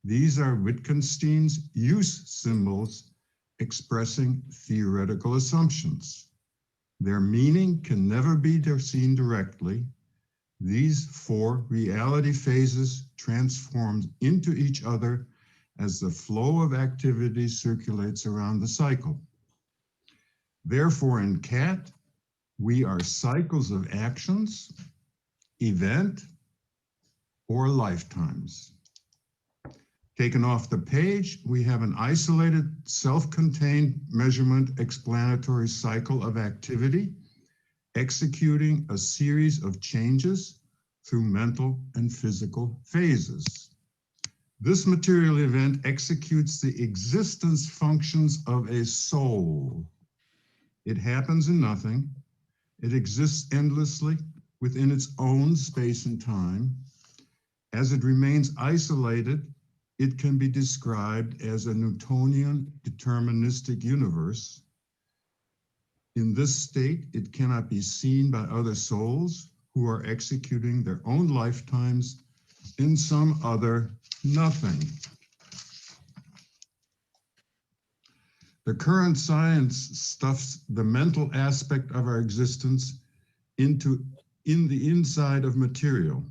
S13: These are Wittgenstein's use symbols expressing theoretical assumptions. Their meaning can never be seen directly. These four reality phases transform into each other as the flow of activity circulates around the cycle. Therefore, in CAT, we are cycles of actions, event, or lifetimes. Taken off the page, we have an isolated, self-contained measurement explanatory cycle of activity, executing a series of changes through mental and physical phases. This material event executes the existence functions of a soul. It happens in nothing. It exists endlessly within its own space and time. As it remains isolated, it can be described as a Newtonian deterministic universe. In this state, it cannot be seen by other souls who are executing their own lifetimes in some other nothing. The current science stuffs the mental aspect of our existence in the inside of material.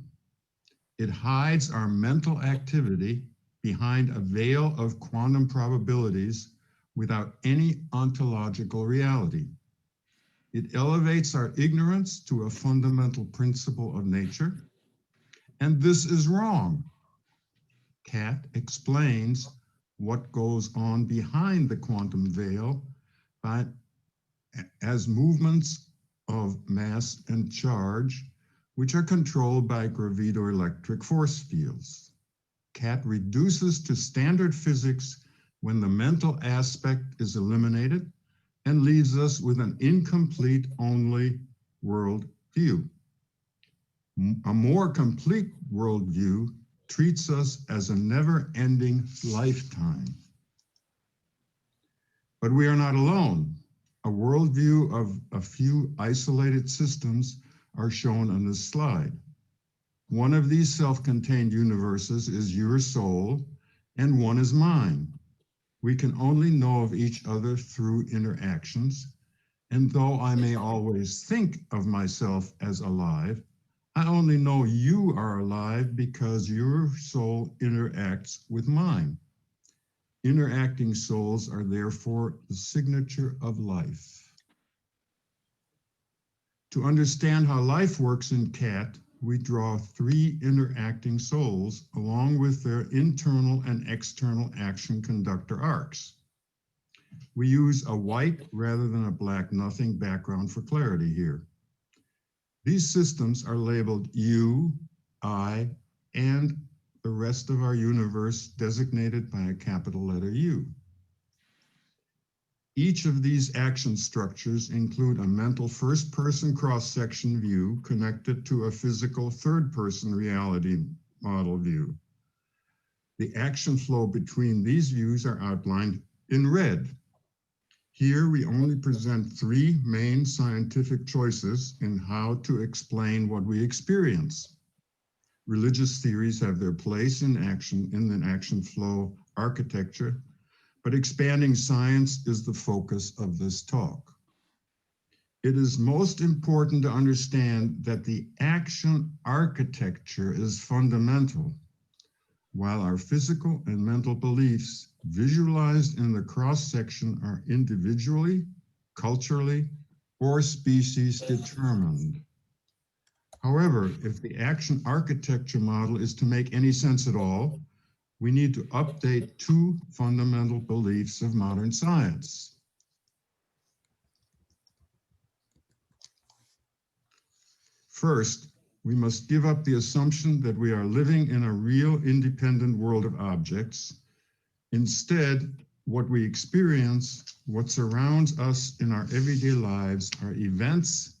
S13: It hides our mental activity behind a veil of quantum probabilities without any ontological reality. It elevates our ignorance to a fundamental principle of nature, and this is wrong. Cat explains what goes on behind the quantum veil as movements of mass and charge, which are controlled by gravitroelectric force fields. Cat reduces to standard physics when the mental aspect is eliminated and leaves us with an incomplete only world view. A more complete worldview treats us as a never-ending lifetime. But we are not alone. A worldview of a few isolated systems are shown on this slide. One of these self-contained universes is your soul, and one is mine. We can only know of each other through interactions, and though I may always think of myself as alive, I only know you are alive because your soul interacts with mine. Interacting souls are therefore the signature of life. To understand how life works in Cat, we draw three interacting souls along with their internal and external action conductor arcs. We use a white rather than a black nothing background for clarity here. These systems are labeled you, I, and the rest of our universe designated by a capital letter U. Each of these action structures include a mental first-person cross-section view connected to a physical third-person reality model view. The action flow between these views are outlined in red. Here we only present three main scientific choices in how to explain what we experience. Religious theories have their place in the action flow architecture, but expanding science is the focus of this talk. It is most important to understand that the action architecture is fundamental. While our physical and mental beliefs visualized in the cross-section are individually, culturally, or species determined. However, if the action architecture model is to make any sense at all, we need to update two fundamental beliefs of modern science. First, we must give up the assumption that we are living in a real independent world of objects. Instead, what we experience, what surrounds us in our everyday lives, are events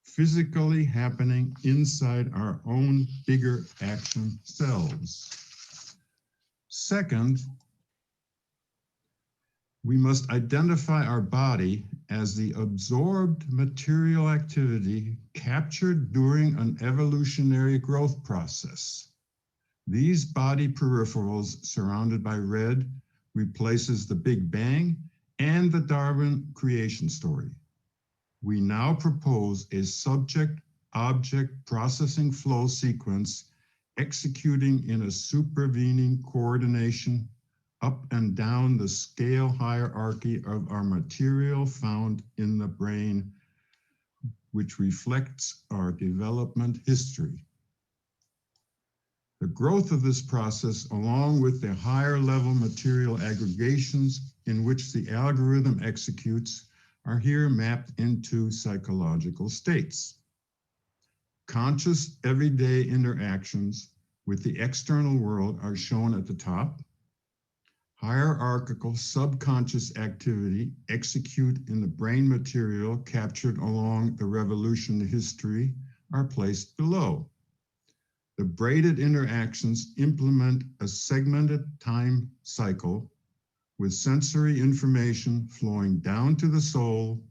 S13: physically happening inside our own bigger action selves. Second, we must identify our body as the absorbed material activity captured during an evolutionary growth process. These body peripherals surrounded by red replaces the Big Bang and the Darwin creation story. We now propose a subject-object processing flow sequence executing in a supervening coordination up and down the scale hierarchy of our material found in the brain, which reflects our development history. The growth of this process, along with the higher level material aggregations in which the algorithm executes, are here mapped into psychological states. Conscious everyday interactions with the external world are shown at the top. Hierarchical subconscious activity execute in the brain material captured along the revolution history are placed below. The braided interactions implement a segmented time cycle with sensory information flowing down to the soul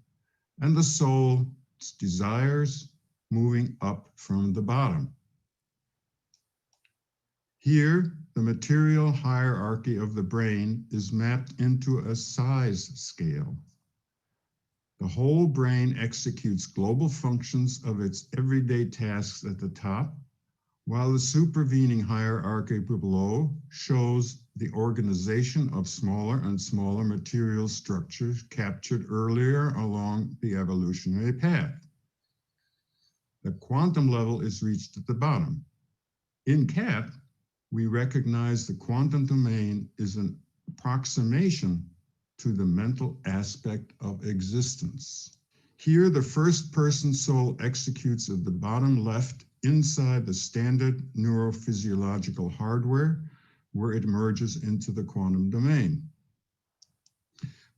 S13: and the soul's desires moving up from the bottom. Here, the material hierarchy of the brain is mapped into a size scale. The whole brain executes global functions of its everyday tasks at the top, while the supervening hierarchy below shows the organization of smaller and smaller material structures captured earlier along the evolutionary path. The quantum level is reached at the bottom. In CAT, we recognize the quantum domain is an approximation to the mental aspect of existence. Here, the first person soul executes at the bottom left inside the standard neurophysiological hardware, where it merges into the quantum domain.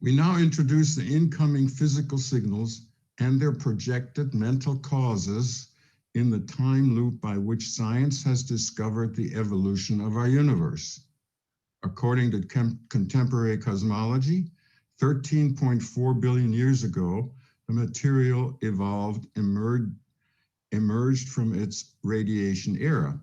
S13: We now introduce the incoming physical signals and their projected mental causes in the time loop by which science has discovered the evolution of our universe. According to contemporary cosmology, 13.4 billion years ago, the material emerged from its radiation era.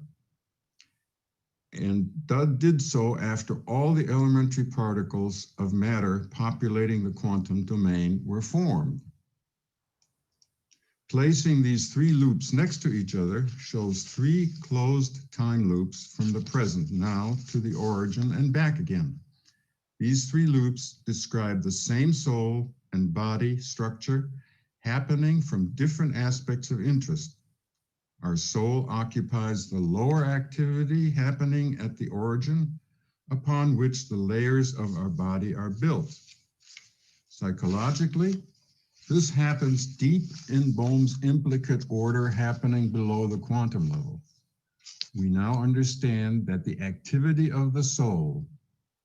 S13: And did so after all the elementary particles of matter populating the quantum domain were formed. Placing these three loops next to each other shows three closed time loops from the present now to the origin and back again. These three loops describe the same soul and body structure happening from different aspects of interest. Our soul occupies the lower activity happening at the origin, upon which the layers of our body are built. Psychologically, this happens deep in Bohm's implicate order happening below the quantum level. We now understand that the activity of the soul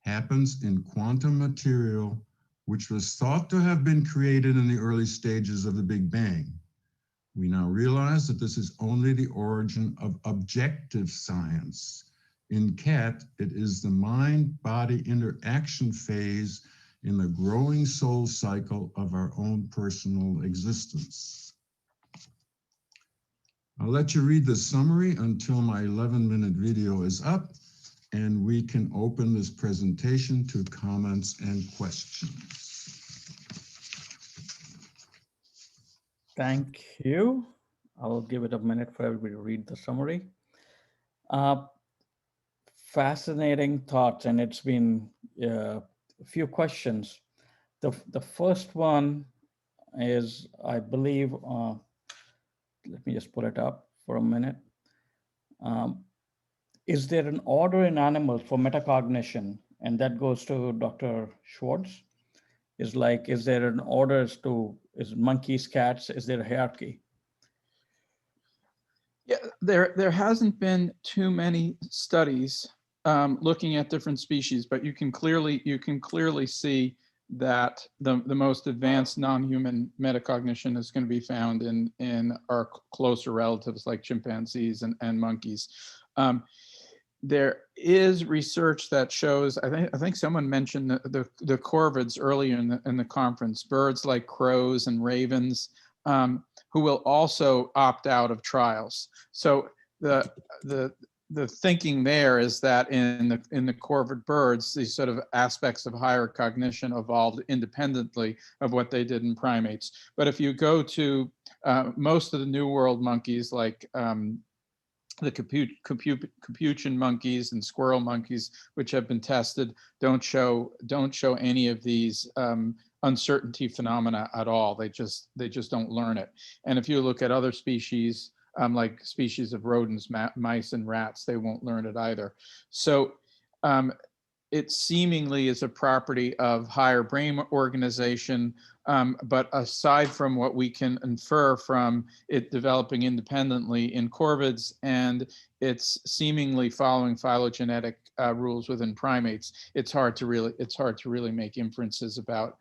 S13: happens in quantum material, which was thought to have been created in the early stages of the Big Bang. We now realize that this is only the origin of objective science. In CAT, it is the mind-body interaction phase in the growing soul cycle of our own personal existence. I'll let you read the summary until my 11-minute video is up, and we can open this presentation to comments and questions.
S5: Thank you. I'll give it a minute for everybody to read the summary. Fascinating thoughts, and it's been a few questions. The first one is, I believe, let me just pull it up for a minute. Is there an order in animals for metacognition? And that goes to Dr. Schwartz. Is there an order as to, is monkeys, cats, is there a hierarchy?
S14: Yeah, there hasn't been too many studies looking at different species, but you can clearly see that the most advanced non-human metacognition is going to be found in our closer relatives like chimpanzees and monkeys. There is research that shows, I think someone mentioned the corvids earlier in the conference, birds like crows and ravens, who will also opt out of trials. So the thinking there is that in the corvid birds, these sort of aspects of higher cognition evolved independently of what they did in primates. But if you go to most of the New World monkeys, like the capuchin monkeys and squirrel monkeys, which have been tested, don't show any of these uncertainty phenomena at all. They just don't learn it. And if you look at other species, like species of rodents, mice and rats, they won't learn it either. So it seemingly is a property of higher brain organization, but aside from what we can infer from it developing independently in corvids and it's seemingly following phylogenetic rules within primates, it's hard to really make inferences about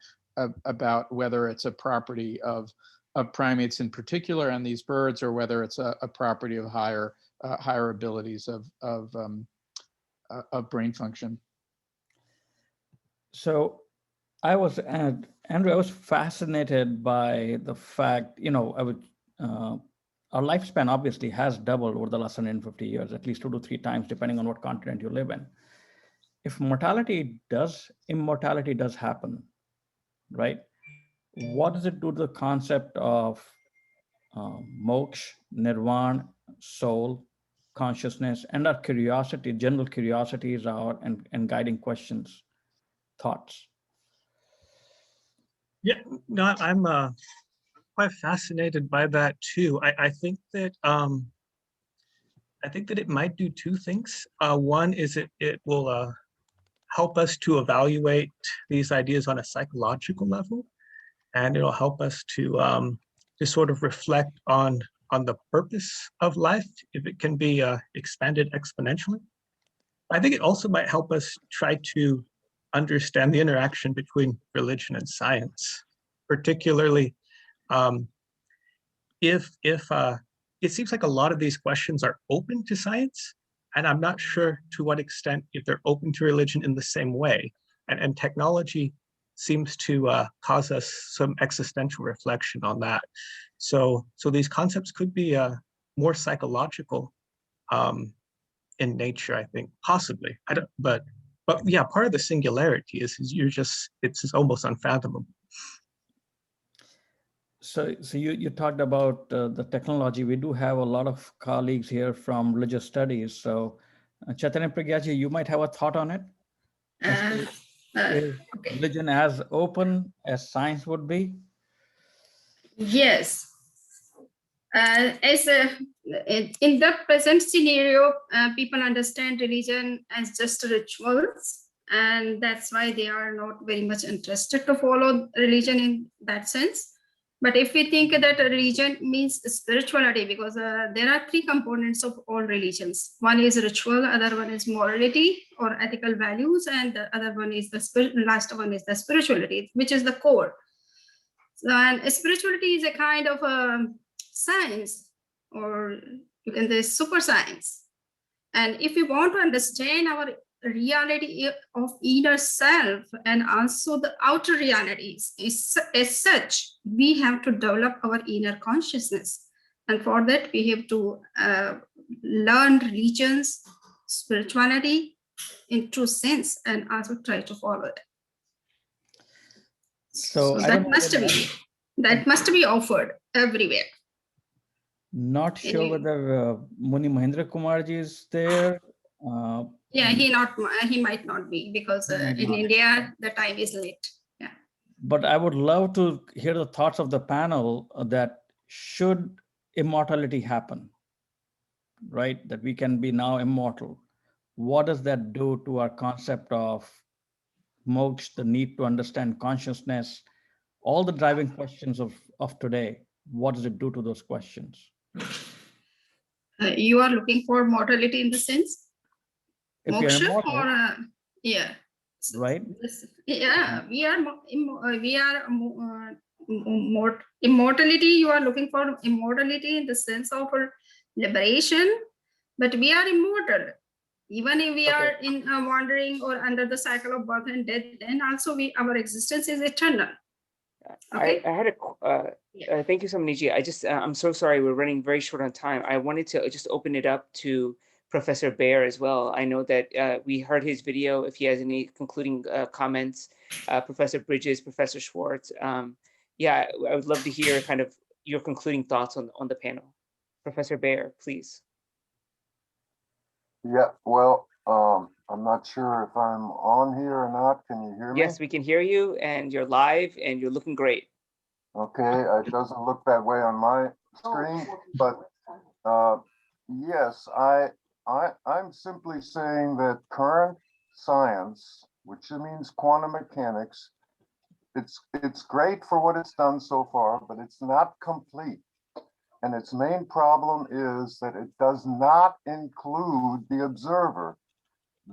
S14: whether it's a property of primates in particular and these birds, or whether it's a property of higher abilities of brain function.
S5: So Andrew, I was fascinated by the fact, our lifespan obviously has doubled over the last 150 years, at least 2 to 3 times, depending on what continent you live in. If immortality does happen, right? What does it do to the concept of moksha, nirvana, soul, consciousness, and our curiosity, general curiosities and guiding questions, thoughts?
S12: Yeah, no, I'm quite fascinated by that too. I think that it might do 2 things. One is it will help us to evaluate these ideas on a psychological level, and it'll help us to sort of reflect on the purpose of life, if it can be expanded exponentially. I think it also might help us try to understand the interaction between religion and science, particularly if it seems like a lot of these questions are open to science, and I'm not sure to what extent if they're open to religion in the same way. And technology seems to cause us some existential reflection on that. So these concepts could be more psychological in nature, I think, possibly. I don't, but yeah, part of the singularity is it's almost unfathomable.
S5: So you talked about the technology. We do have a lot of colleagues here from religious studies. So Chaitanya Pragyaji, you might have a thought on it. Is religion as open as science would be?
S9: Yes. In the present scenario, people understand religion as just rituals, and that's why they are not very much interested to follow religion in that sense. But if we think that a religion means spirituality, because there are 3 components of all religions. One is ritual, other one is morality or ethical values, and the other one is last one is the spirituality, which is the core. So, and spirituality is a kind of science, or you can say super science. And if we want to understand our reality of inner self and also the outer realities as such, we have to develop our inner consciousness. And for that, we have to learn religions, spirituality in true sense, and also try to follow it. So that must be offered everywhere.
S5: Not sure whether Muni Mahendra Kumarji is there.
S9: Yeah, he might not be, because in India the time is late. Yeah.
S5: But I would love to hear the thoughts of the panel that should immortality happen, right? That we can be now immortal. What does that do to our concept of moksha, the need to understand consciousness, all the driving questions of today? What does it do to those questions?
S9: You are looking for mortality in the sense?
S5: If
S9: moksha,
S5: immortal,
S9: or yeah.
S5: Right?
S9: Yeah, immortality. You are looking for immortality in the sense of liberation, but we are immortal. Even if we are in wandering or under the cycle of birth and death, then also our existence is eternal.
S3: Okay. I had a thank you, Samniji. I'm so sorry, we're running very short on time. I wanted to just open it up to Professor Baer as well. I know that we heard his video. If he has any concluding comments, Professor Bridges, Professor Schwartz. Yeah, I would love to hear kind of your concluding thoughts on the panel. Professor Baer, please.
S15: Yeah, well, I'm not sure if I'm on here or not. Can you hear me?
S3: Yes, we can hear you, and you're live, and you're looking great.
S15: Okay, it doesn't look that way on my screen, but Yes, I'm simply saying that current science, which means quantum mechanics, it's great for what it's done so far, but it's not complete. And its main problem is that it does not include the observer.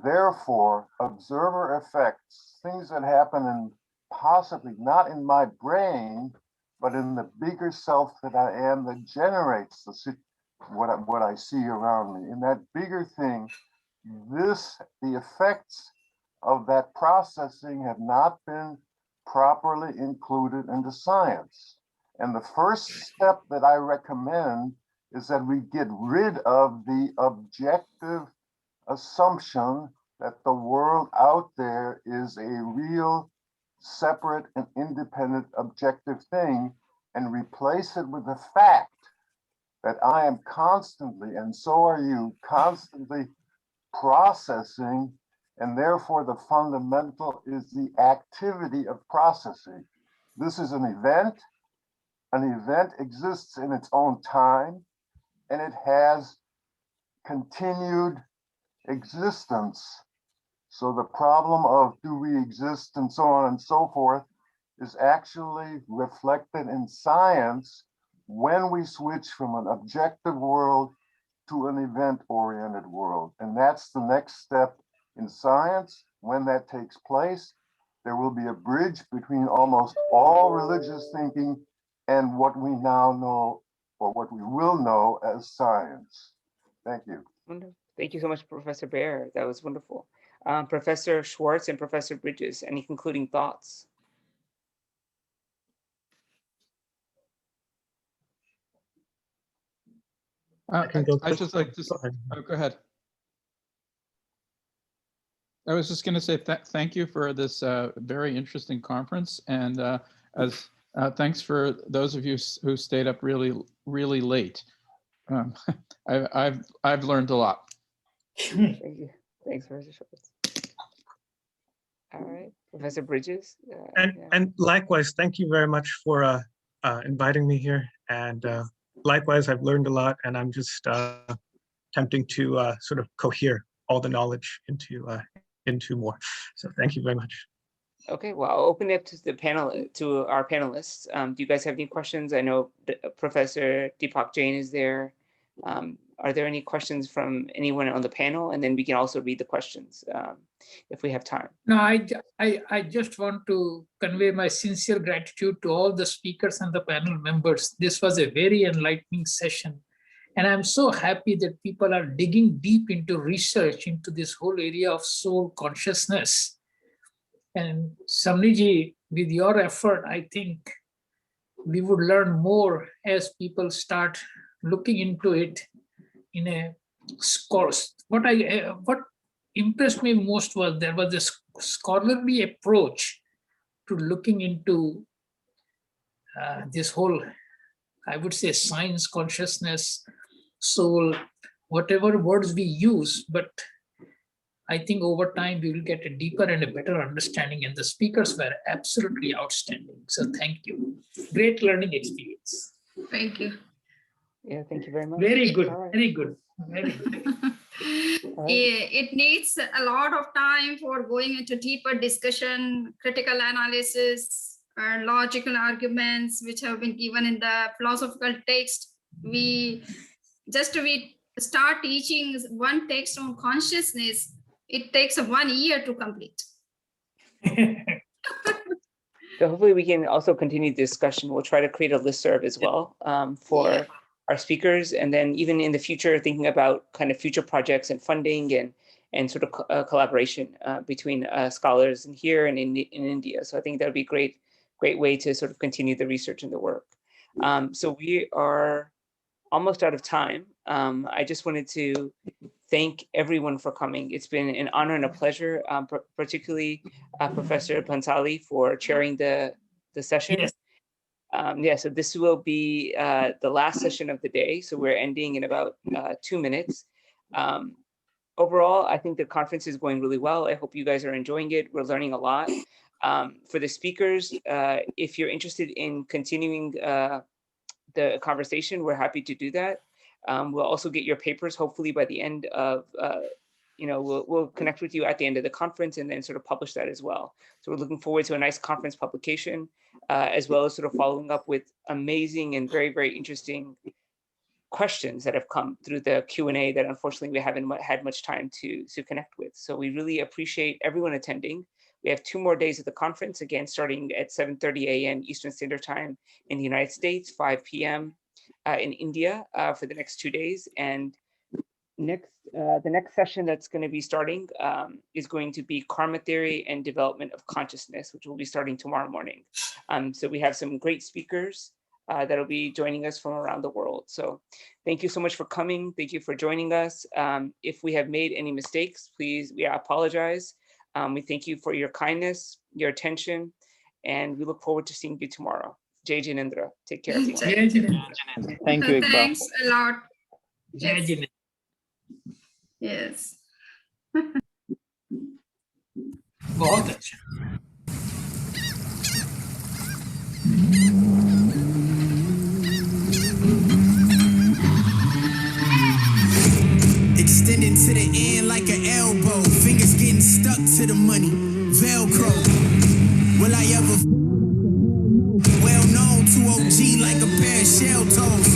S15: Therefore, observer effects, things that happen in possibly not in my brain, but in the bigger self that I am that generates what I see around me. In that bigger thing, the effects of that processing have not been properly included into science. And the first step that I recommend is that we get rid of the objective assumption that the world out there is a real, separate, and independent objective thing, and replace it with the fact that I am constantly, and so are you, constantly processing, and therefore the fundamental is the activity of processing. This is an event. An event exists in its own time, and it has continued existence. So the problem of do we exist and so on and so forth is actually reflected in science when we switch from an objective world to an event-oriented world. And that's the next step in science. When that takes place, there will be a bridge between almost all religious thinking and what we now know, or what we will know as science. Thank you.
S3: Thank you so much, Professor Baer. That was wonderful. Professor Schwartz and Professor Bridges, any concluding thoughts?
S14: I just like to, oh, go ahead. I was just going to say thank you for this very interesting conference, and thanks for those of you who stayed up really late. I've learned a lot.
S3: Thank you. Thanks, Professor Schwartz. All right, Professor Bridges.
S12: And likewise, thank you very much for inviting me here. And likewise, I've learned a lot, and I'm just attempting to sort of cohere all the knowledge into more. So thank you very much.
S3: Okay, well, I'll open it up to the panel, to our panelists. Do you guys have any questions? I know Professor Deepak Jain is there. Are there any questions from anyone on the panel? And then we can also read the questions if we have time.
S16: No, I just want to convey my sincere gratitude to all the speakers and the panel members. This was a very enlightening session. And I'm so happy that people are digging deep into research into this whole area of soul consciousness. And Samniji, with your effort, I think we would learn more as people start looking into it in a course. What impressed me most was there was this scholarly approach to looking into this whole, I would say, science, consciousness, soul, whatever words we use, but I think over time we will get a deeper and a better understanding, and the speakers were absolutely outstanding. So thank you. Great learning experience.
S9: Thank you.
S3: Yeah, thank you very much.
S16: Very good, very good, very good.
S9: It needs a lot of time for going into deeper discussion, critical analysis, logical arguments, which have been given in the philosophical text. We start teaching one text on consciousness. It takes 1 year to complete.
S3: So hopefully we can also continue the discussion. We'll try to create a listserv as well for our speakers. And then even in the future, thinking about kind of future projects and funding and sort of collaboration between scholars in here and in India. So I think that would be a great way to sort of continue the research and the work. So we are almost out of time. I just wanted to thank everyone for coming. It's been an honor and a pleasure, particularly Professor Bhansali for chairing the session.
S16: Yes.
S3: So this will be the last session of the day. So we're ending in about 2 minutes. Overall, I think the conference is going really well. I hope you guys are enjoying it. We're learning a lot. For the speakers, if you're interested in continuing the conversation, we're happy to do that. We'll also get your papers hopefully by the end of, we'll connect with you at the end of the conference and then sort of publish that as well. So we're looking forward to a nice conference publication, as well as sort of following up with amazing and very, very interesting questions that have come through the Q&A that unfortunately we haven't had much time to connect with. So we really appreciate everyone attending. We have 2 more days of the conference, again, starting at 7:30 a.m. Eastern Standard Time in the United States, 5 p.m. In India for the next 2 days. And the next session that's going to be starting is going to be Karma Theory and Development of Consciousness, which will be starting tomorrow morning. So we have some great speakers that'll be joining us from around the world. So thank you so much for coming. Thank you for joining us. If we have made any mistakes, please, we apologize. We thank you for your kindness, your attention, and we look forward to seeing you tomorrow. Jai Jinendra, take care.
S2: Thank you, Iqbal.
S9: Thanks a lot.
S16: Jai Jinendra.
S9: Yes.
S16: बहुत अच्छा.
S17: Extending to the end like an elbow, fingers getting stuck to the money, Velcro. Will I ever? Well known to OG like a pair of shell toes.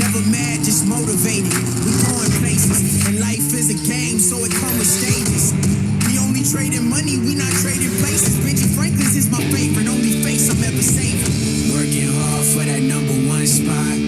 S17: Never mad, just motivated. We going places, and life is a game, so it comes with stages. We only trading money, we not trading places. Benji Franklin's is my favorite, only face I'm ever saving. Working hard for that #1 spot.